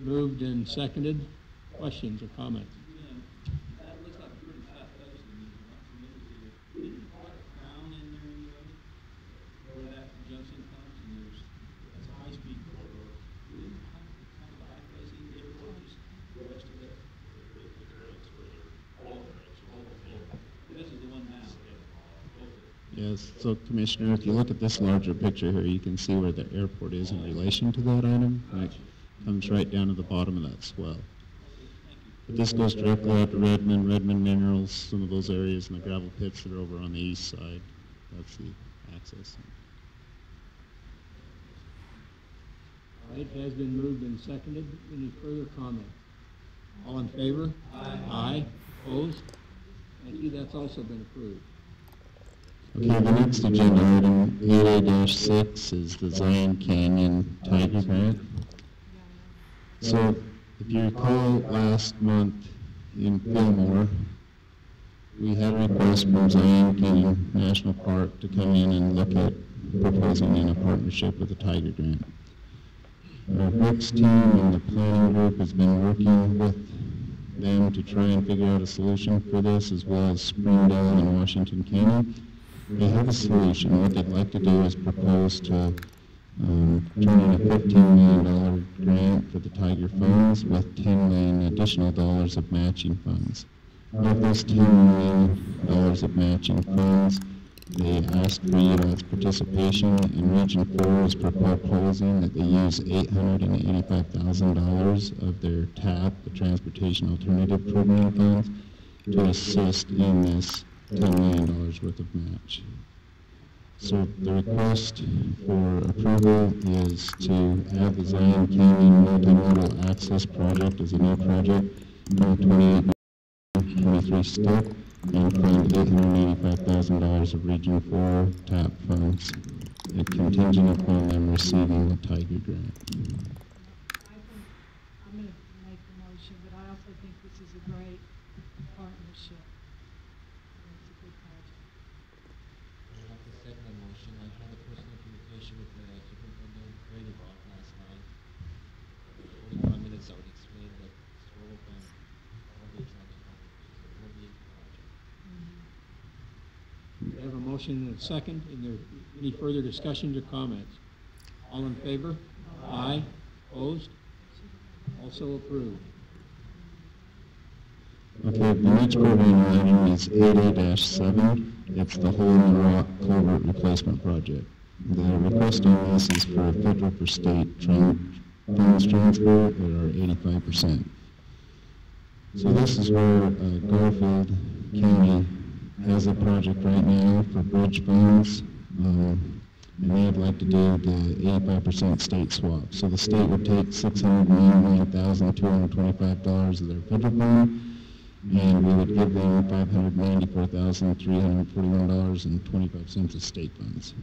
moved and seconded. Questions or comments? That looks like a pretty fat place to me. Didn't you put a crown in there anyway? Where that junction comes and that's a high-speed corridor. Didn't you have kind of a high place in there or just the rest of it? This is the one now. Yes, so Commissioner, if you look at this larger picture here, you can see where the airport is in relation to that item. It comes right down to the bottom of that swell. But this goes directly out to Redmond Minerals, some of those areas, and the gravel pits that are over on the east side. That's the access. All right, it has been moved and seconded. Any further comments? All in favor? Aye. Aye. Opposed? Thank you. That's also been approved. Okay, the next agenda item, 8A-6, is the Zion Canyon Tiger Grant. So, if you recall, last month in Fillmore, we had a request from Zion Canyon National Park to come in and look at proposing in a partnership with the Tiger Grant. Rick's team and the planning group has been working with them to try and figure out a solution for this, as well as Springdale and Washington County. They have a solution. What they'd like to do is propose to turn in a $15 million grant for the Tiger funds with $10 million additional dollars of matching funds. Of those $10 million of matching funds, they asked for UDOT's participation, and Region 4 is proposing that they use $885,000 of their TAP, the Transportation Alternative Program funds, to assist in this $10 million worth of match. So the request for approval is to add the Zion Canyon Multimodal Access Project as a new project from 28-23 step and fund $885,000 of Region 4 TAP funds, contingent upon them receiving the Tiger Grant. I think I'm going to make the motion, but I also think this is a great partnership. It's a good project. I'd like to second the motion. I had a personal communication with the superintendent Grady last night. 45 minutes I would explain that scope and all the attraction will be a project. We have a motion and a second. Is there any further discussions or comments? All in favor? Aye. Opposed? Also approved. Okay, the next program item is 8A-7. It's the Hole in the Rock Culvert Replacement Project. The request on this is for a federal for state funds transfer at our 85%. So this is where Garfield County has a project right now for bridge funds, and they'd like to do the 85% state swap. So the state would take $699,225 of their federal fund, and we would give them $594,341.25 of state funds.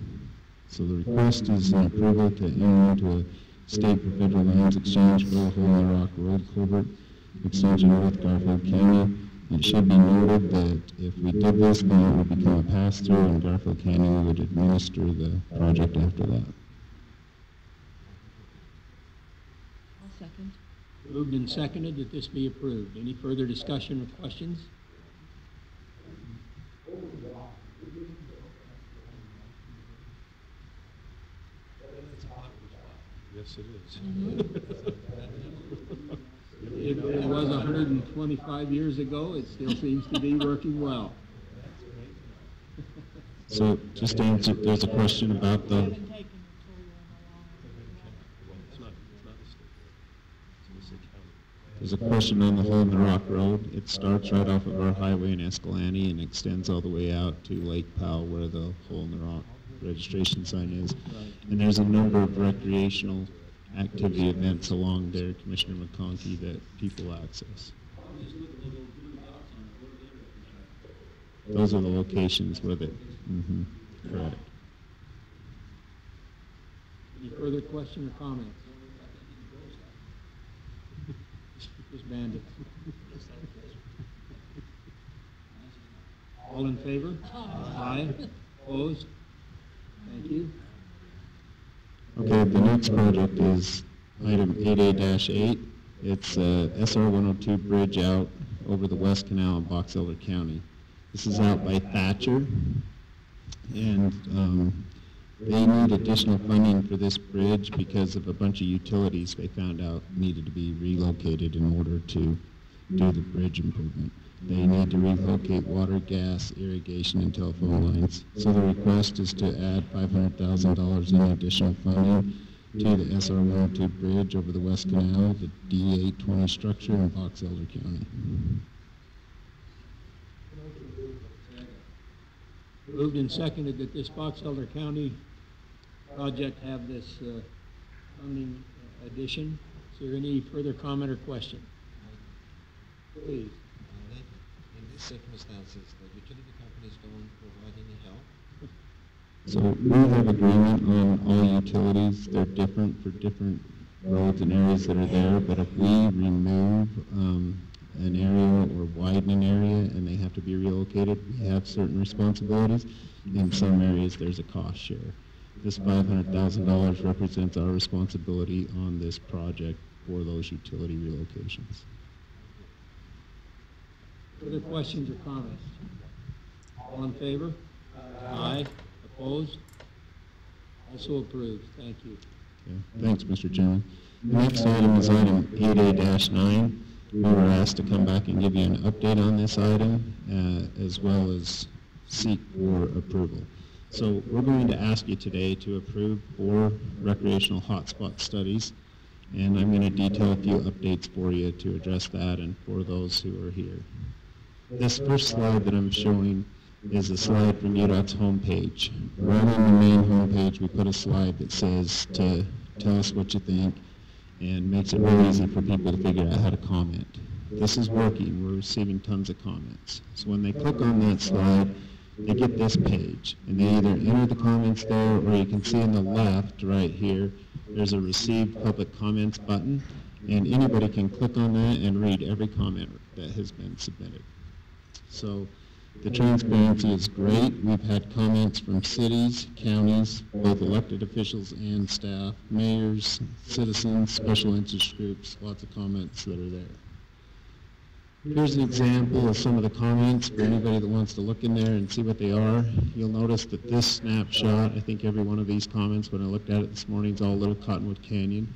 So the request is an approval to enter into a state for federal lands exchange for the Hole in the Rock Road Culvert extension with Garfield County. It should be noted that if we did this, then it would become a pass-through, and Garfield County would administer the project after that. I'll second. Moved and seconded that this be approved. Any further discussion or questions? Yes, it is. It was 125 years ago. It still seems to be working well. So just to answer, there's a question about the... It's not a state. It's a county. There's a question on the Hole in the Rock Road. It starts right off of our highway in Escalante and extends all the way out to Lake Powell where the Hole in the Rock registration sign is. And there's a number of recreational activity events along there, Commissioner McConkey, that people access. Those are the locations where they, correct. Any further question or comments? Just bandits. All in favor? Aye. Opposed? Thank you. Okay, the next project is item 8A-8. It's SR 102 bridge out over the West Canal in Box Elder County. This is out by Thatcher, and they need additional funding for this bridge because of a bunch of utilities they found out needed to be relocated in order to do the bridge improvement. They need to relocate water, gas, irrigation, and telephone lines. So the request is to add $500,000 in additional funding to the SR 102 bridge over the West Canal, the D820 structure in Box Elder County. Moved and seconded that this Box Elder County project have this funding addition. Is there any further comment or question? Please. In these circumstances, the utility companies don't provide any help? So we have agreement on all utilities. They're different for different roads and areas that are there, but if we remove an area or widen an area and they have to be relocated, we have certain responsibilities. In some areas, there's a cost share. This $500,000 represents our responsibility on this project for those utility relocations. Further questions or comments? All in favor? Aye. Opposed? Also approved. Thank you. Yeah. Thanks, Mr. Chairman. The next item is item 8A-9. We were asked to come back and give you an update on this item, as well as seek for approval. So we're going to ask you today to approve 4 recreational hotspot studies, and I'm going to detail a few updates for you to address that and for those who are here. This first slide that I'm showing is a slide from UDOT's homepage. Right on the main homepage, we put a slide that says to tell us what you think, and makes it really easy for people to figure out how to comment. This is working. We're receiving tons of comments. So when they click on that slide, they get this page, and they either enter the comments there, or you can see on the left right here, there's a Receive Public Comments button, and anybody can click on that and read every comment that has been submitted. So the transparency is great. We've had comments from cities, counties, both elected officials and staff, mayors, citizens, special interest groups, lots of comments that are there. Here's an example of some of the comments for anybody that wants to look in there and see what they are. You'll notice that this snapshot, I think every one of these comments, when I looked at it this morning, is all Little Cottonwood Canyon.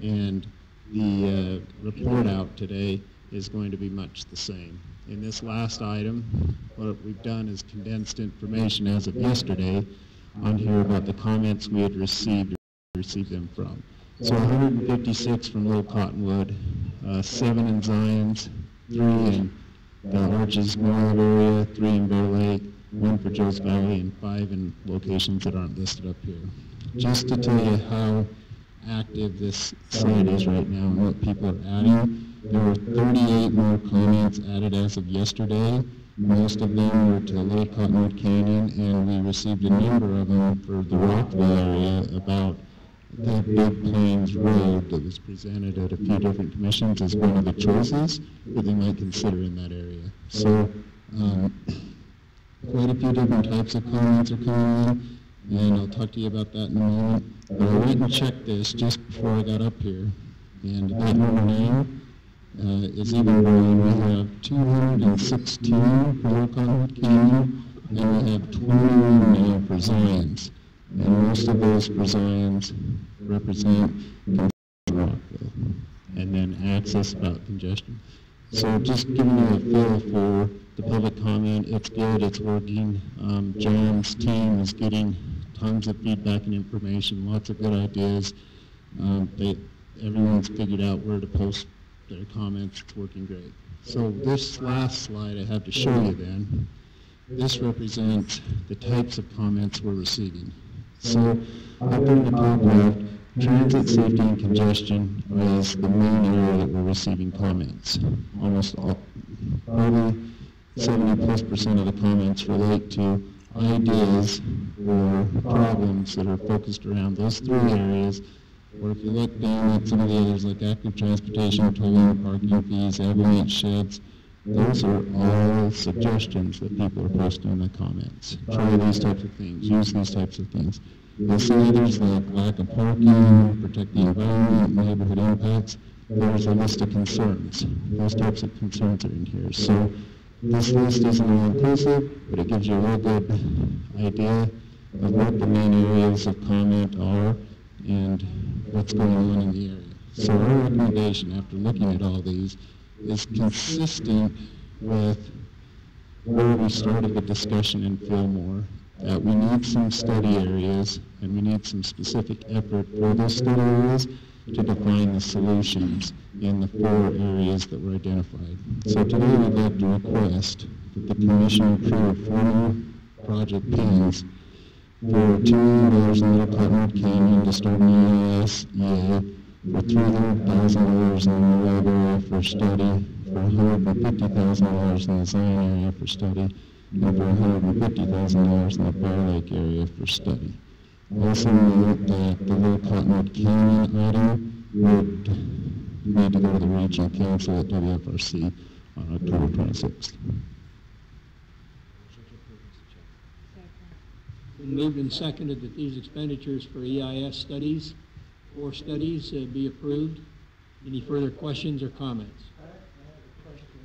And the report out today is going to be much the same. In this last item, what we've done is condensed information as of yesterday on here about the comments we had received them from. So 156 from Little Cottonwood, 7 in Zions, 3 in the Arches Memorial area, 3 in Bear Lake, 1 for Joe's Valley, and 5 in locations that aren't listed up here. Just to tell you how active this site is right now and what people are adding, there were 38 more comments added as of yesterday. Most of them were to Little Cottonwood Canyon, and we received a number of them for the Rockville area about the Big Plains Road that was presented at a few different commissions as one of the choices that they might consider in that area. So quite a few different types of comments are coming in, and I'll talk to you about that in a moment. But I went and checked this just before I got up here, and that number now is even growing. We have 216 for Little Cottonwood Canyon, and we have 21 now for Zions. And most of those for Zions represent Rockville, and then access about congestion. So just giving you a feel for the public comment, it's good, it's working. John's team is getting tons of feedback and information, lots of good ideas. Everyone's figured out where to post their comments. It's working great. So this last slide I have to show you then. This represents the types of comments we're receiving. So up in the top left, transit safety and congestion is the main area that we're receiving comments. Almost all, probably 70+% of the comments relate to ideas or problems that are focused around those three areas. Or if you look down at some of the others like active transportation, tolling, parking fees, avalanche sheds, those are all suggestions that people are posting in the comments. Try these types of things, use these types of things. You'll see others like lack of parking, protect the environment, neighborhood impacts. There's a list of concerns. Those types of concerns are in here. So this list isn't all inclusive, but it gives you a real good idea of what the main areas of comment are and what's going on in the area. So our recommendation after looking at all these is consistent with where we started the discussion in Fillmore, that we need some study areas and we need some specific effort for those study areas to define the solutions in the 4 areas that were identified. So today we'd like to request that the Commission approve 4 new project plans for $2 million in Little Cottonwood Canyon to start an EIS for $300,000 in the lab area for study, for $150,000 in the Zion area for study, and for $150,000 in the Bear Lake area for study. Also note that the Little Cottonwood Canyon item would need to go to the Regional Council at WFRC on October 26th. Been moved and seconded that these expenditures for EIS studies, 4 studies, be approved. Any further questions or comments? I have a question.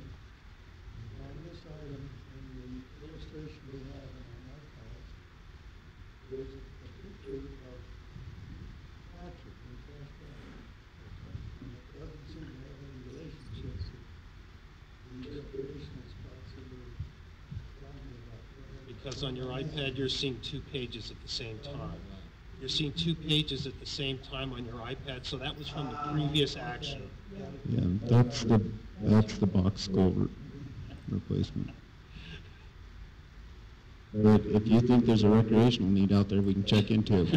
On this item, in the illustration we have in our archives, there's a picture of Patrick in Cash County. And it doesn't seem to have any relationship to the recreational spots that we're talking about. Because on your iPad, you're seeing 2 pages at the same time. You're seeing 2 pages at the same time on your iPad, so that was from the previous action. Yeah, that's the box culvert replacement. But if you think there's a recreational need out there, we can check into it.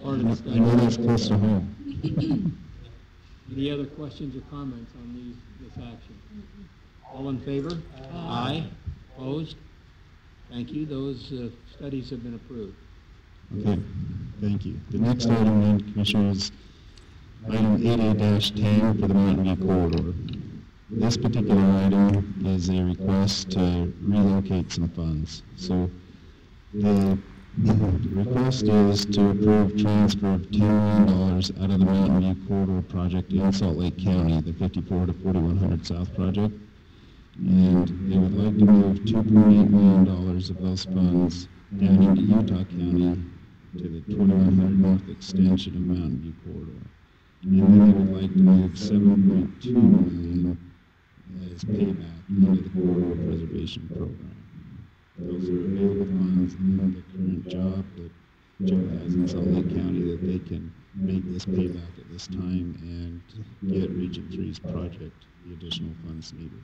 I know that's close to home. Any other questions or comments on this action? All in favor? Aye. Opposed? Thank you. Those studies have been approved. Okay, thank you. The next item then, Commissioner, is item 80-10 for the Mountain View Corridor. This particular item is a request to relocate some funds. So the request is to approve transfer of $10 million out of the Mountain View Corridor project in Salt Lake County, the 54 to 4100 South project. And they would like to move $2.8 million of those funds down into Utah County to the 2100 North extension of Mountain View Corridor. And then they would like to move $7.2 million as payback into the Corridor Preservation Program. Those are available funds in the current job that Joe has in Salt Lake County that they can make this payback at this time and get Region 3's project the additional funds needed.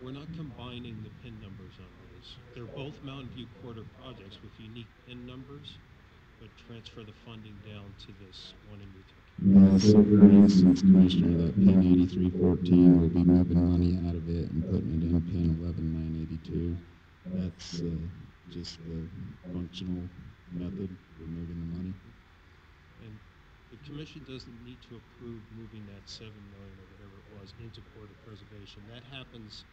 We're not combining the PIN numbers on these. They're both Mountain View Corridor projects with unique PIN numbers, but transfer the funding down to this one in Utah. Yeah, so for instance, Commissioner, that PIN 8314 will be moving money out of it and putting it in PIN 11982. That's just the functional method for moving the money. And the commission doesn't need to approve moving that $7 million or whatever it was into corridor preservation. That happens.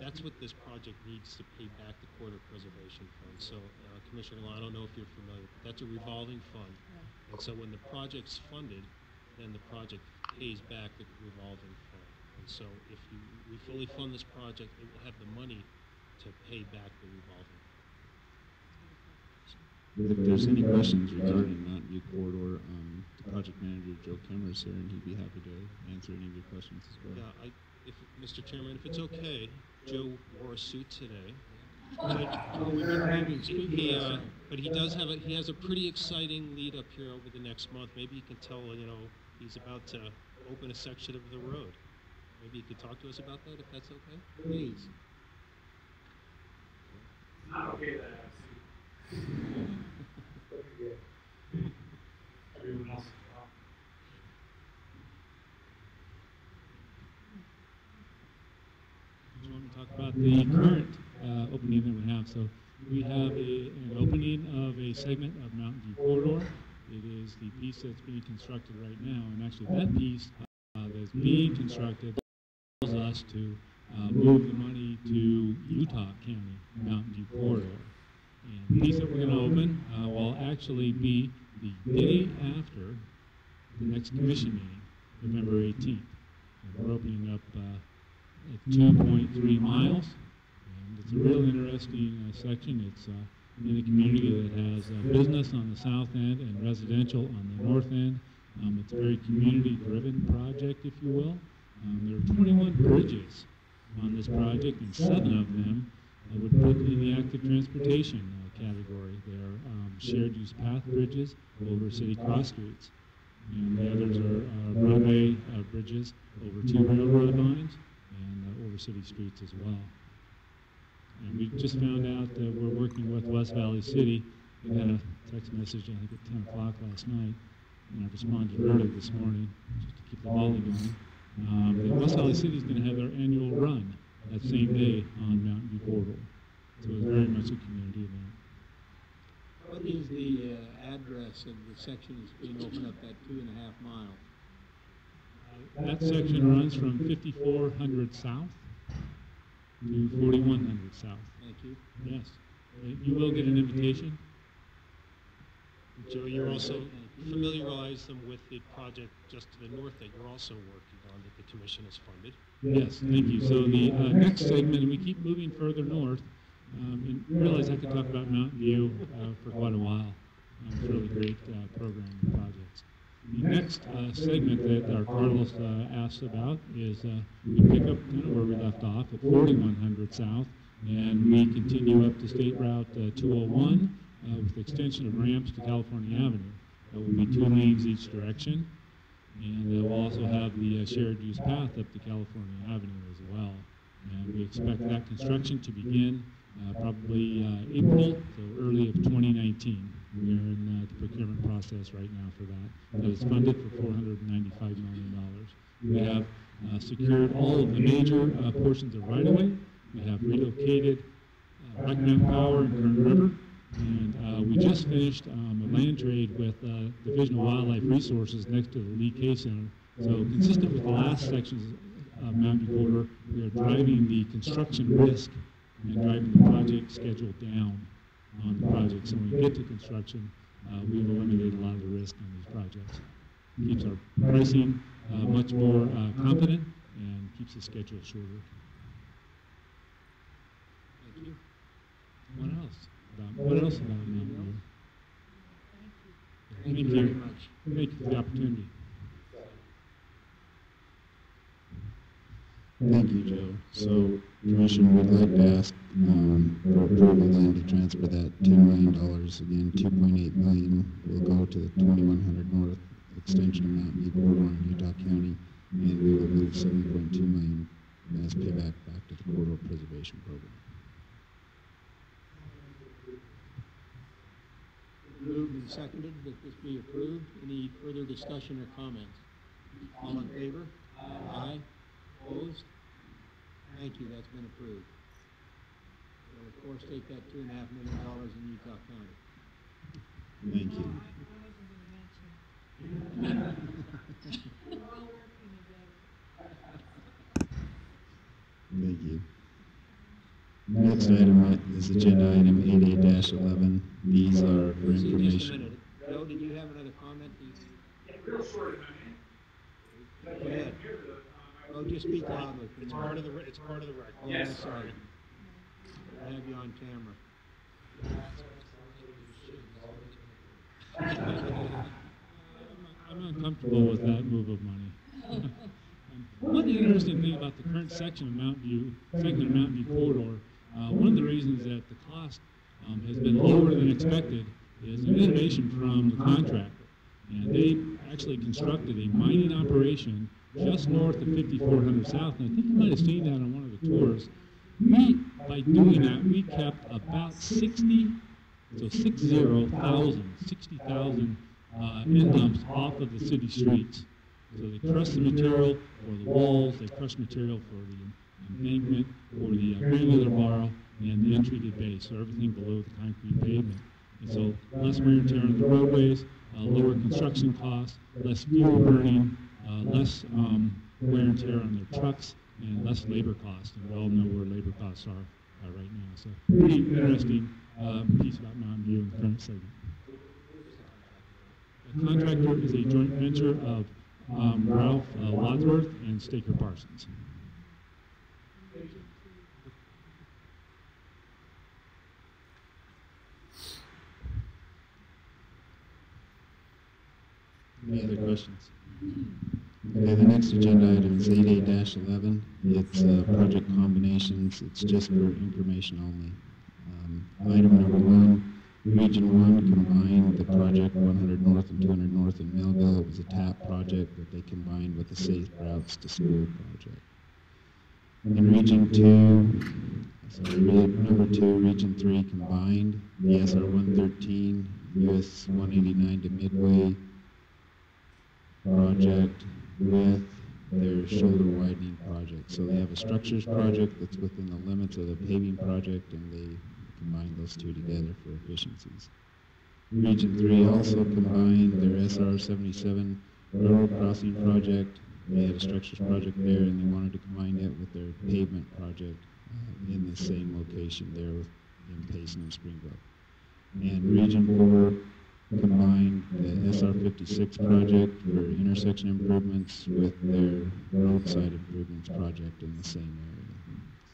That's what this project needs to pay back the corridor preservation fund. So, Commissioner Law, I don't know if you're familiar, but that's a revolving fund. And so when the project's funded, then the project pays back the revolving fund. And so if we fully fund this project, it will have the money to pay back the revolving fund. If there's any questions regarding Mountain View Corridor, the project manager, Joe Kemmer, is here, and he'd be happy to answer any of your questions as well. Yeah, Mr. Chairman, if it's okay, Joe wore a suit today. But we better have him speak. But he does have he has a pretty exciting lead up here over the next month. Maybe you can tell, he's about to open a section of the road. Maybe you could talk to us about that, if that's okay? Please. It's not okay that I have a suit. Everyone else is wrong. Do you want me to talk about the current opening that we have? So we have an opening of a segment of Mountain View Corridor. It is the piece that's being constructed right now, and actually that piece that's being constructed allows us to move the money to Utah County Mountain View Corridor. And the piece that we're going to open will actually be the day after the next commission meeting, November 18th. And we're opening up at 2.3 miles, and it's a real interesting section. It's in a community that has business on the south end and residential on the north end. It's a very community-driven project, if you will. There are 21 bridges on this project, and 7 of them would put in the active transportation category. They are shared use path bridges over city cross streets. And the others are roadway bridges over 2 railroad lines and over city streets as well. And we just found out that we're working with West Valley City. We got a text message, I think, at 10 o'clock last night, and I responded early this morning just to keep the volley going. That West Valley City is going to have their annual run that same day on Mountain View Corridor. So it's very much a community event. What is the address of the section that's being opened up that 2.5 miles? That section runs from 5400 south to 4100 south. Thank you. Yes. You will get an invitation. Joe, you also familiarize them with the project just to the north that you're also working on that the commission has funded. Yes, thank you. So the next segment, and we keep moving further north, and realize I could talk about Mountain View for quite a while. It's a really great program and projects. The next segment that our Carlos asked about is we pick up kind of where we left off at 4100 South, and we continue up to State Route 201 with extension of ramps to California Avenue. That will be 2 lanes each direction, and we'll also have the shared use path up to California Avenue as well. And we expect that construction to begin probably April, so early of 2019. We are in the procurement process right now for that. That is funded for $495 million. We have secured all of the major portions of right-of-way. We have relocated Rocky Mountain Power and Kern River. And we just finished a land trade with Division of Wildlife Resources next to the Lee K Center. So consistent with the last sections of Mountain View Corridor, we are driving the construction risk and driving the project schedule down on the project. So when we get to construction, we've eliminated a lot of the risk on these projects. Keeps our pricing much more confident and keeps the schedule shorter. Thank you. What else about Mountain View? Thank you very much. Thank you for the opportunity. Thank you, Joe. So, Commission would like to ask for approval then to transfer that $10 million. Again, $2.8 million will go to the 2100 North extension of Mountain View Corridor in Utah County, and we will move $7.2 million as payback back to the Corridor Preservation Program. Moved and seconded that this be approved. Any further discussion or comments? All in favor? Aye. Opposed? Thank you, that's been approved. We'll of course take that $2.5 million in Utah County. Thank you. Thank you. Next item is agenda item 88-11. These are for Just a information. minute. Joe, did you have another comment? Real short, Go ahead. Oh, just speak loudly. It's part of the record. Oh, Yes. I'm sorry. I have you on camera. I'm uncomfortable with that move of money. One interesting thing about the current current section of Mountain View corridor, one of the reasons that the cost has been lower than expected is an innovation from the contractor. And they actually constructed a mining operation just north of 5400 South, and I think you might have seen that on one of the tours. By doing that, we kept about 60,000 end dumps off of the city streets. So they crushed the material for the walls, they crushed material for the embankment, for the granular borrow, and the untreated base, so everything below the concrete pavement. And so less wear and tear on the roadways, lower construction costs, less fuel burning, less wear and tear on their trucks, and less labor costs. And we all know where labor costs are right now. So pretty interesting piece about Mountain View in the current segment. The contractor is a joint venture of Ralph Wadsworth and Staker Parsons. Any other questions? Okay, the next agenda item is 8A-11. It's project combinations. It's just for information only. Item number 1, Region 1 combined the project 100 North and 200 North in Millville. It was a TAP project that they combined with the Safe Routes to School project. In Region 2, number 2, Region 3 combined the SR 113, US 189 to Midway project with their shoulder widening project. So they have a structures project that's within the limits of the paving project, and they combine those two together for efficiencies. Region 3 also combined their SR 77 railroad crossing project. They had a structures project there, and they wanted to combine it with their pavement project in the same location there in Payson and Springbrook. And Region 4 combined the SR 56 project for intersection improvements with their roadside improvements project in the same area.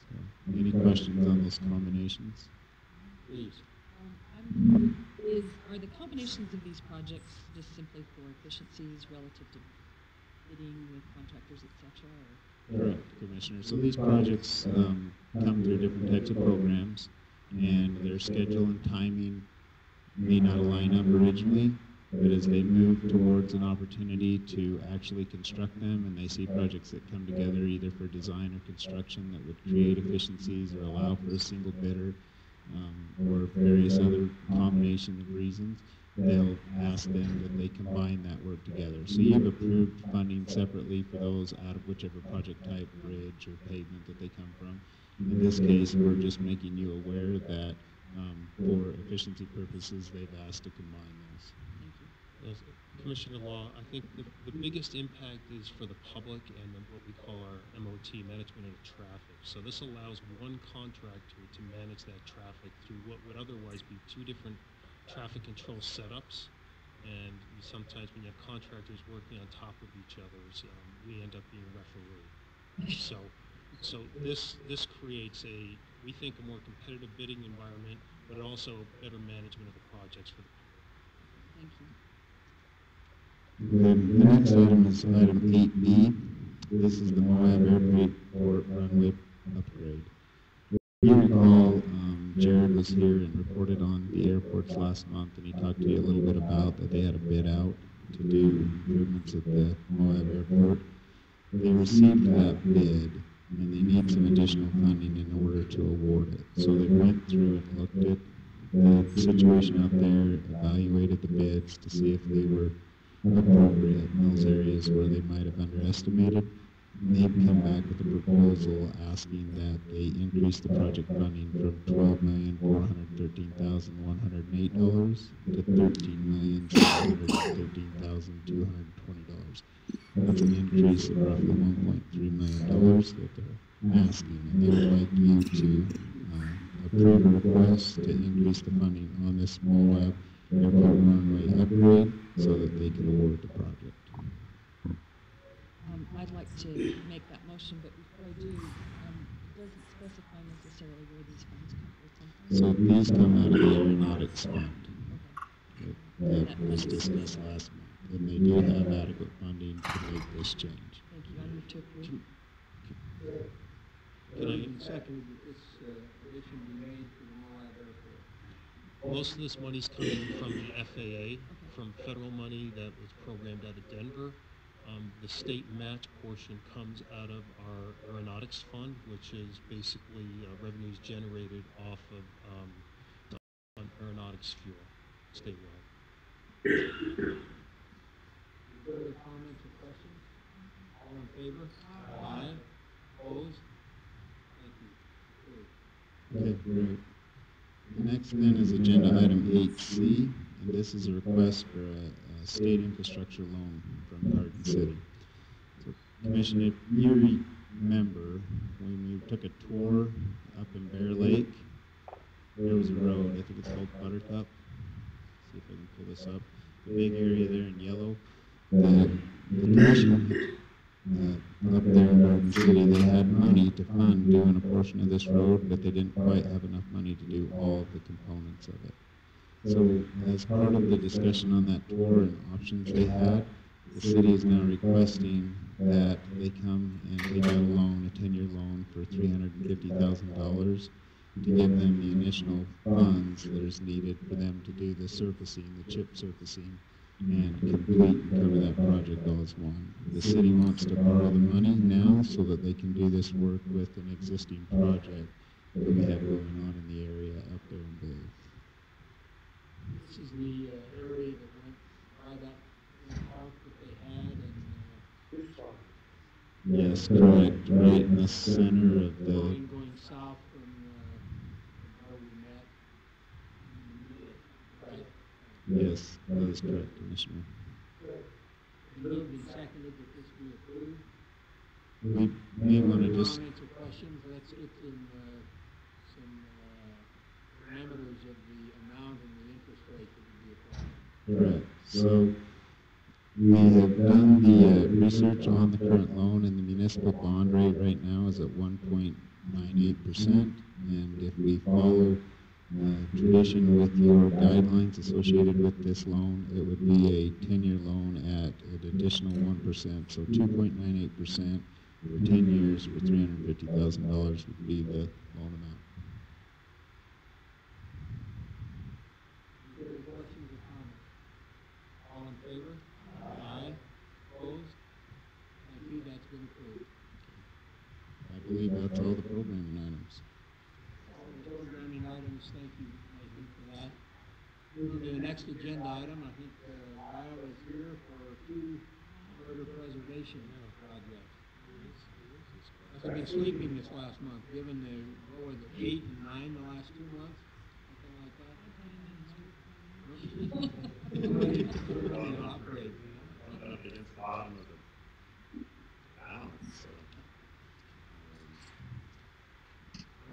So, any questions on those combinations? Please. Are the combinations of these projects just simply for efficiencies relative to bidding with contractors, etc.? Correct, Commissioner. So these projects come through different types of programs, and their schedule and timing may not line up originally, but as they move towards an opportunity to actually construct them, and they see projects that come together either for design or construction that would create efficiencies or allow for a single bidder, or various other combination of reasons, they'll ask them that they combine that work together. So you've approved funding separately for those out of whichever project type, bridge or pavement that they come from. In this case, we're just making you aware that for efficiency purposes, they've asked to combine those. Thank you. Yes, Commissioner Law, I think the biggest impact is for the public and what we call our MOT, management of traffic. So this allows one contractor to manage that traffic through what would otherwise be two different traffic control setups. And sometimes when you have contractors working on top of each other, we end up being a referee. So this creates we think, a more competitive bidding environment, but also better management of the projects for the public. Thank you. The next item is item 8B. This is the Moab Airport runway upgrade. You recall Jared was here and reported on the airports last month, and he talked to you a little bit about that they had a bid out to do improvements at the Moab Airport. They received that bid, and they need some additional funding in order to award it. So they went through and looked at the situation out there, evaluated the bids to see if they were appropriate in those areas where they might have underestimated. And they've come back with a proposal asking that they increase the project funding from $12,413,108 to $13,713,220. That's an increase of roughly $1.3 million that they're asking, and they would like you to approve a request to increase the funding on this Moab Airport runway upgrade so that they can award the project. I'd like to make that motion, but before I do, it doesn't specify necessarily where these funds come from. So these come out of the aeronautics fund Okay. that was discussed last month, and they do have adequate funding to make this change. Thank you. I move to approve. Can I- Moved and seconded that this addition be made to the Moab Airport. Most of this money's coming from the FAA, from federal money that was programmed out of Denver. The state match portion comes out of our aeronautics fund, which is basically revenues generated off of on aeronautics fuel statewide. Further comments or questions? All in favor? Aye. Opposed? Thank you. Approved. Okay, great. The next then is agenda item 8C, and this is a request for a state infrastructure loan from Garden City. So, Commissioner, if you remember, when we took a tour up in Bear Lake, there was a road, I think it's called Buttercup. See if I can pull this up. The big area there in yellow. The commission up there in Garden City, they had money to fund doing a portion of this road, but they didn't quite have enough money to do all of the components of it. So as part of the discussion on that tour and options they had, the city is now requesting that they come and take out a loan, a 10-year loan for $350,000 to give them the initial funds that is needed for them to do the surfacing, the chip surfacing, and complete and cover that project all as one. The city wants to borrow the money now so that they can do this work with an existing project that we have going on in the area up there in Blue. This is the area that went by that park that they had and Yes, correct. Right in the center of the... going south from where we met. Right. Yes, that is correct, Commissioner. Moved and seconded that this be approved. We may want to just... Comments or questions? Let's get some parameters of the amount and the interest rate that would be applied. Correct. So we have done the research on the current loan, and the municipal bond rate right now is at 1.98%. And if we follow tradition with your guidelines associated with this loan, it would be a 10-year loan at an additional 1%. So 2.98% for 10 years for $350,000 would be the loan amount. Any questions or comments? All in favor? Aye. Opposed? Thank you, that's been approved. I believe that's all the programming items. All the programming items, thank you, Nathan, for that. Moving to the next agenda item, I think Lyle is here for 2 further preservation projects. I've been sleeping this last month, given the, what was it, 8 and 9 the last 2 months? Something like that? Upgrade. Up against the bottom of the balance. So.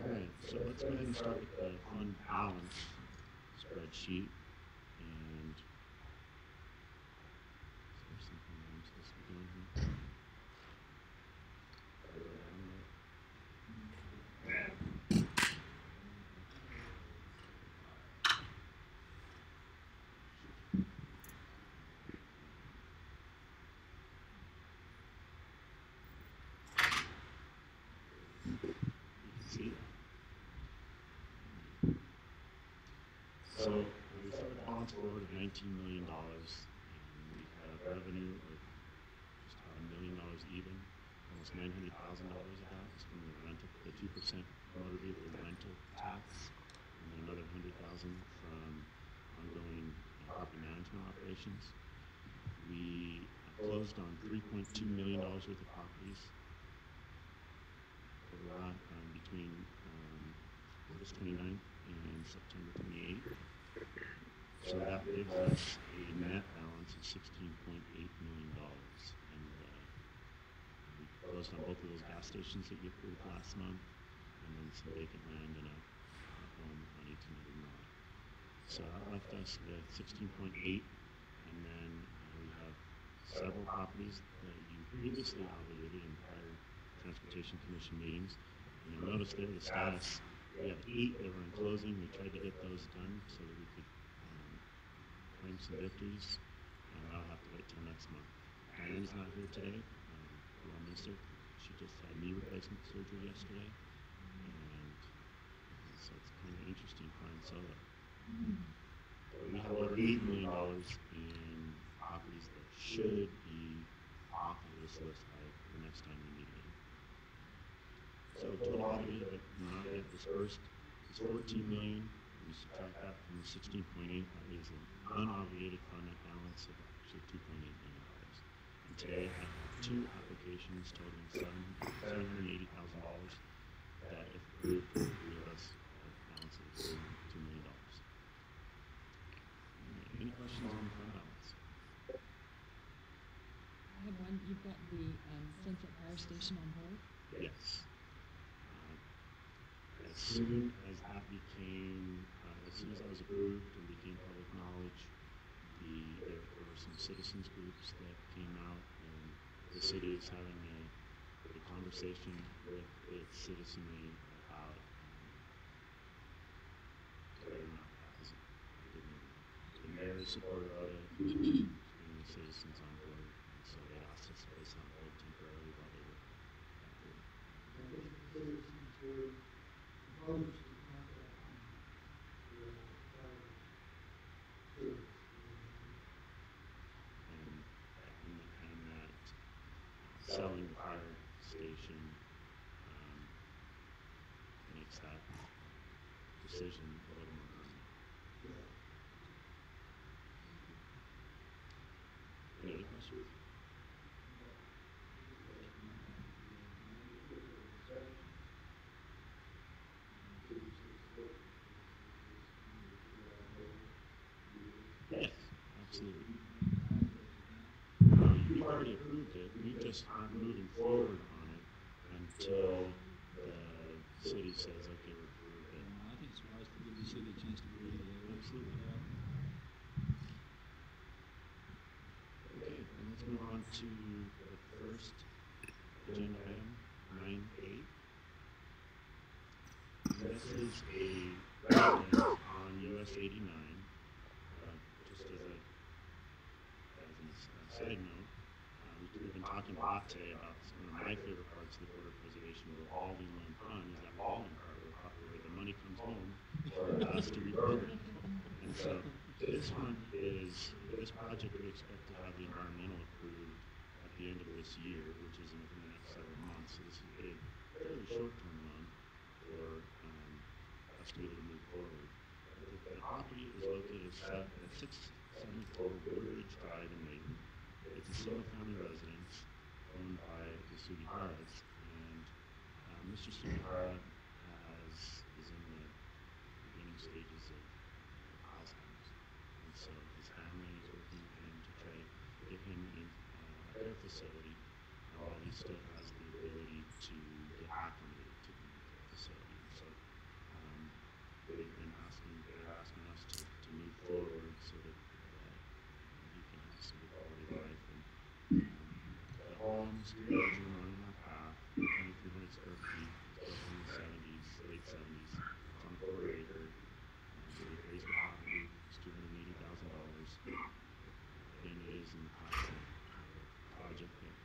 All right, so let's go ahead and start with the fund balance spreadsheet. And is there something I'm supposed to be doing here? See? So we start with balance forward of $19 million, and we have revenue of just about $1 million even. Almost $900,000 of that is from the rental, the 2% motor vehicle rental tax, and then another $100,000 from ongoing property management operations. We closed on $3.2 million worth of properties between August 29th and September 28th. So that gives us a net balance of $16.8 million. And we closed on both of those gas stations that you approved last month, and then some vacant land and a home on 1800 Mile. So that left us with 16.8, and then we have several properties that you previously obligated in prior Transportation Commission meetings. And you'll notice there the status, we have 8 that were in closing. We tried to get those done so that we could claim some victories, and I'll have to wait till next month. Diane's not here today. We'll miss her. She just had knee replacement surgery yesterday, and so it's kind of interesting flying solo. But we have over $8 million in properties that should be off of this list by the next time we meet again. So total obligated but not yet dispersed is $14 million. We subtract that from the 16.8, that leaves an unobligated fund balance of actually $2.8 million. And today I have 2 applications totaling $780,000 that, if approved, will give us a balance of $2 million. Any questions on fund balance? I have one. You've got the Sunset Fire Station on hold? Yes. As soon as that became, as soon as that was approved and became public knowledge, there were some citizens groups that came out, and the city is having a conversation with its citizenry about whether or not that was the mayor is supportive of it, and the citizens on board, and so they asked us to place on hold temporarily while they were and that selling the fire station makes that decision a little more permanent. Any other questions? Yes, absolutely. We've already approved it. We just aren't moving forward on it until the city says, okay, we're approved it. I think it's wise to give the city a chance to breathe. Absolutely. Okay, and let's move on to the first agenda item, 9A. This is a resident on US 89. Just as a side note, we've been talking a lot today about one of my favorite parts of the Border Preservation revolving loan fund is that revolving part where the money comes home for us to reprogram. And so this project we expect to have the environmental approved at the end of this year, which is in the next several months. So this is a fairly short-term loan for us to be able to move forward. The property is located at 674 Blue Ridge Drive in Layton. It's a single-family residence owned by the Sugiharas, and Mr. Sugihara is in the beginning stages of Alzheimer's, and so his family is working with him to try to get him in a care facility while he still has the ability to get acclimated to the facility. And so they're asking us to move forward so that he can have some good quality life. And the home's 3 bedroom, 1.5 bath, 2,300 square feet. It's built in the 70s, late 70s. It's on a quarter acre. We appraised the property. It's $280,000. Again, it is in the past project that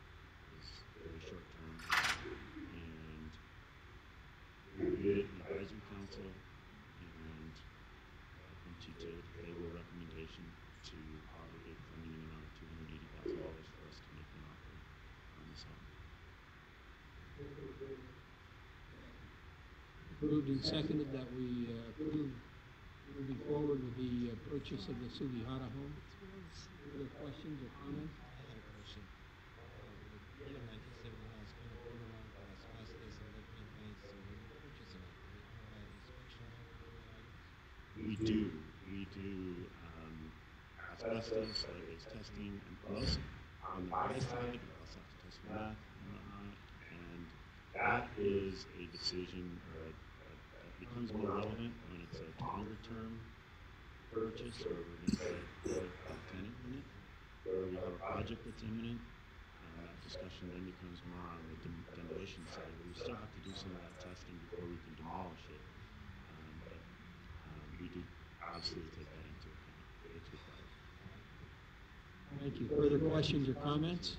is very short term, and we reviewed it in the advisory council, and I want you to table a recommendation to obligate funding in the amount of $280,000 for us to make an offer on this home. Moved and seconded that we approve moving forward with the purchase of the Sugihara home. Other questions or comments? I had a question. Here in 1979 is kind of borderline by asbestos and lead paint paint, so when you purchase it, do you provide inspection on all items? We do asbestos, lead-based testing, and most on the buy side, we also have to test for meth and whatnot, and that is a decision that becomes more relevant when it's a longer-term purchase, or we're going to put a tenant in it, where we have a project that's imminent. That discussion then becomes more on the demolition side. We still have to do some of that testing before we can demolish it, but we do absolutely take that into account. It's required. Thank you. Further questions or comments?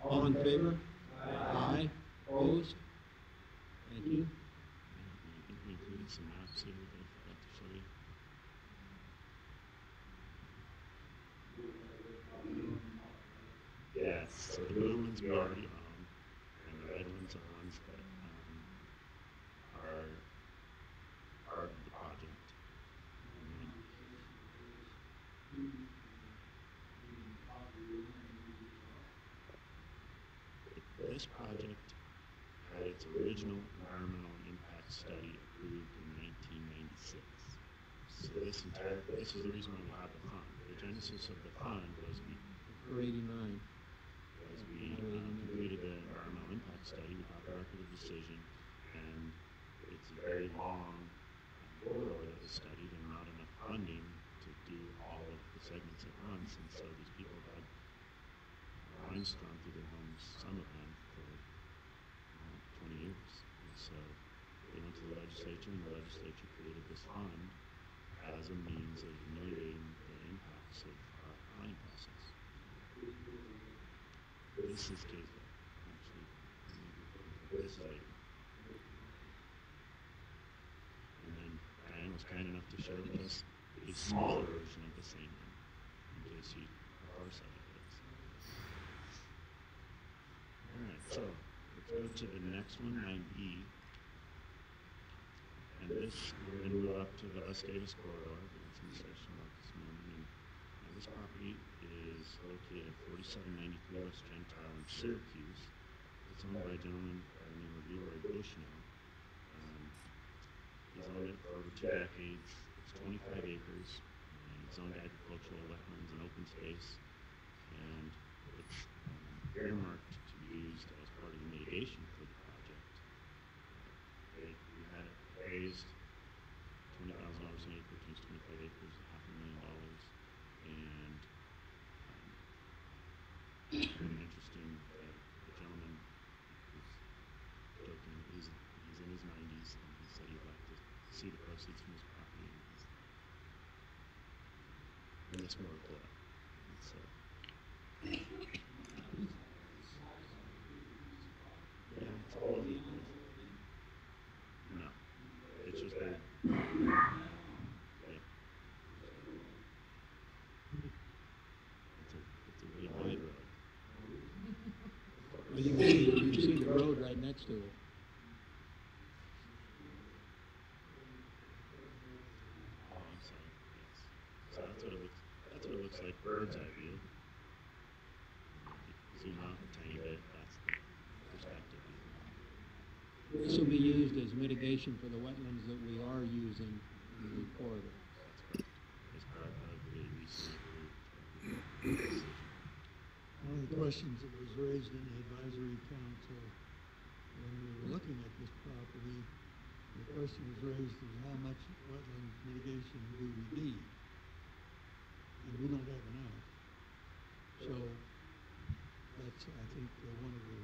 All in favor? Aye. Opposed? Thank you. I think we included some maps here that I forgot to show you. Yes, so the blue ones we already own, and the red ones are ones that are part of the project. This project had its original environmental impact study approved in 1996. So this is the reason why we have the fund. The genesis of the fund was For 89. we completed the environmental impact study, we got the record of decision, and it's a very long corridor that was studied and not enough funding to do all of the segments at once, and so these people had lines gone through their homes, some of them, for 20 years. And so they went to the legislature, and the legislature created this fund as a means of ameliorating the impacts of our planning process. This is Kaysville, actually. This is Ogden. And then Diane was kind enough to share with us a smaller version of the same one, in case you are farsighted with us. Alright, so let's go to the next one, 9E. And this, we're going to move up to the West Davis corridor. We had some discussion about this morning. And this property is located at 4793 West Gentile in Syracuse. It's owned by a gentleman by the name of Leroy Bushnell. He's owned it for over 2 decades. It's 25 acres. And it's owned agricultural, wetlands, and open space. And it's earmarked to be used as part of the mitigation for the project. We had it raised $20,000 an acre times 25 acres, $500,000. And very interesting that the gentleman was joking, he's in his 90s, and he said he'd like to see the proceeds from his property. And this more will up. So, yeah, it's all over the place. No, it's just very, yeah. It's a really wide road. Well, you can see the road right next to it. Oh, I'm sorry, yes. So that's what it looks like, bird's eye view. Zoom out a tiny bit, that's the perspective view. This will be used as mitigation for the wetlands that we are using in the corridor. That's correct. As part of the recently approved. One of the questions that was raised in the advisory council when we were looking at this property, the question was raised is how much wetland mitigation do we need? And we don't have enough. So that's, I think, one of the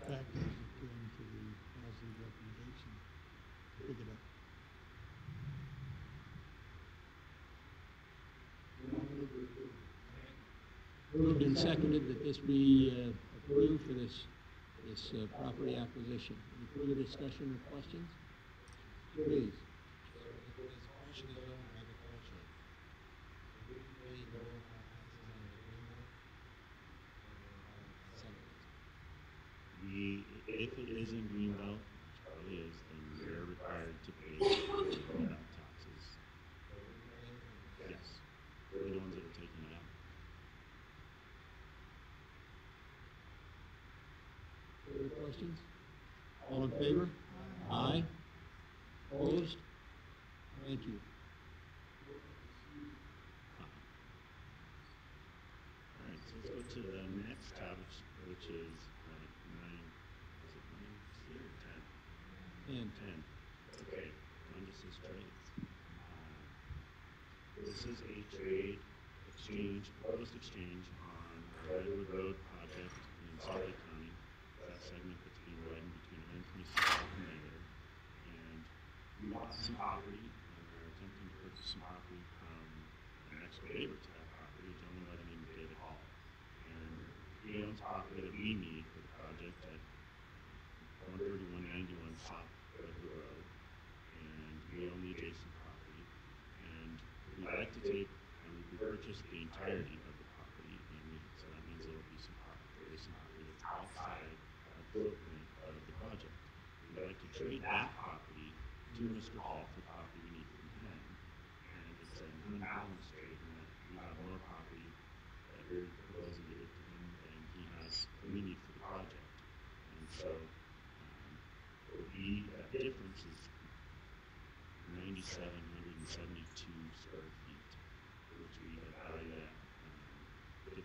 factors that came to the positive recommendation. Pick it up. Moved and seconded that this be approved for this property acquisition. Any further discussion or questions? Please. If it is in Greenbelt, which probably is, then they're required to pay rollback taxes. Yes, we're the ones that are taking it out. Further questions? All in favor? Aye. Opposed? Thank you. All right, so let's go to the next tab, which is 10. Okay, Congress is trades. This is a trade exchange, proposed exchange on our Redwood Road project in Salt Lake County. That segment that's being widened between 126th and there. And we bought some property, and we're attempting to purchase some property from the next door neighbor to that property, a gentleman by the name of David Hall. And he owns property that we need for the project at 13191 South Redwood Road, and we own the adjacent property. And we'd like to take, we purchased the entirety of the property, and so that means there will be some adjacent property that's outside of the footprint of the project. We'd like to trade that property to Mr. Hall for property we need from him, and it's an unbalanced trade in that we have more property that we're proposing to give to him than he has, than we need for the project. And so that difference is 9,772 square feet, which we have valued at $52,746.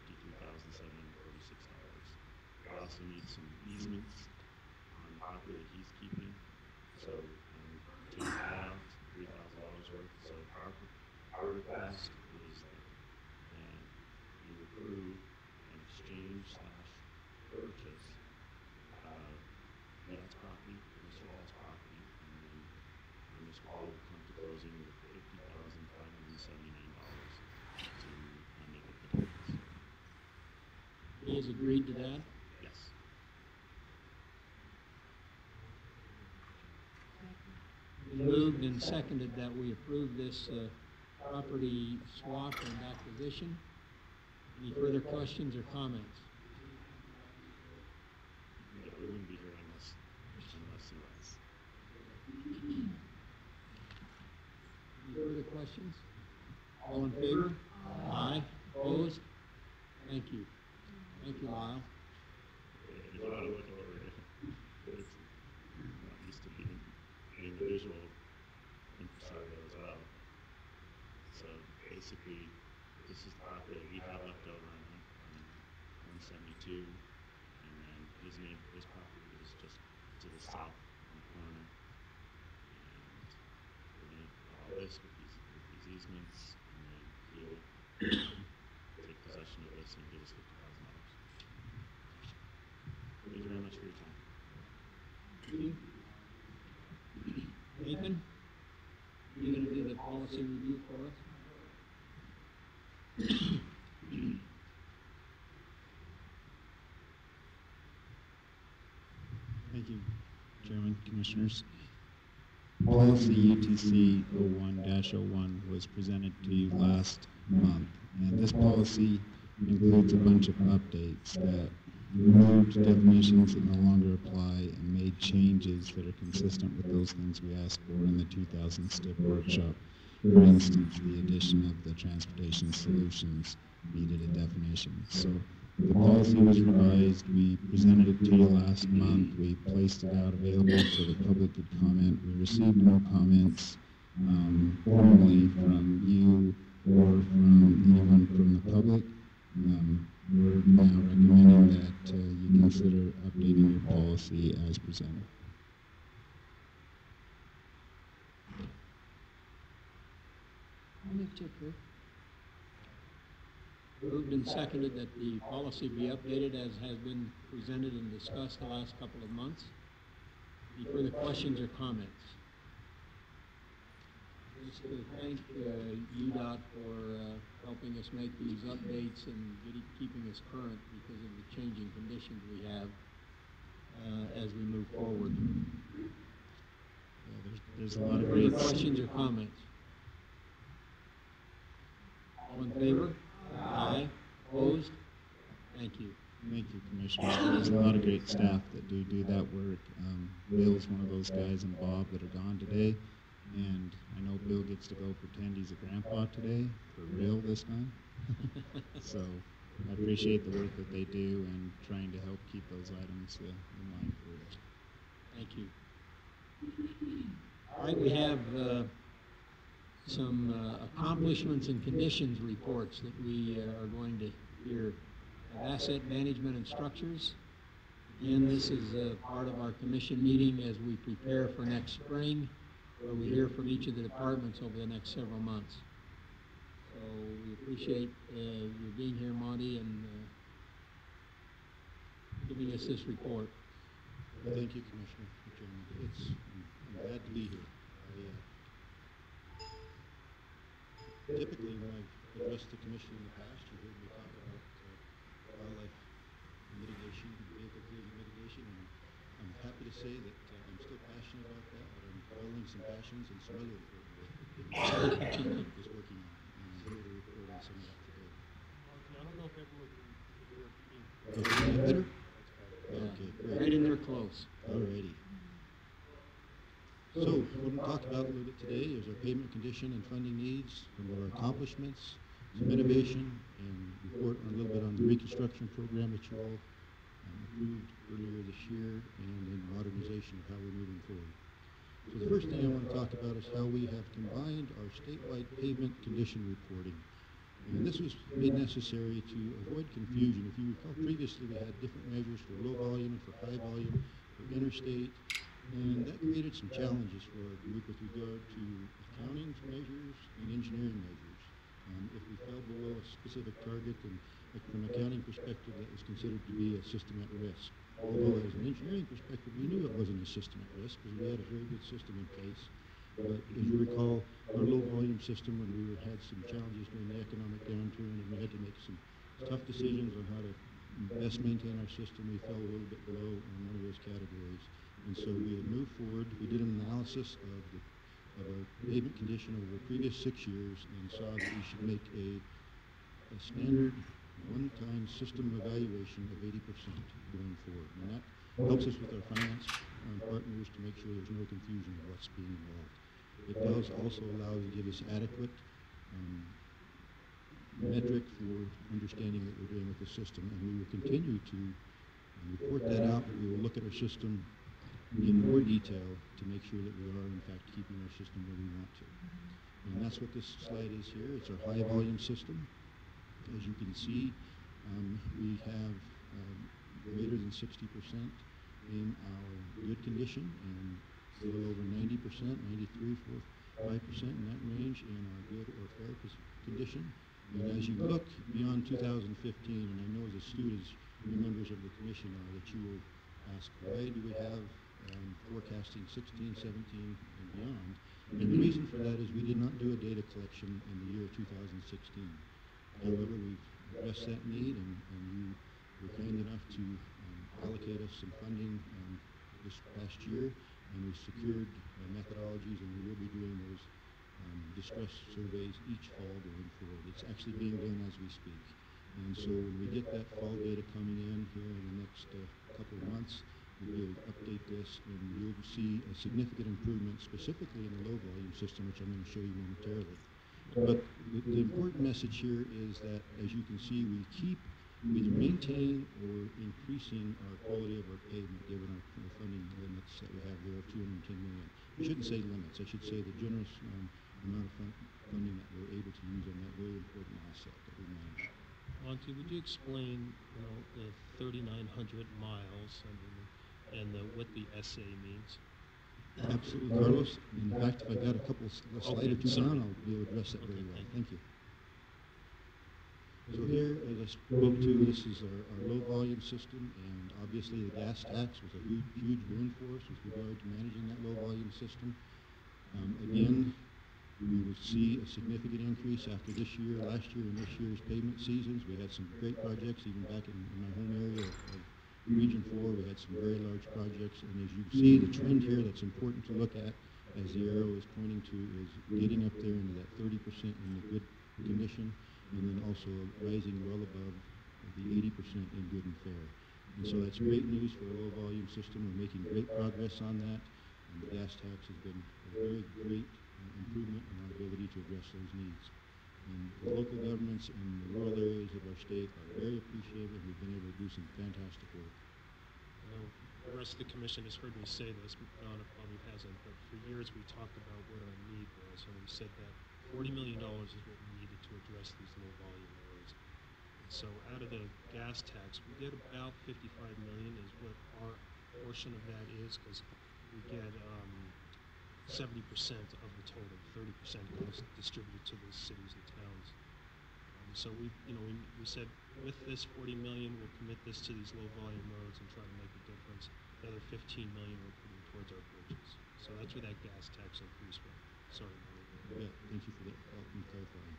We also need some easements on the property that he's keeping, so to add out $3,000 worth. So our request is that you approve an exchange/purchase Matt's property, Mr. Hall's property, and then Mr. Hall will come to closing with $50,579 to make up the difference. He has agreed to that? Yes. Moved and seconded that we approve this property swap and acquisition. Any further questions or comments? Yeah, we wouldn't be here unless he was. Any further questions? All in favor? Aye. Opposed? Thank you. Thank you, Lyle. If you want to look over it, it's not used to being the visual impresario as well. So basically, this is the property that we have left over on 172, and then his property is just to the south in the corner. And we're going to all this with these easements, and then he'll take possession of this and give us $50,000. Thank you very much for your time. Nathan, you going to do the policy review for us? Thank you, Chairman, Commissioners. Policy UTC 01-01 was presented to you last month, and this policy includes a bunch of updates that removed definitions that no longer apply and made changes that are consistent with those things we asked for in the 2000 STIP workshop. For instance, the addition of the transportation solutions needed a definition. So the policy was revised. We presented it to you last month. We placed it out available so the public could comment. We received no comments formally from you or from anyone from the public. We're now recommending that you consider updating your policy as presented. I'll move to approve. Moved and seconded that the policy be updated as has been presented and discussed the last couple of months. Any further questions or comments? Just to thank UDOT for helping us make these updates and keeping us current because of the changing conditions we have as we move forward. Yeah, there's a lot of Any great questions or comments? All in favor? Aye. Opposed? Thank you. Thank you, Commissioner. There's a lot of great staff that do that work. Bill's one of those guys, and Bob, that are gone today. And I know Bill gets to go pretend he's a grandpa today, for real this time. So I appreciate the work that they do and trying to help keep those items in line for us. Thank you. All right, we have some accomplishments and conditions reports that we are going to hear. Asset management and structures. Again, this is part of our commission meeting as we prepare for next spring, where we hear from each of the departments over the next several months. So we appreciate you being here, Monty, and giving us this report. Well, thank you, Commissioner. I'm glad to be here. Typically, when I've addressed the commission in the past, you heard me talk about wildlife mitigation, vehicle pollution mitigation, and I'm happy to say that I'm still passionate about that, but I'm quelling some passions and some other important work that the administration is working on. And I'm here to report on some of that today. Monty, I don't know if everyone can hear me. Okay, is that better? That's better. Okay, great. Right in there close. Alrighty. So, what we'll talk about a little bit today is our pavement condition and funding needs, some of our accomplishments, some innovation, and report on a little bit on the reconstruction program that you all approved earlier this year, and then modernization of how we're moving forward. So the first thing I want to talk about is how we have combined our statewide pavement condition reporting. And this was made necessary to avoid confusion. If you recall, previously we had different measures for low volume and for high volume, for interstate, and that created some challenges for our group with regard to accounting measures and engineering measures. If we fell below a specific target, then from an accounting perspective, that was considered to be a system at risk. Although as an engineering perspective, we knew it wasn't a system at risk because we had a very good system in place. But as you recall, our low volume system, when we had some challenges during the economic downturn and we had to make some tough decisions on how to best maintain our system, we fell a little bit below on one of those categories. And so we had moved forward. We did an analysis of our pavement condition over the previous 6 years and saw that we should make a standard one-time system evaluation of 80% going forward. And that helps us with our finance partners to make sure there's no confusion of what's being involved. It does also allow us to give us adequate metric for understanding what we're doing with the system, and we will continue to report that out. We will look at our system in more detail to make sure that we are, in fact, keeping our system where we want to. And that's what this slide is here. It's our high volume system. As you can see, we have greater than 60% in our good condition and a little over 90%, 93, 5% in that range in our good or fair condition. And as you look beyond 2015, and I know as astute as the members of the commission are, that you will ask, why do we have forecasting 16, 17, and beyond? And the reason for that is we did not do a data collection in the year 2016. However, we've addressed that need, and you were kind enough to allocate us some funding this past year, and we secured methodologies, and we will be doing those distress surveys each fall going forward. It's actually being done as we speak. And so when we get that fall data coming in here in the next couple of months, we'll be able to update this, and you'll see a significant improvement specifically in the low volume system, which I'm going to show you momentarily. But the important message here is that, as you can see, we keep either maintaining or increasing our quality of our pavement given our funding limits that we have there of $210 million. I shouldn't say limits, I should say the generous amount of funding that we're able to use on that very important asset that we manage. Monty, would you explain, the 3,900 miles, and what the SA means? Absolutely, Carlos. In fact, if I got a couple of slides or two on, I'll be able to address that very well. Thank you. So here, as I spoke to, this is our low volume system, and obviously the gas tax was a huge boon for us with regard to managing that low volume system. Again, we will see a significant increase after this year, last year, and this year's pavement seasons. We had some great projects, even back in my home area of Region 4, we had some very large projects, and as you see, the trend here that's important to look at, as the arrow is pointing to, is getting up there into that 30% in the good condition, and then also rising well above the 80% in good and fair. And so that's great news for a low volume system. We're making great progress on that, and the gas tax has been a very great improvement in our ability to address those needs. And the local governments in the rural areas of our state are very appreciative, and we've been able to do some fantastic work. The rest of the commission has heard me say this, Donna probably hasn't, but for years we talked about what our need was, and we said that $40 million is what we needed to address these low volume roads. And so out of the gas tax, we get about $55 million is what our portion of that is, because we get 70% of the total, 30% goes distributed to the cities and towns. So we said with this $40 million, we'll commit this to these low volume roads and try to make a difference. The other $15 million we're putting towards our bridges. So that's where that gas tax increase went. Sorry. Yeah, thank you for that help in clarifying.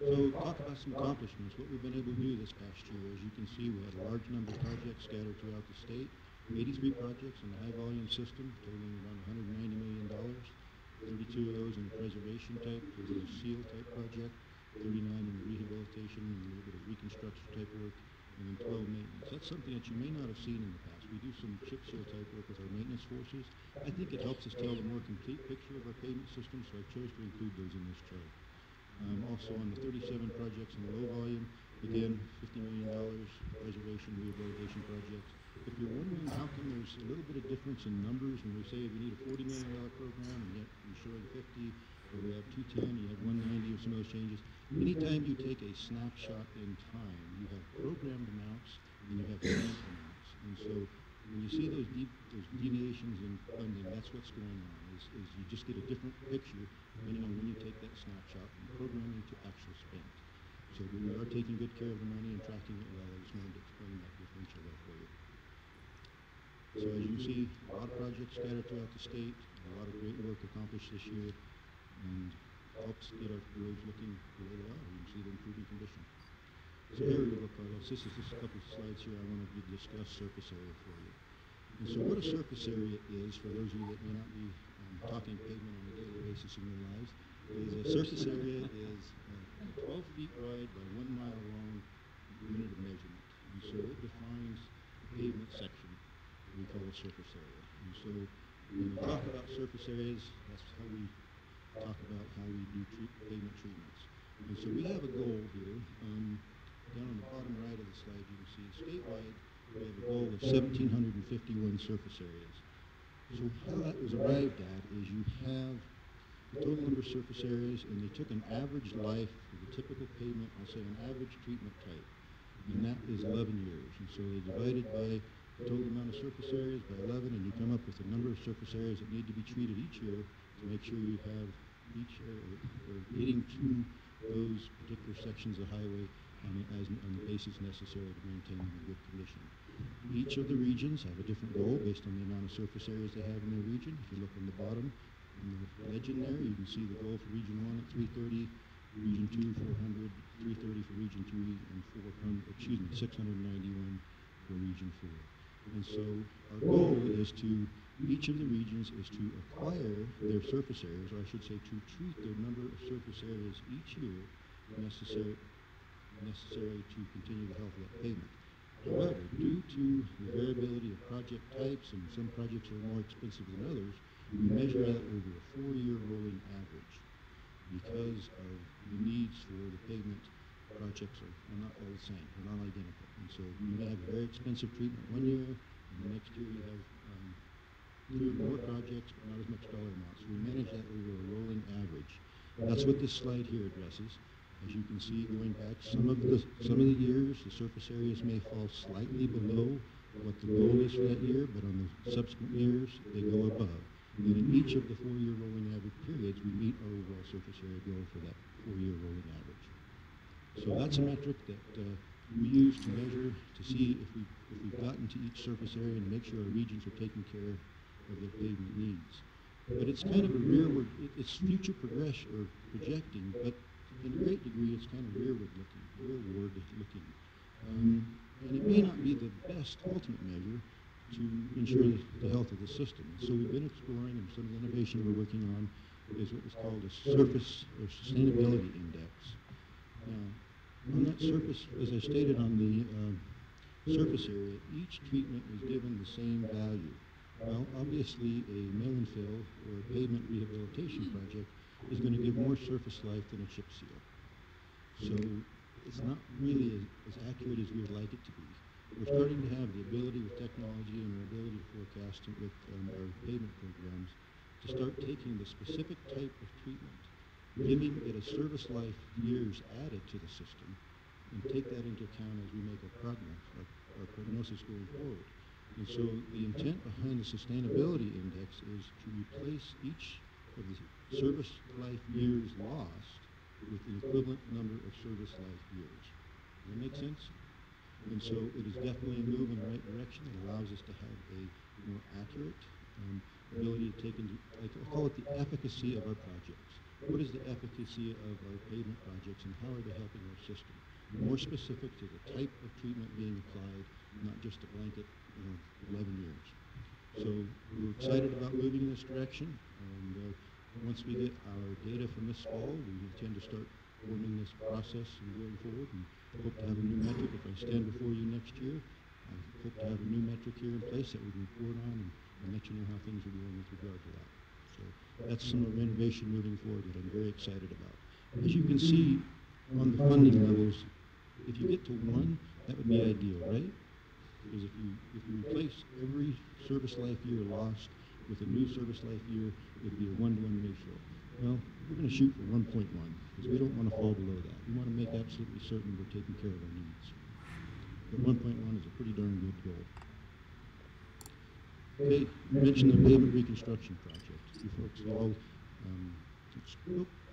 So talk about some accomplishments, what we've been able to do this past year. As you can see, we had a large number of projects scattered throughout the state. 83 projects in the high-volume system, totaling around $190 million. 32 of those in the preservation type, those are seal type project, 39 in the rehabilitation and a little bit of reconstruction type work, and then 12 maintenance. That's something that you may not have seen in the past. We do some chip seal type work with our maintenance forces. I think it helps us tell a more complete picture of our pavement system, so I chose to include those in this chart. Also on the 37 projects in the low volume, again, $50 million preservation rehabilitation projects. If you're wondering how come there's a little bit of difference in numbers when we say we need a $40 million program and yet you're showing 50, or we have 210, you have 190 or some of those changes. Anytime you take a snapshot in time, you have programmed amounts and you have payment amounts. And so when you see those deviations in funding, that's what's going on, is you just get a different picture depending on when you take that snapshot from programming to actual spent. So we are taking good care of the money and tracking it well. I just wanted to explain that differential there for you. So as you see, a lot of projects scattered throughout the state, a lot of great work accomplished this year, and helps get our roads looking the way they are. You can see the improving condition. So here we go, Carlos. This is just a couple of slides here. I wanted to discuss surface area for you. And so what a surface area is, for those of you that may not be talking pavement on a daily basis in your lives, is a surface area is 12 feet wide by 1 mile long unit of measurement. And so it defines the pavement section we call a surface area. And so when we talk about surface areas, that's how we talk about how we do pavement treatments. And so we have a goal here. Down on the bottom right of the slide, you can see statewide, we have a goal of 1,751 surface areas. So how that was arrived at is you have the total number of surface areas, and they took an average life of the typical pavement, I'll say an average treatment type, and that is 11 years. And so they divided by the total amount of surface areas by 11, and you come up with the number of surface areas that need to be treated each year to make sure you have each area, or getting to those particular sections of highway on the basis necessary to maintain them in good condition. Each of the regions have a different goal based on the amount of surface areas they have in their region. If you look on the bottom, in the legend there, you can see the goal for Region 1 at 330, Region 2, 400, 330 for Region 3, and 691 for Region 4. And so our goal is to, each of the regions is to acquire their surface areas, or I should say to treat their number of surface areas each year necessary to continue the health of that pavement. However, due to the variability of project types, and some projects are more expensive than others, we measure that over a 4-year rolling average because of the needs for the pavement projects are not all the same, they're not identical. And so you may have a very expensive treatment one year, and the next year you have 3 or more projects, but not as much dollar amount. So we manage that over a rolling average. That's what this slide here addresses. As you can see, going back, some of the years, the surface areas may fall slightly below what the goal is for that year, but on the subsequent years, they go above. And then in each of the 4-year rolling average periods, we meet our overall surface area goal for that 4-year rolling average. So that's a metric that we use to measure, to see if we've gotten to each surface area and make sure our regions are taking care of their pavement needs. But it's kind of a rearward, it's future progression or projecting, but in a great degree, it's kind of rearward looking. And it may not be the best ultimate measure to ensure the health of the system. So we've been exploring, and some of the innovation we're working on is what was called a surface or sustainability index. Now, on that surface, as I stated on the surface area, each treatment was given the same value. Well, obviously, a mill and fill or a pavement rehabilitation project is going to give more surface life than a chip seal. So it's not really as accurate as we would like it to be. We're starting to have the ability with technology and our ability to forecast it with our pavement programs to start taking the specific type of treatment, giving it a service life years added to the system, and take that into account as we make our prognosis going forward. And so the intent behind the sustainability index is to replace each of the service life years lost with the equivalent number of service life years. Does that make sense? And so it is definitely a move in the right direction. It allows us to have a more accurate ability to take into, I call it the efficacy of our projects. what is the efficacy of our pavement projects and how are they helping our system? More specific to the type of treatment being applied, not just a blanket, 11 years. So we're excited about moving in this direction, and once we get our data from this fall, we intend to start forming this process and going forward, and hope to have a new metric. If I stand before you next year, I hope to have a new metric here in place that we can report on and let you know how things are going with regard to that. So that's some of our innovation moving forward that I'm very excited about. As you can see on the funding levels, if you get to 1, that would be ideal, right? Because if you replace every service life year lost with a new service life year, it would be a 1-to-1 ratio. Well, we're going to shoot for 1.1 because we don't want to fall below that. We want to make absolutely certain we're taking care of our needs. But 1.1 is a pretty darn good goal. Okay, you mentioned the pavement reconstruction project. You folks all,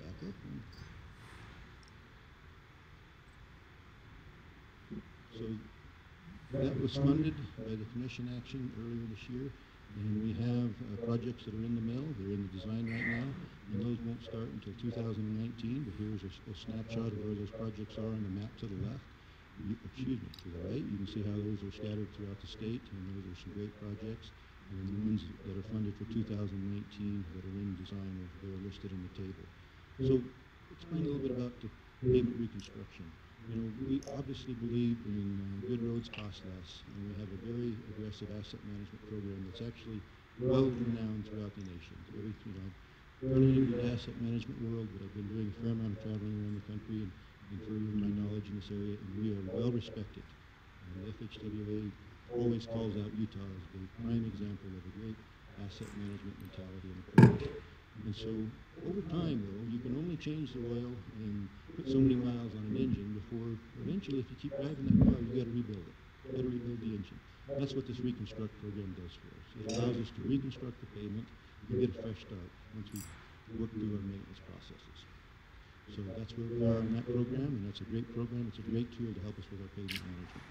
back up. So that was funded by the commission action earlier this year, and we have projects that are in the mill. They're in the design right now, and those won't start until 2019, but here's a snapshot of where those projects are on the map to the left. Excuse me, to the right, you can see how those are scattered throughout the state, and those are some great projects. And the ones that are funded for 2019 that are in design, they're listed in the table. So explain a little bit about the pavement reconstruction. We obviously believe in good roads cost less, and we have a very aggressive asset management program that's actually well renowned throughout the nation. I've run into the asset management world, but I've been doing a fair amount of traveling around the country and furthering my knowledge in this area, and we are well respected. The FHWA always calls out Utah as the prime example of a great asset management mentality and approach. And so over time, though, you can only change the oil and put so many miles on an engine before eventually, if you keep driving that car, you got to rebuild it. You got to rebuild the engine. That's what this Reconstruct program does for us. It allows us to reconstruct the pavement and get a fresh start once we work through our maintenance processes. So that's where we are in that program, and that's a great program. It's a great tool to help us with our pavement management.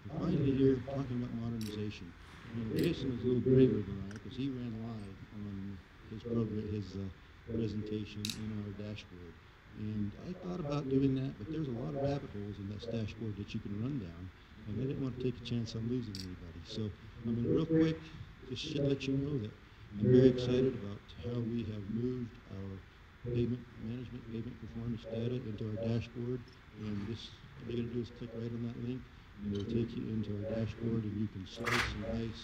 And finally here, talking about modernization. Jason is a little braver than I, because he ran live on his program, his presentation in our dashboard. And I thought about doing that, but there's a lot of rabbit holes in that dashboard that you can run down, and I didn't want to take a chance on losing anybody. So, real quick, just should let you know that I'm very excited about how we have moved our pavement management, pavement performance data into our dashboard. And this, all you're going to do is click right on that link, and it'll take you into our dashboard, and you can slice and dice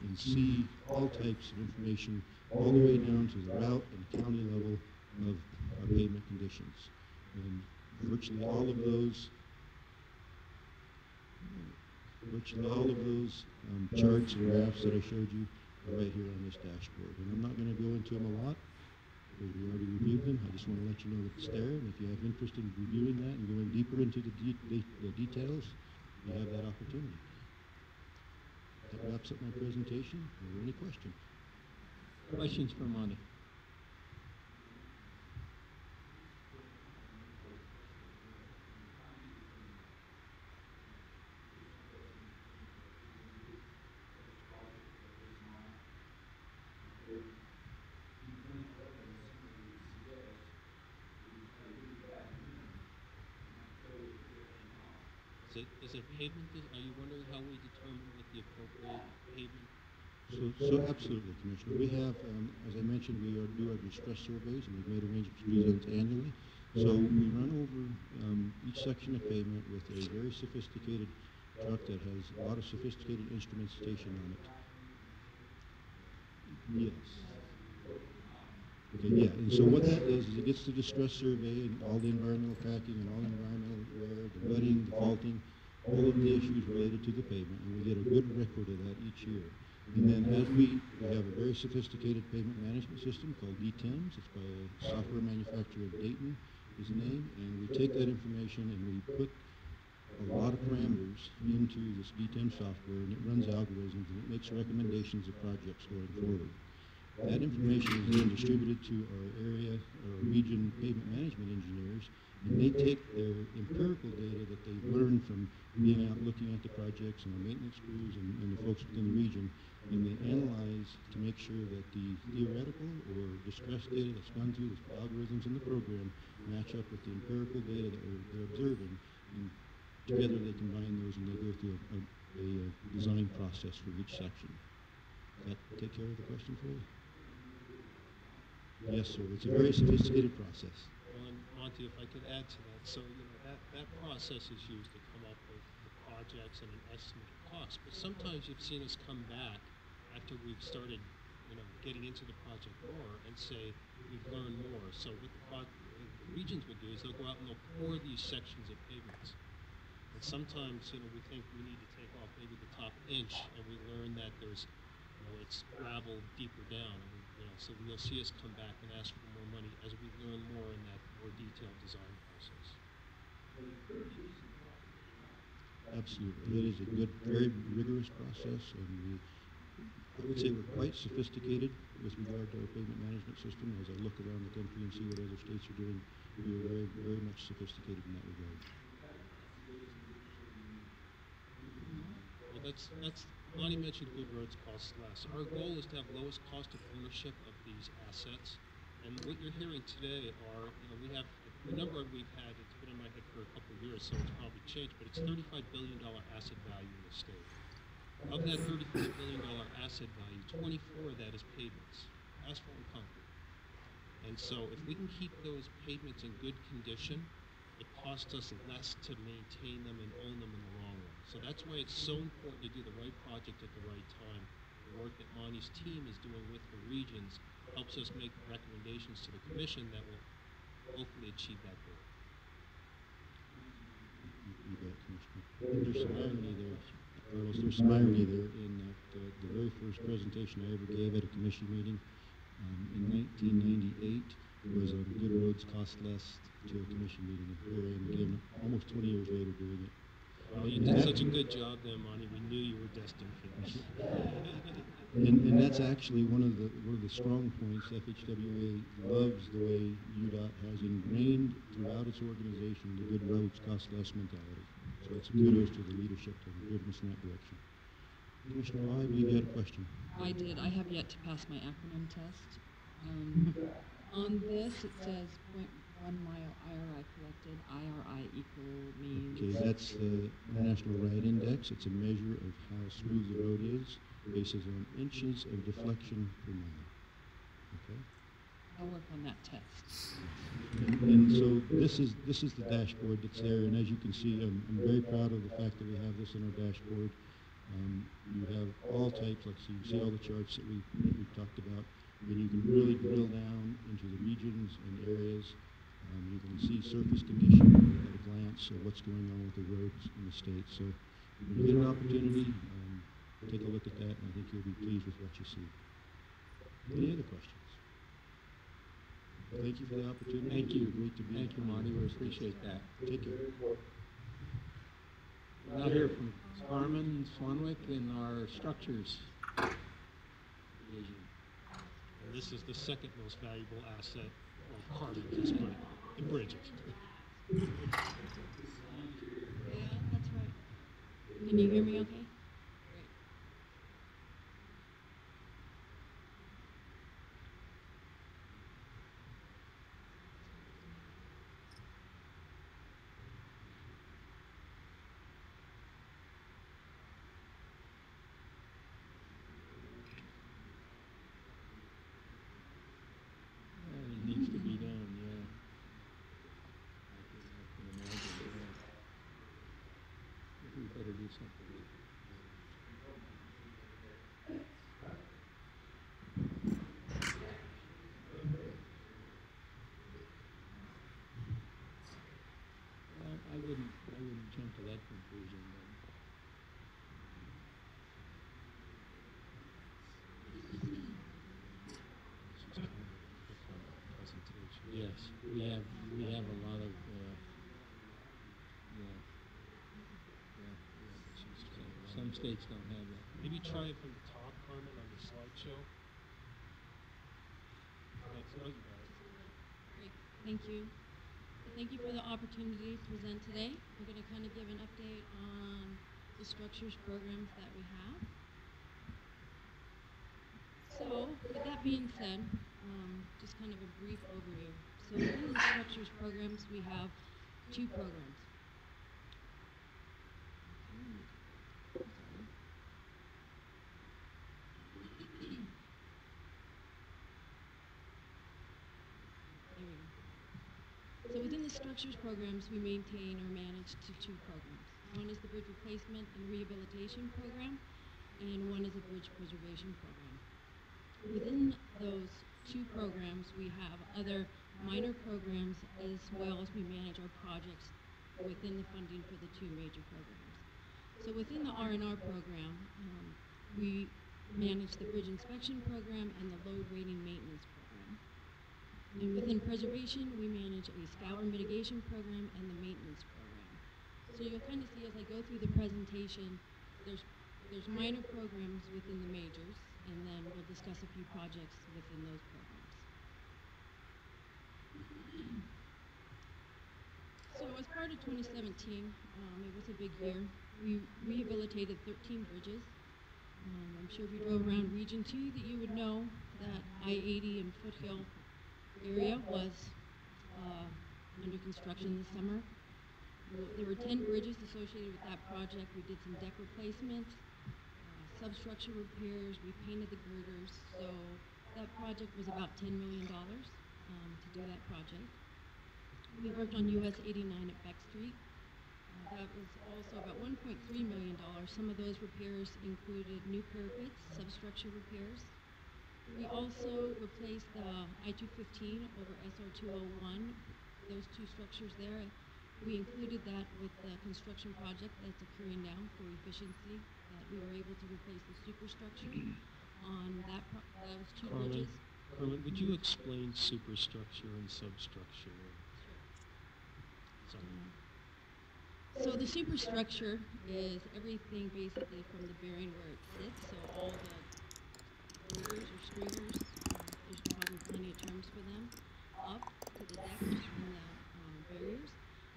and see all types of information all the way down to the route and county level of our pavement conditions. And virtually all of those charts and graphs that I showed you are right here on this dashboard. And I'm not going to go into them a lot because we already reviewed them. I just want to let you know that it's there, and if you have interest in reviewing that and going deeper into the details, you have that opportunity. That wraps up my presentation. Are there any questions? Questions for Monty? Is it pavement? Are you wondering how we determine what the appropriate pavement? So absolutely, Commissioner. We have, as I mentioned, we do our distress surveys, and we've made arrangements to do those annually. So we run over each section of pavement with a very sophisticated truck that has a lot of sophisticated instrumentation on it. Yes. Okay, yeah, and so what that does is it gets the distress survey and all the environmental tracking and all the environmental wear, the rutting, the faulting, all of the issues related to the pavement, and we get a good record of that each year. And then as we have a very sophisticated pavement management system called DTEMS. It's by a software manufacturer of Dayton, is the name, and we take that information and we put a lot of parameters into this DTEMS software, and it runs algorithms and it makes recommendations of projects going forward. That information is then distributed to our area or region pavement management engineers, And they take their empirical data that they've learned from being out looking at the projects and the maintenance crews and the folks within the region, and they analyze to make sure that the theoretical or distress data that's gone through the algorithms in the program match up with the empirical data that they're observing. And together they combine those and they go through a design process for each section. Does that take care of the question for you? Yes, sir. It's a very sophisticated process. Well, and Monty, if I could add to that, so that process is used to come up with the projects and an estimate of cost. But sometimes you've seen us come back after we've started, getting into the project more and say we've learned more. So what the regions will do is they'll go out and they'll pour these sections of pavements. And sometimes, we think we need to take off maybe the top inch, and we learn that there's, it's gravel deeper down. So you'll see us come back and ask for more money as we learn more in that more detailed design process. Absolutely. It is a good, very rigorous process, and I would say we're quite sophisticated with regard to our pavement management system. As I look around the country and see what other states are doing, we are very, very much sophisticated in that regard. Well, that's Lonnie mentioned good roads cost less. Our goal is to have lowest cost of ownership of these assets. And what you're hearing today are, we have the number we've had, it's been in my head for a couple of years, so it's probably changed, but it's $35 billion asset value in the state. Of that $35 billion asset value, 24 of that is pavements, asphalt and concrete. And so if we can keep those pavements in good condition, it costs us less to maintain them and own them in the long run. So that's why it's so important to do the right project at the right time. The work that Monty's team is doing with the regions helps us make recommendations to the commission that will hopefully achieve that goal. You bet, Commissioner. There's some irony there, Carlos. There's some irony there in that the very first presentation I ever gave at a commission meeting in 1998 was on good roads cost less to a commission meeting. And here I am again, almost 20 years later, doing it. Well, you did such a good job there, Monty. We knew you were destined for this. And that's actually one of the strong points. FHWA loves the way UDOT has ingrained throughout its organization the good roads cost less mentality. So it's kudos to the leadership that have driven us in that direction. Commissioner Lai, I believe you had a question. I did. I have yet to pass my acronym test. On this, it says 0.1 mile IRI collected. IRI means... Okay, that's the National Ride Index. It's a measure of how smooth the road is, bases on inches of deflection per mile. Okay? I'll work on that test. And so this is the dashboard that's there, and as you can see, I'm very proud of the fact that we have this in our dashboard. You have all types, like so you see all the charts that we've talked about, and you can really drill down into the regions and areas. You can see surface condition at a glance of what's going on with the roads in the state. So when you get an opportunity, take a look at that, and I think you'll be pleased with what you see. Any other questions? Thank you for the opportunity. Thank you. Great to be Thank you, Marty. We appreciate that. Take care. We'll now hear from Carmen Swanwick in our structures division. And this is the second most valuable asset on carbon at this point, the bridges. Yeah, that's right. Can you hear me okay? Great. It needs to be done, yeah. I can imagine, yeah. We better do something. Well, I wouldn't jump to that conclusion, but. Yes, we have a lot of, some states don't have that. Maybe try it from the top, Carmen, on the slideshow. That was better. Great. Thank you. Thank you for the opportunity to present today. I'm going to kind of give an update on the structures programs that we have. So, with that being said, just kind of a brief overview. So within the structures programs, we have 2 programs. There we go. So within the structures programs, we maintain or manage 2 programs. One is the bridge replacement and rehabilitation program, and one is a bridge preservation program. Within those 2 programs, we have other minor programs as well as we manage our projects within the funding for the 2 major programs. So within the R&R program, we manage the bridge inspection program and the load rating maintenance program. And within preservation, we manage a scour mitigation program and the maintenance program. So you'll kind of see as I go through the presentation, there's minor programs within the majors, and then we'll discuss a few projects within those programs. So as part of 2017, it was a big year. We rehabilitated 13 bridges. I'm sure if you drove around Region 2 that you would know that I-80 and Foothill area was under construction this summer. There were 10 bridges associated with that project. We did some deck replacement, substructure repairs, we painted the girders. So that project was about $10 million to do that project. We worked on US 89 at Beck Street. That was also about $1.3 million. Some of those repairs included new parapets, substructure repairs. We also replaced the I-215 over SR-201, those 2 structures there. We included that with the construction project that's occurring now for efficiency, that we were able to replace the superstructure on those 2 bridges. Carmen, would you explain superstructure and substructure? Sorry. So the superstructure is everything basically from the bearing where it sits, so all the girders or stringers, there's probably plenty of terms for them, up to the decks and the barriers,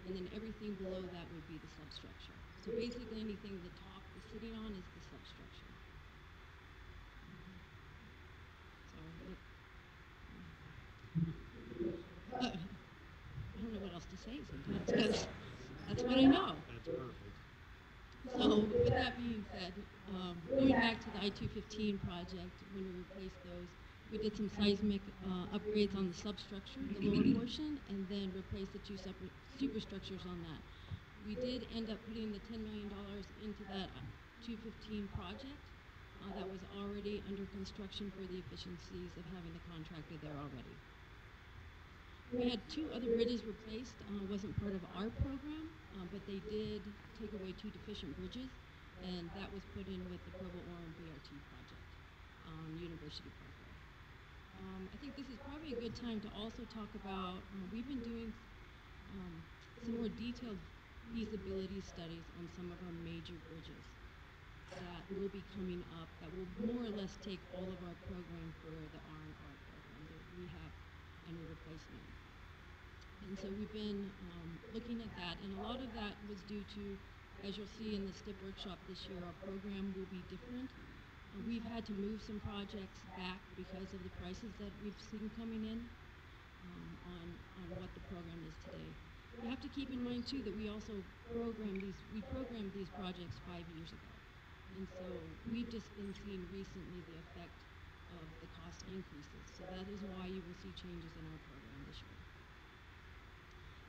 and then everything below that would be the substructure. So basically anything the top is sitting on is the substructure. Sorry. I don't know what else to say sometimes, because that's what I know. That's perfect. So with that being said, going back to the I-215 project, when we replaced those, we did some seismic upgrades on the substructure, the lower portion, and then replaced the 2 separate superstructures on that. We did end up putting the $10 million into that 215 project that was already under construction for the efficiencies of having the contractor there already. We had 2 other bridges replaced. Wasn't part of our program, but they did take away 2 deficient bridges, and that was put in with the Provo-Orem BRT project on University Parkway. I think this is probably a good time to also talk about, we've been doing some more detailed feasibility studies on some of our major bridges that will be coming up, that will more or less take all of our program for the R&R program, the rehab and replacement. And so we've been looking at that, and a lot of that was due to, as you'll see in the STIP workshop this year, our program will be different. We've had to move some projects back because of the prices that we've seen coming in on what the program is today. You have to keep in mind too that we also programmed these projects 5 years ago. And so we've just been seeing recently the effect of the cost increases. So that is why you will see changes in our program this year.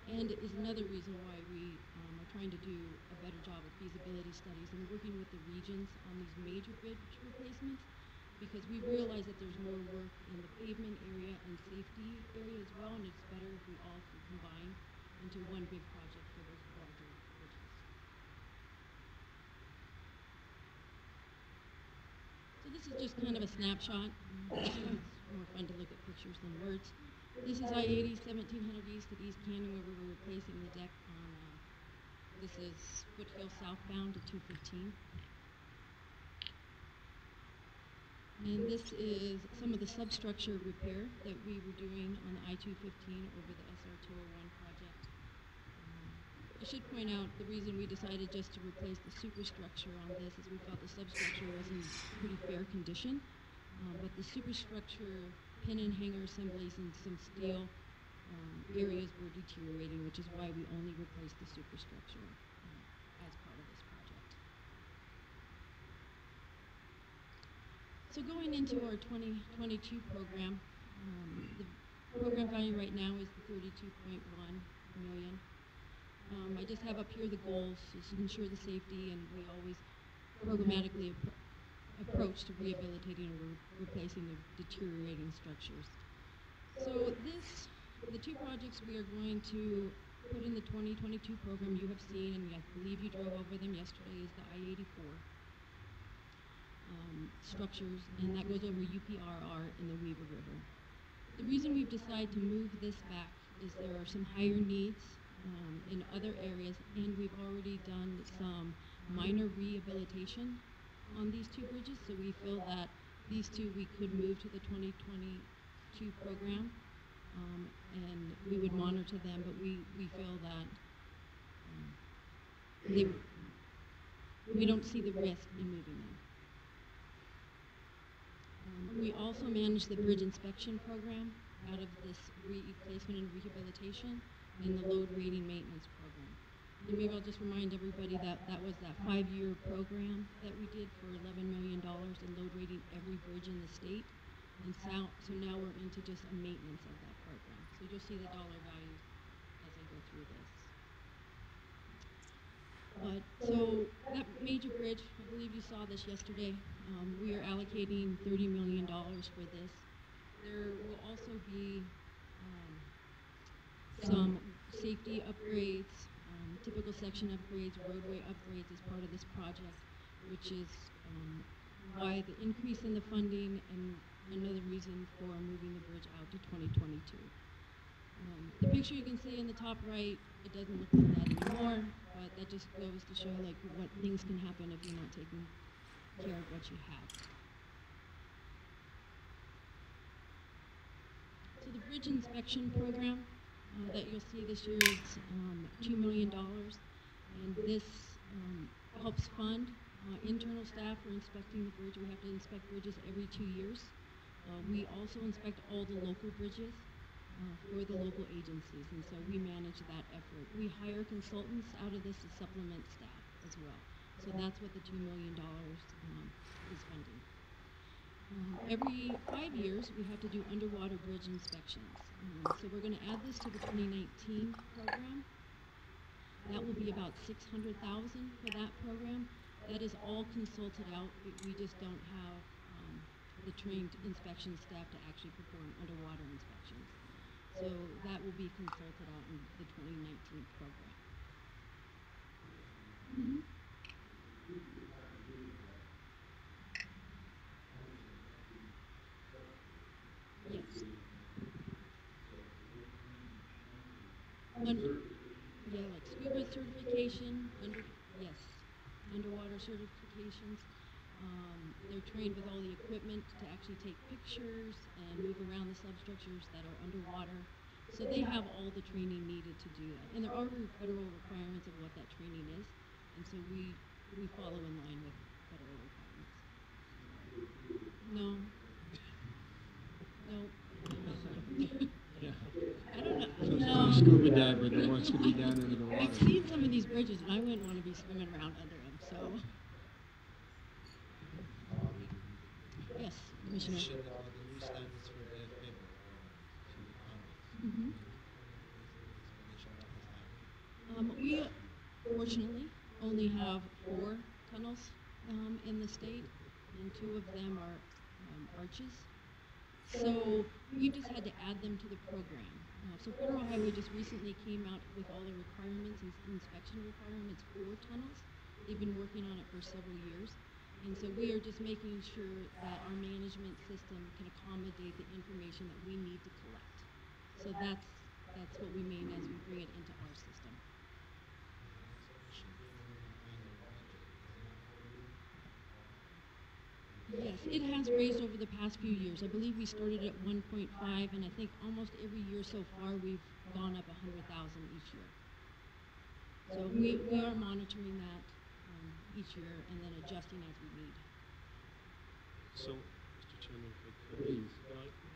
And it is another reason why we are trying to do a better job of feasibility studies and working with the regions on these major bridge replacements, because we realize that there's more work in the pavement area and safety area as well, and it's better if we all can combine into one big project for those larger bridges. So this is just kind of a snapshot. It's more fun to look at pictures than words. This is I-80, 1700 East at East Canyon, where we were replacing the deck on, this is Foothill southbound to 215. And this is some of the substructure repair that we were doing on the I-215 over the SR-201 project. should point out the reason we decided just to replace the superstructure on this is we felt the substructure was in pretty fair condition, but the superstructure pin and hanger assemblies and some steel areas were deteriorating, which is why we only replaced the superstructure as part of this project. So going into our 2022 program, the program value right now is the 32.1 million. I just have up here the goals to ensure the safety, and we always programmatically approach to rehabilitating or replacing the deteriorating structures. So the two projects we are going to put in the 2022 program you have seen, and I believe you drove over them yesterday, is the I-84 structures, and that goes over UPRR in the Weaver River. The reason we've decided to move this back is there are some higher needs in other areas, and we've already done some minor rehabilitation on these two bridges, so we feel that these two we could move to the 2022 program, and we would monitor them, but we feel that we don't see the risk in moving them. We also manage the bridge inspection program out of this replacement and rehabilitation and the load rating maintenance program. And maybe I'll just remind everybody that that was that 5-year program that we did for $11 million in load rating every bridge in the state. And so now we're into just a maintenance of that program. So you'll see the dollar value as I go through this. But so that major bridge, I believe you saw this yesterday, we are allocating $30 million for this. There will also be some safety upgrades, typical section upgrades, roadway upgrades as part of this project, which is why the increase in the funding and another reason for moving the bridge out to 2022. The picture you can see in the top right, it doesn't look like that anymore, but that just goes to show like what things can happen if you're not taking care of what you have. So the bridge inspection program that you'll see this year is $2 million, and this helps fund internal staff for inspecting the bridge. We have to inspect bridges every 2 years. We also inspect all the local bridges for the local agencies, and so we manage that effort. We hire consultants out of this to supplement staff as well. So that's what the $2 million is funding. Every 5 years, we have to do underwater bridge inspections. So we're going to add this to the 2019 program. That will be about $600,000 for that program. That is all consulted out. We just don't have the trained inspection staff to actually perform underwater inspections. So that will be consulted out in the 2019 program. Mm-hmm. Yes. Yeah, like scuba certification, yes, underwater certifications. They're trained with all the equipment to actually take pictures and move around the substructures that are underwater. So they have all the training needed to do that. And there are federal requirements of what that training is. And so we follow in line with federal requirements. No. No. Yeah. I don't know. So No. scuba diver that wants to be down under the water. I've seen some of these bridges, and I wouldn't want to be swimming around under them, so. Yes, Commissioner. About the new standards for the FABO to the Congress. Mm-hmm. We fortunately only have 4 tunnels in the state, and 2 of them are arches. So we just had to add them to the program. So Federal Highway just recently came out with all the requirements and inspection requirements for tunnels. They've been working on it for several years. And so we are just making sure that our management system can accommodate the information that we need to collect. So that's what we mean as we bring it into our system. Yes, it has raised over the past few years. I believe we started at 1.5, and I think almost every year so far we've gone up 100,000 each year. So we are monitoring that each year and then adjusting as we need. So, Mr. Chairman, if I could,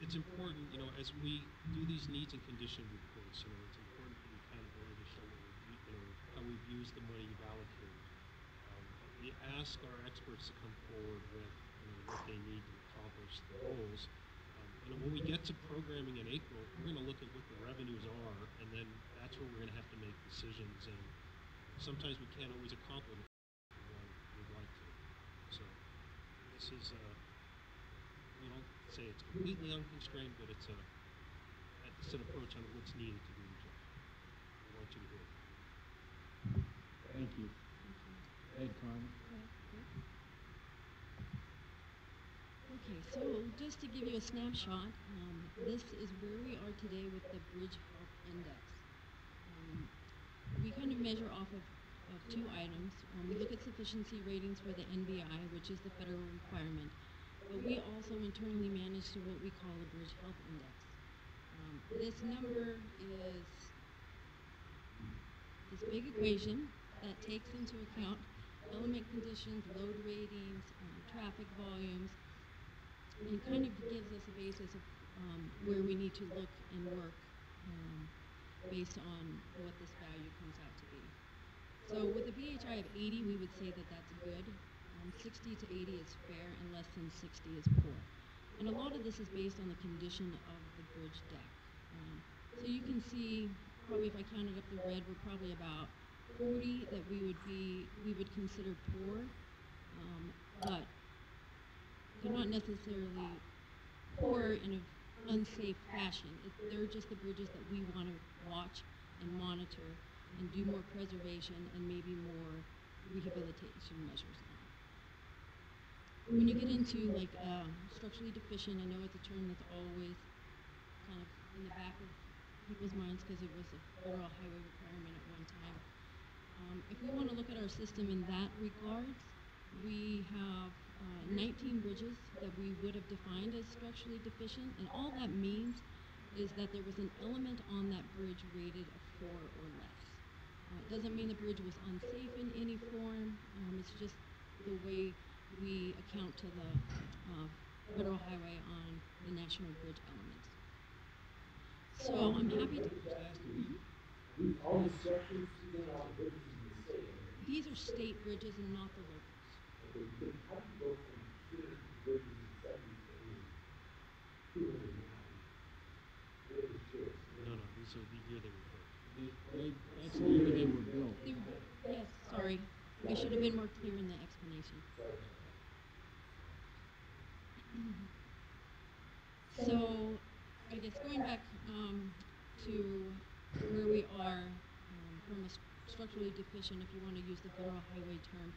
it's important, as we do these needs and condition reports, it's important for the accountability to show how we've used the money you've allocated. We ask our experts to come forward with, what they need to accomplish the goals. When we get to programming in April, we're going to look at what the revenues are, and then that's where we're going to have to make decisions. And sometimes we can't always accomplish what we'd like to. So this is, we don't say it's completely unconstrained, but it's an approach on what's needed to do the job. I want you to hear it. Thank you. Ed, Carmen. Okay, so just to give you a snapshot, this is where we are today with the Bridge Health Index. We kind of measure off of two items. We look at sufficiency ratings for the NBI, which is the federal requirement, but we also internally manage to what we call the Bridge Health Index. This number is this big equation that takes into account element conditions, load ratings, traffic volumes, and kind of gives us a basis of where we need to look and work based on what this value comes out to be. So with a BHI of 80, we would say that that's good. 60 to 80 is fair, and less than 60 is poor. And a lot of this is based on the condition of the bridge deck. So you can see, probably if I counted up the red, we're probably about 40 that we would consider poor, but they're not necessarily poor in an unsafe fashion. They're just the bridges that we want to watch and monitor and do more preservation and maybe more rehabilitation measures on. When you get into like structurally deficient, I know it's a term that's always kind of in the back of people's minds because it was a federal highway requirement at one time. If we want to look at our system in that regards, we have 19 bridges that we would have defined as structurally deficient, and all that means is that there was an element on that bridge rated a 4 or less. It doesn't mean the bridge was unsafe in any form. It's just the way we account to the federal highway on the national bridge elements. So I'm happy to... All the structures, these are all bridges in the state. These are state bridges and not the locals. Okay, but how do you go from here to bridges in 70 to 80? 209. What is yours? No, these are the year they were built. That's the year they were built. Yes, sorry. I should have been more clear in the explanation. So, I guess going back to where we are from a structurally deficient, if you want to use the federal highway term,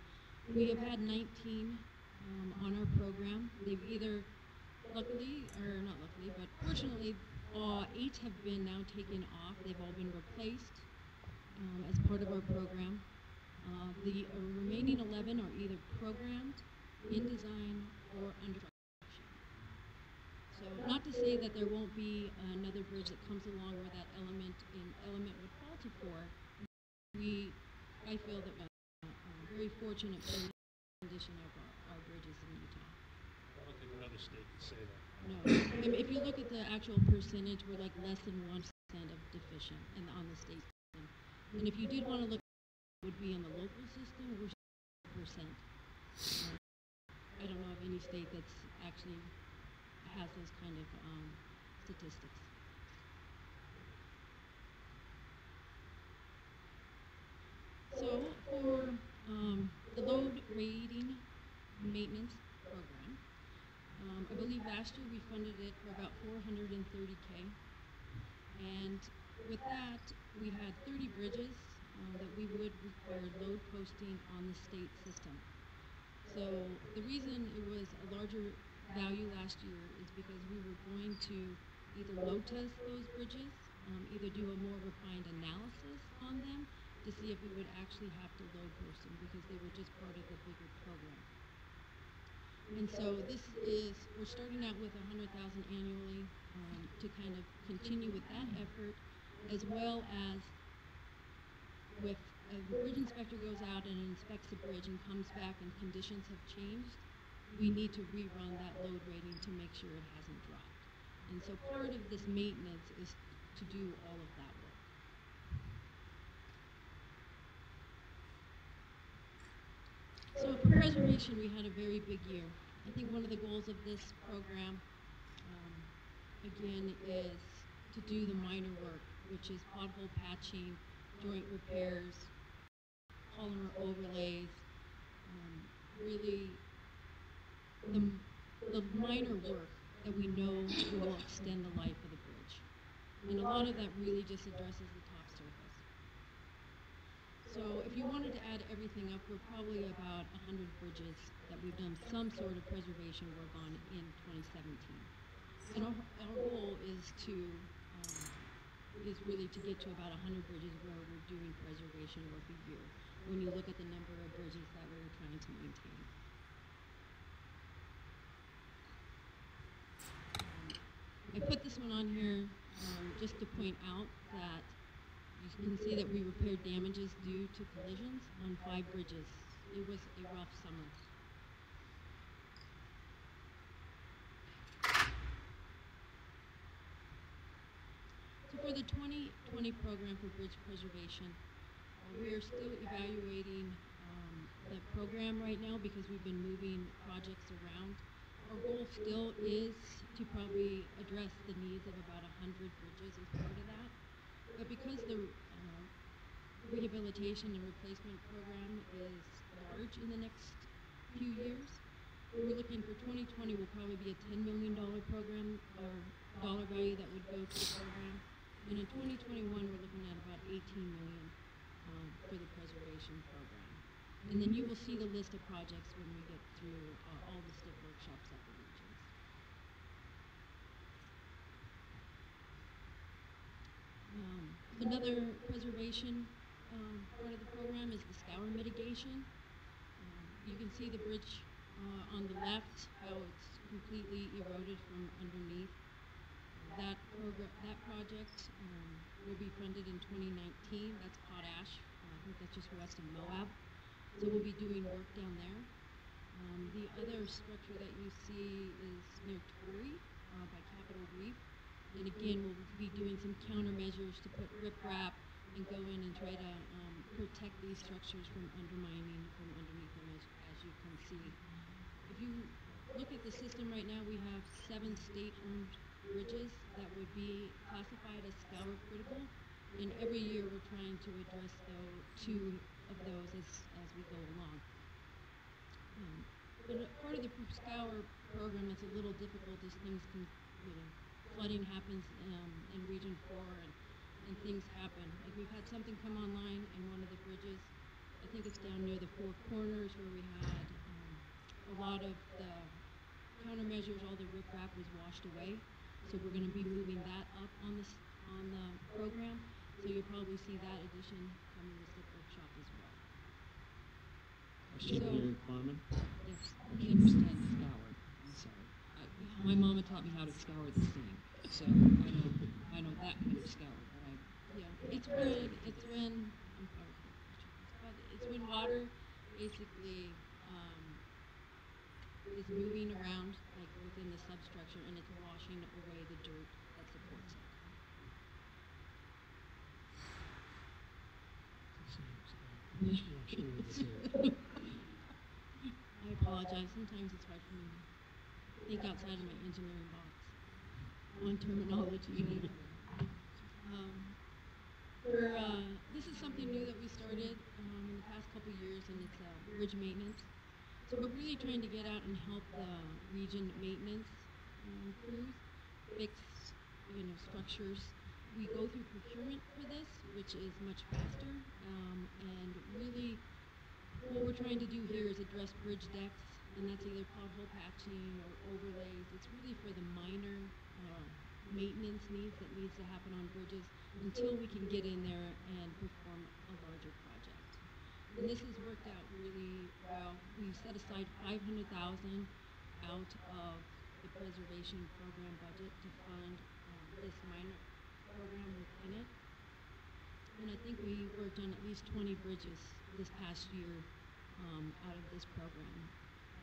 we have had 19 on our program. They've either luckily, or not luckily, but fortunately, 8 have been now taken off. They've all been replaced as part of our program. The remaining 11 are either programmed, in design, or under construction. So not to say that there won't be another bridge that comes along where that element would fall to 4. I feel that we're very fortunate for the condition of our bridges in Utah. I don't think another state can say that. No. If you look at the actual percentage, we're like less than 1% of deficient on the state system. And if you did want to look at what would be in the local system, we're 6%. I don't know of any state that's actually has those kind of statistics. So for the load rating maintenance program, I believe last year we funded it for about $430K. And with that, we had 30 bridges that we would require load posting on the state system. So the reason it was a larger value last year is because we were going to either load test those bridges, either do a more refined analysis on them to see if we would actually have to load post them because they were just part of the bigger program. And so we're starting out with $100,000 annually to kind of continue with that effort, as well as with the bridge inspector goes out and inspects the bridge and comes back and conditions have changed, we need to rerun that load rating to make sure it hasn't dropped. And so part of this maintenance is to do all of that work. So for preservation, we had a very big year. I think one of the goals of this program, again, is to do the minor work, which is pothole patching, joint repairs, polymer overlays, really the minor work that we know will extend the life of the bridge. And a lot of that really just addresses the top surface. So if you wanted to add everything up, we're probably about 100 bridges that we've done some sort of preservation work on in 2017. And our goal is really to get to about 100 bridges where we're doing preservation work a year, when you look at the number of bridges that we're trying to maintain. I put this one on here just to point out that you can see that we repaired damages due to collisions on 5 bridges. It was a rough summer. So for the 2020 program for bridge preservation, we are still evaluating the program right now because we've been moving projects around. Our goal still is to probably address the needs of about 100 bridges as part of that. But because the rehabilitation and replacement program is large in the next few years, we're looking for 2020 will probably be a $10 million program or dollar value that would go to the program. And in 2021, we're looking at about $18 million for the preservation program. And then you will see the list of projects when we get through all the STIP workshops at the regions. Another preservation part of the program is the scour mitigation. You can see the bridge on the left, how it's completely eroded from underneath. That project will be funded in 2019. That's Potash. I think that's just west of Moab. So we'll be doing work down there. The other structure that you see is near Torrey by Capitol Reef. And again, we'll be doing some countermeasures to put riprap and go in and try to protect these structures from undermining from underneath them, as you can see. If you look at the system right now, we have 7 state-owned bridges that would be classified as scour critical, and every year we're trying to address 2 of those as we go along. But part of the scour program that's a little difficult is things can, flooding happens in Region 4 and things happen. Like we've had something come online in one of the bridges. I think it's down near the 4 Corners where we had a lot of the countermeasures, all the riprap was washed away. So we're going to be moving that up on the program. So you'll probably see that addition come in the STIP workshop as well. Question here, Carmen? Yes, I can understand scour. I'm sorry. My mama taught me how to scour the sink, so I know that kind of scour. But it's when water basically is moving around like within the substructure and it's washing away the dirt that supports it. I apologize. Sometimes it's hard for me to think outside of my engineering box on terminology. This is something new that we started in the past couple years, and it's bridge maintenance. So we're really trying to get out and help the region maintenance crews fix, structures. We go through procurement for this, which is much faster, and really what we're trying to do here is address bridge decks, and that's either pothole patching or overlays. It's really for the minor maintenance needs that needs to happen on bridges until we can get in there and perform a larger project. And this has worked out really well. We set aside $500,000 out of the preservation program budget to fund this minor program within it. and I think we worked on at least 20 bridges this past year out of this program.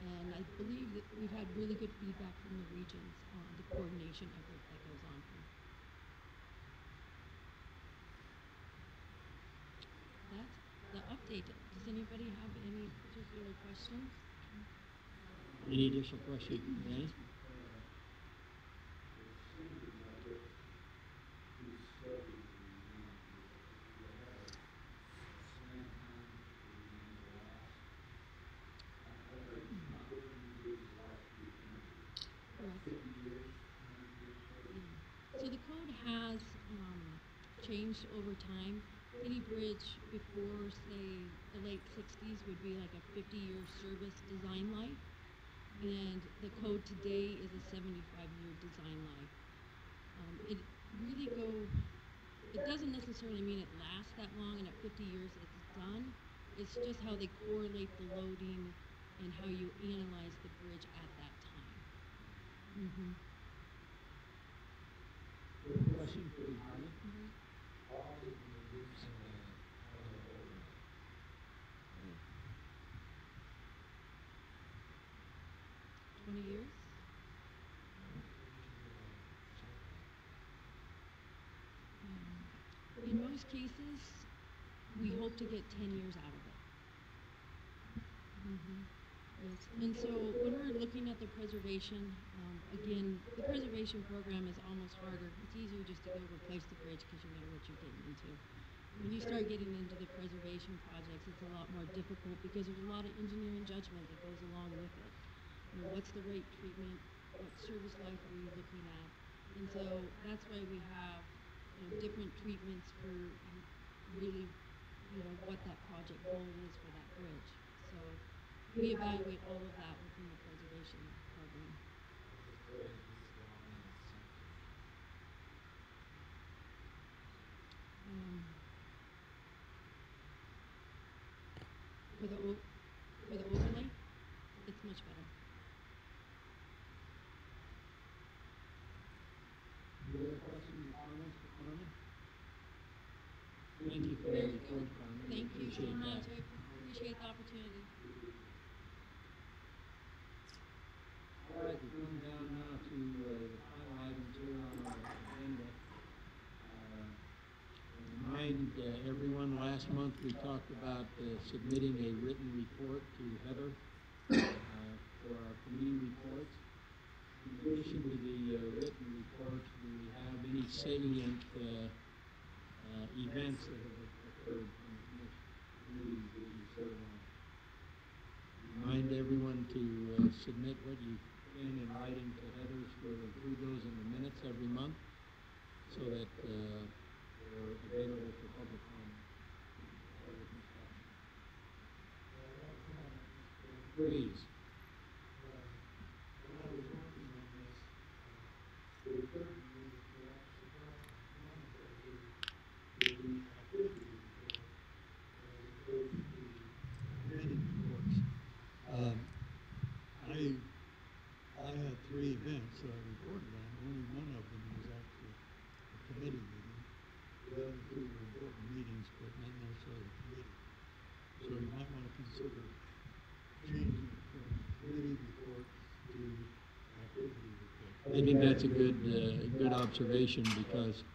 And I believe that we've had really good feedback from the regions on the coordination effort that goes on here. That's the update. Does anybody have any particular questions? Any additional questions, Danny? So the code has changed over time. Any bridge before, say, the late 60s would be like a 50-year service design life. And the code today is a 75-year design life. It doesn't necessarily mean it lasts that long and at 50 years it's done. It's just how they correlate the loading and how you analyze the bridge at that time. Mm-hmm. Question, please, Harvey. 20 years? In most cases, we hope to get 10 years out of it. Mm-hmm. Yes. And so when we're looking at the preservation, again, the preservation program is almost harder. It's easier just to go replace the bridge because you know what you're getting into. When you start getting into the preservation projects, it's a lot more difficult because there's a lot of engineering judgment that goes along with it. You know, what's the rate treatment? What service life are you looking at? And so that's why we have, you know, different treatments for really, you know, what that project goal is for that bridge. So we evaluate all of that within the preservation program. For the overlay, it's much better. Any other questions or comments for Carmen? Thank you for that report, Carmen. Thank you so Appreciate much. that. I appreciate the opportunity. All right, we come down now to the final items here on our agenda. Remind everyone, last month we talked about submitting a written report to Heather for our committee reports. In addition to the written reports, do we have any salient events that have occurred in the committees that you serve on? Remind everyone to submit what you can in writing to Heather. We'll include those in the minutes every month so that they're available for public comment. Please. I had 3 events that I reported on. Only one of them was actually a committee meeting. The other 2 were important meetings, but not necessarily a committee. So you might want to consider changing it from committee reports to activity reports. I think that's a good observation because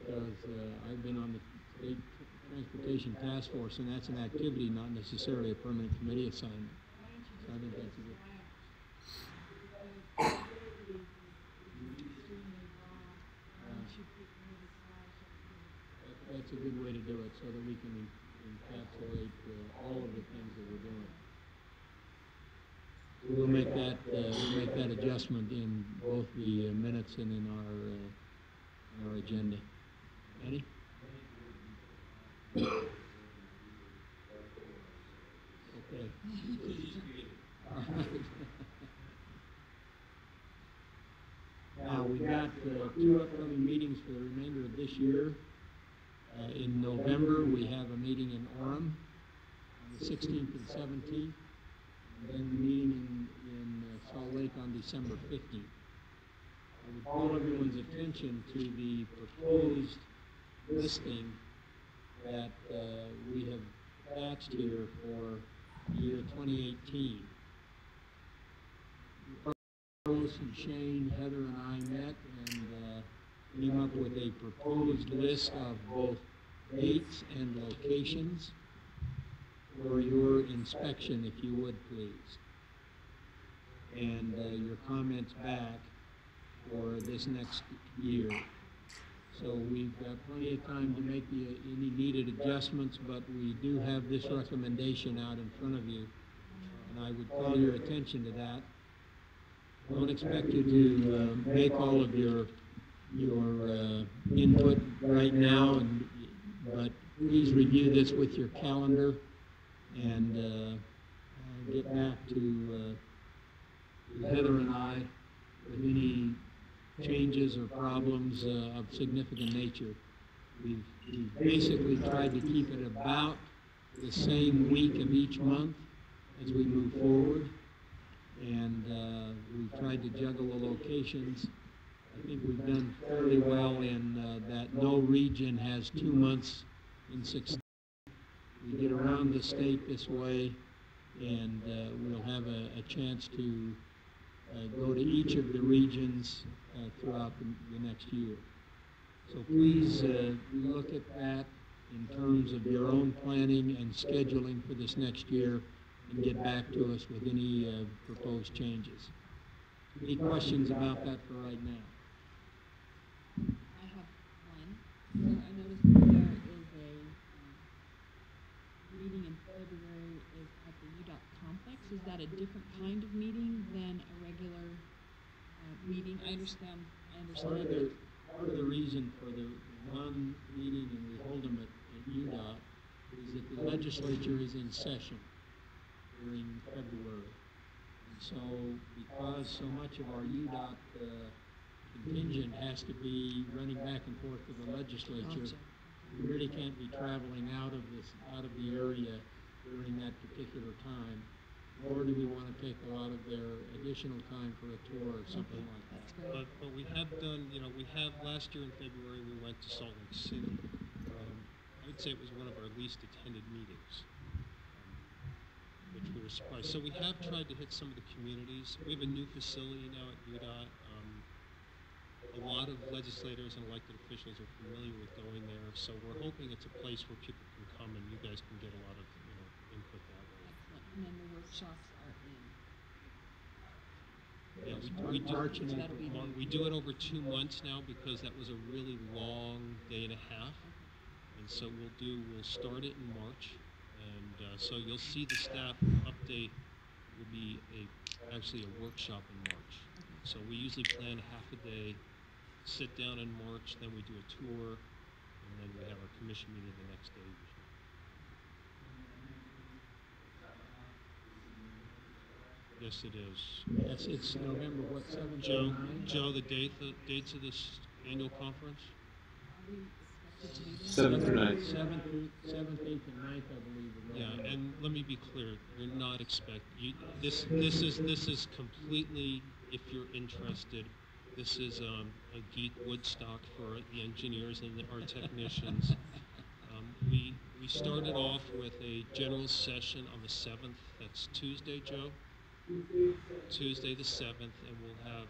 I've been on the State Transportation Task Force, and that's an activity, not necessarily a permanent committee assignment. So I think that's a good. That's a good way to do it, so that we can encapsulate all of the things that we're doing. So we'll make that adjustment in both the minutes and in our agenda. Eddie? Okay. All right. Now, we've got 2 upcoming meetings for the remainder of this year. In November, we have a meeting in Orem on the 16th and 17th, and then the meeting in Salt Lake on December 15th. I would call everyone's attention to the proposed listing that we have attached here for the year 2018. Carlos and Shane, Heather, and I met and came up with a proposed list of both dates and locations for your inspection, if you would please, and your comments back for this next year. So we've got plenty of time to make any needed adjustments, but we do have this recommendation out in front of you, and I would call your attention to that. I don't expect you to make all of your input right now, but please review this with your calendar and get back to Heather and I with any changes or problems of significant nature. We've basically tried to keep it about the same week of each month as we move forward, and we've tried to juggle the locations. I think we've done fairly well in that no region has 2 months in succession. We get around the state this way, and we'll have a chance to go to each of the regions throughout the next year. So please look at that in terms of your own planning and scheduling for this next year and get back to us with any proposed changes. Any questions about that for right now? I have one. So I noticed that there is a meeting in February is at the UDOT complex. Is that a different kind of meeting than a regular meeting? I understand. Part of the reason for the one meeting, and we hold them at UDOT, is that the legislature is in session during February. And so because so much of our UDOT contingent has to be running back and forth to the legislature, we really can't be traveling out of the area during that particular time, nor do we want to take a lot of their additional time for a tour or something like that. But we have done, last year in February we went to Salt Lake City. I would say it was one of our least attended meetings, which we were surprised. So we have tried to hit some of the communities. We have a new facility now at UDOT. A lot of legislators and elected officials are familiar with going there, so we're hoping it's a place where people can come and you guys can get a lot of input that way. Excellent. And then the workshops are in. Yeah, we do it over 2 months now because that was a really long day and a half, and so we'll start it in March, and so you'll see the staff update will be actually a workshop in March. So we usually plan half a day, sit down in March, then we do a tour, and then we have our commission meeting the next day usually. Yes, it is. Yes, it's November, what, 7th? Joe, the dates of this annual conference? 7th through 9th. 7th, 8th, and 9th, I believe. Yeah, and let me be clear, you're not this is completely, if you're interested, this is a geek Woodstock for the engineers and our technicians. We started off with a general session on the 7th. That's Tuesday, Joe? Tuesday the 7th, and we'll have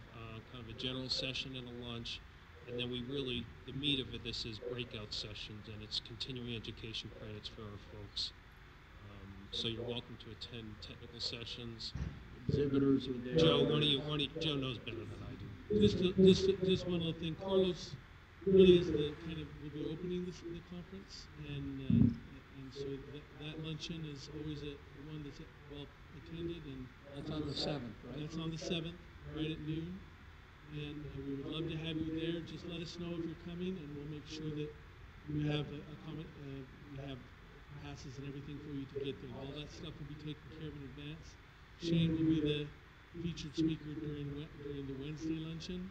kind of a general session and a lunch. And then the meat of this is breakout sessions, and it's continuing education credits for our folks. So you're welcome to attend technical sessions. Exhibitors are there. Joe, Joe knows better than I do. Just one little thing. Carlos really is will be opening the conference, and so that luncheon is always one that's well attended, and that's on the 7th, right? That's on the 7th, right at noon. And we would love to have you there. Just let us know if you're coming, and we'll make sure that we have we have passes and everything for you to get there. All that stuff will be taken care of in advance. Shane will be the featured speaker during the Wednesday luncheon,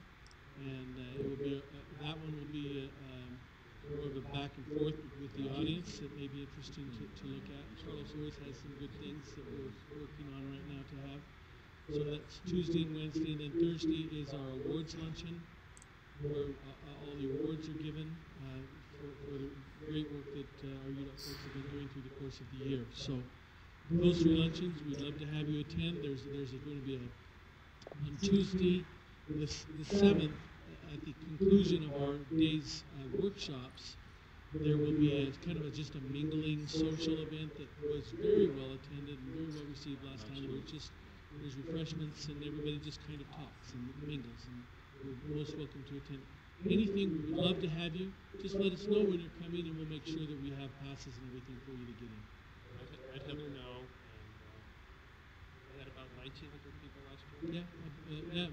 and it will be that one will be more of a back and forth with the audience that may be interesting to look at. Carlos always has some good things that we're working on right now to have. So that's Tuesday and Wednesday, and then Thursday is our awards luncheon, where all the awards are given for the great work that our UDOT folks have been doing through the course of the year. So those three luncheons, we'd love to have you attend. There's going to be on Tuesday, the 7th, at the conclusion of our day's workshops, there will be just a mingling social event that was very well attended and very well received last time, where there's refreshments and everybody just kind of talks and mingles, and you're most welcome to attend. Anything, we would love to have you. Just let us know when you're coming, and we'll make sure that we have passes and everything for you to get in. Let Heather know. And we had about 1,900 people last year. Yeah,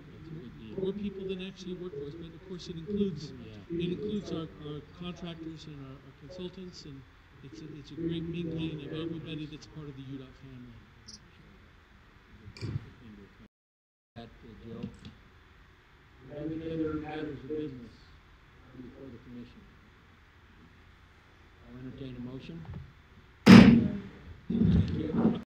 more people than actually work for us, but of course it includes our contractors and our consultants, and it's a great mingling of everybody that's part of the UDOT family. Joe. Any other matters of business before the commission? I'll entertain a motion. Thank you.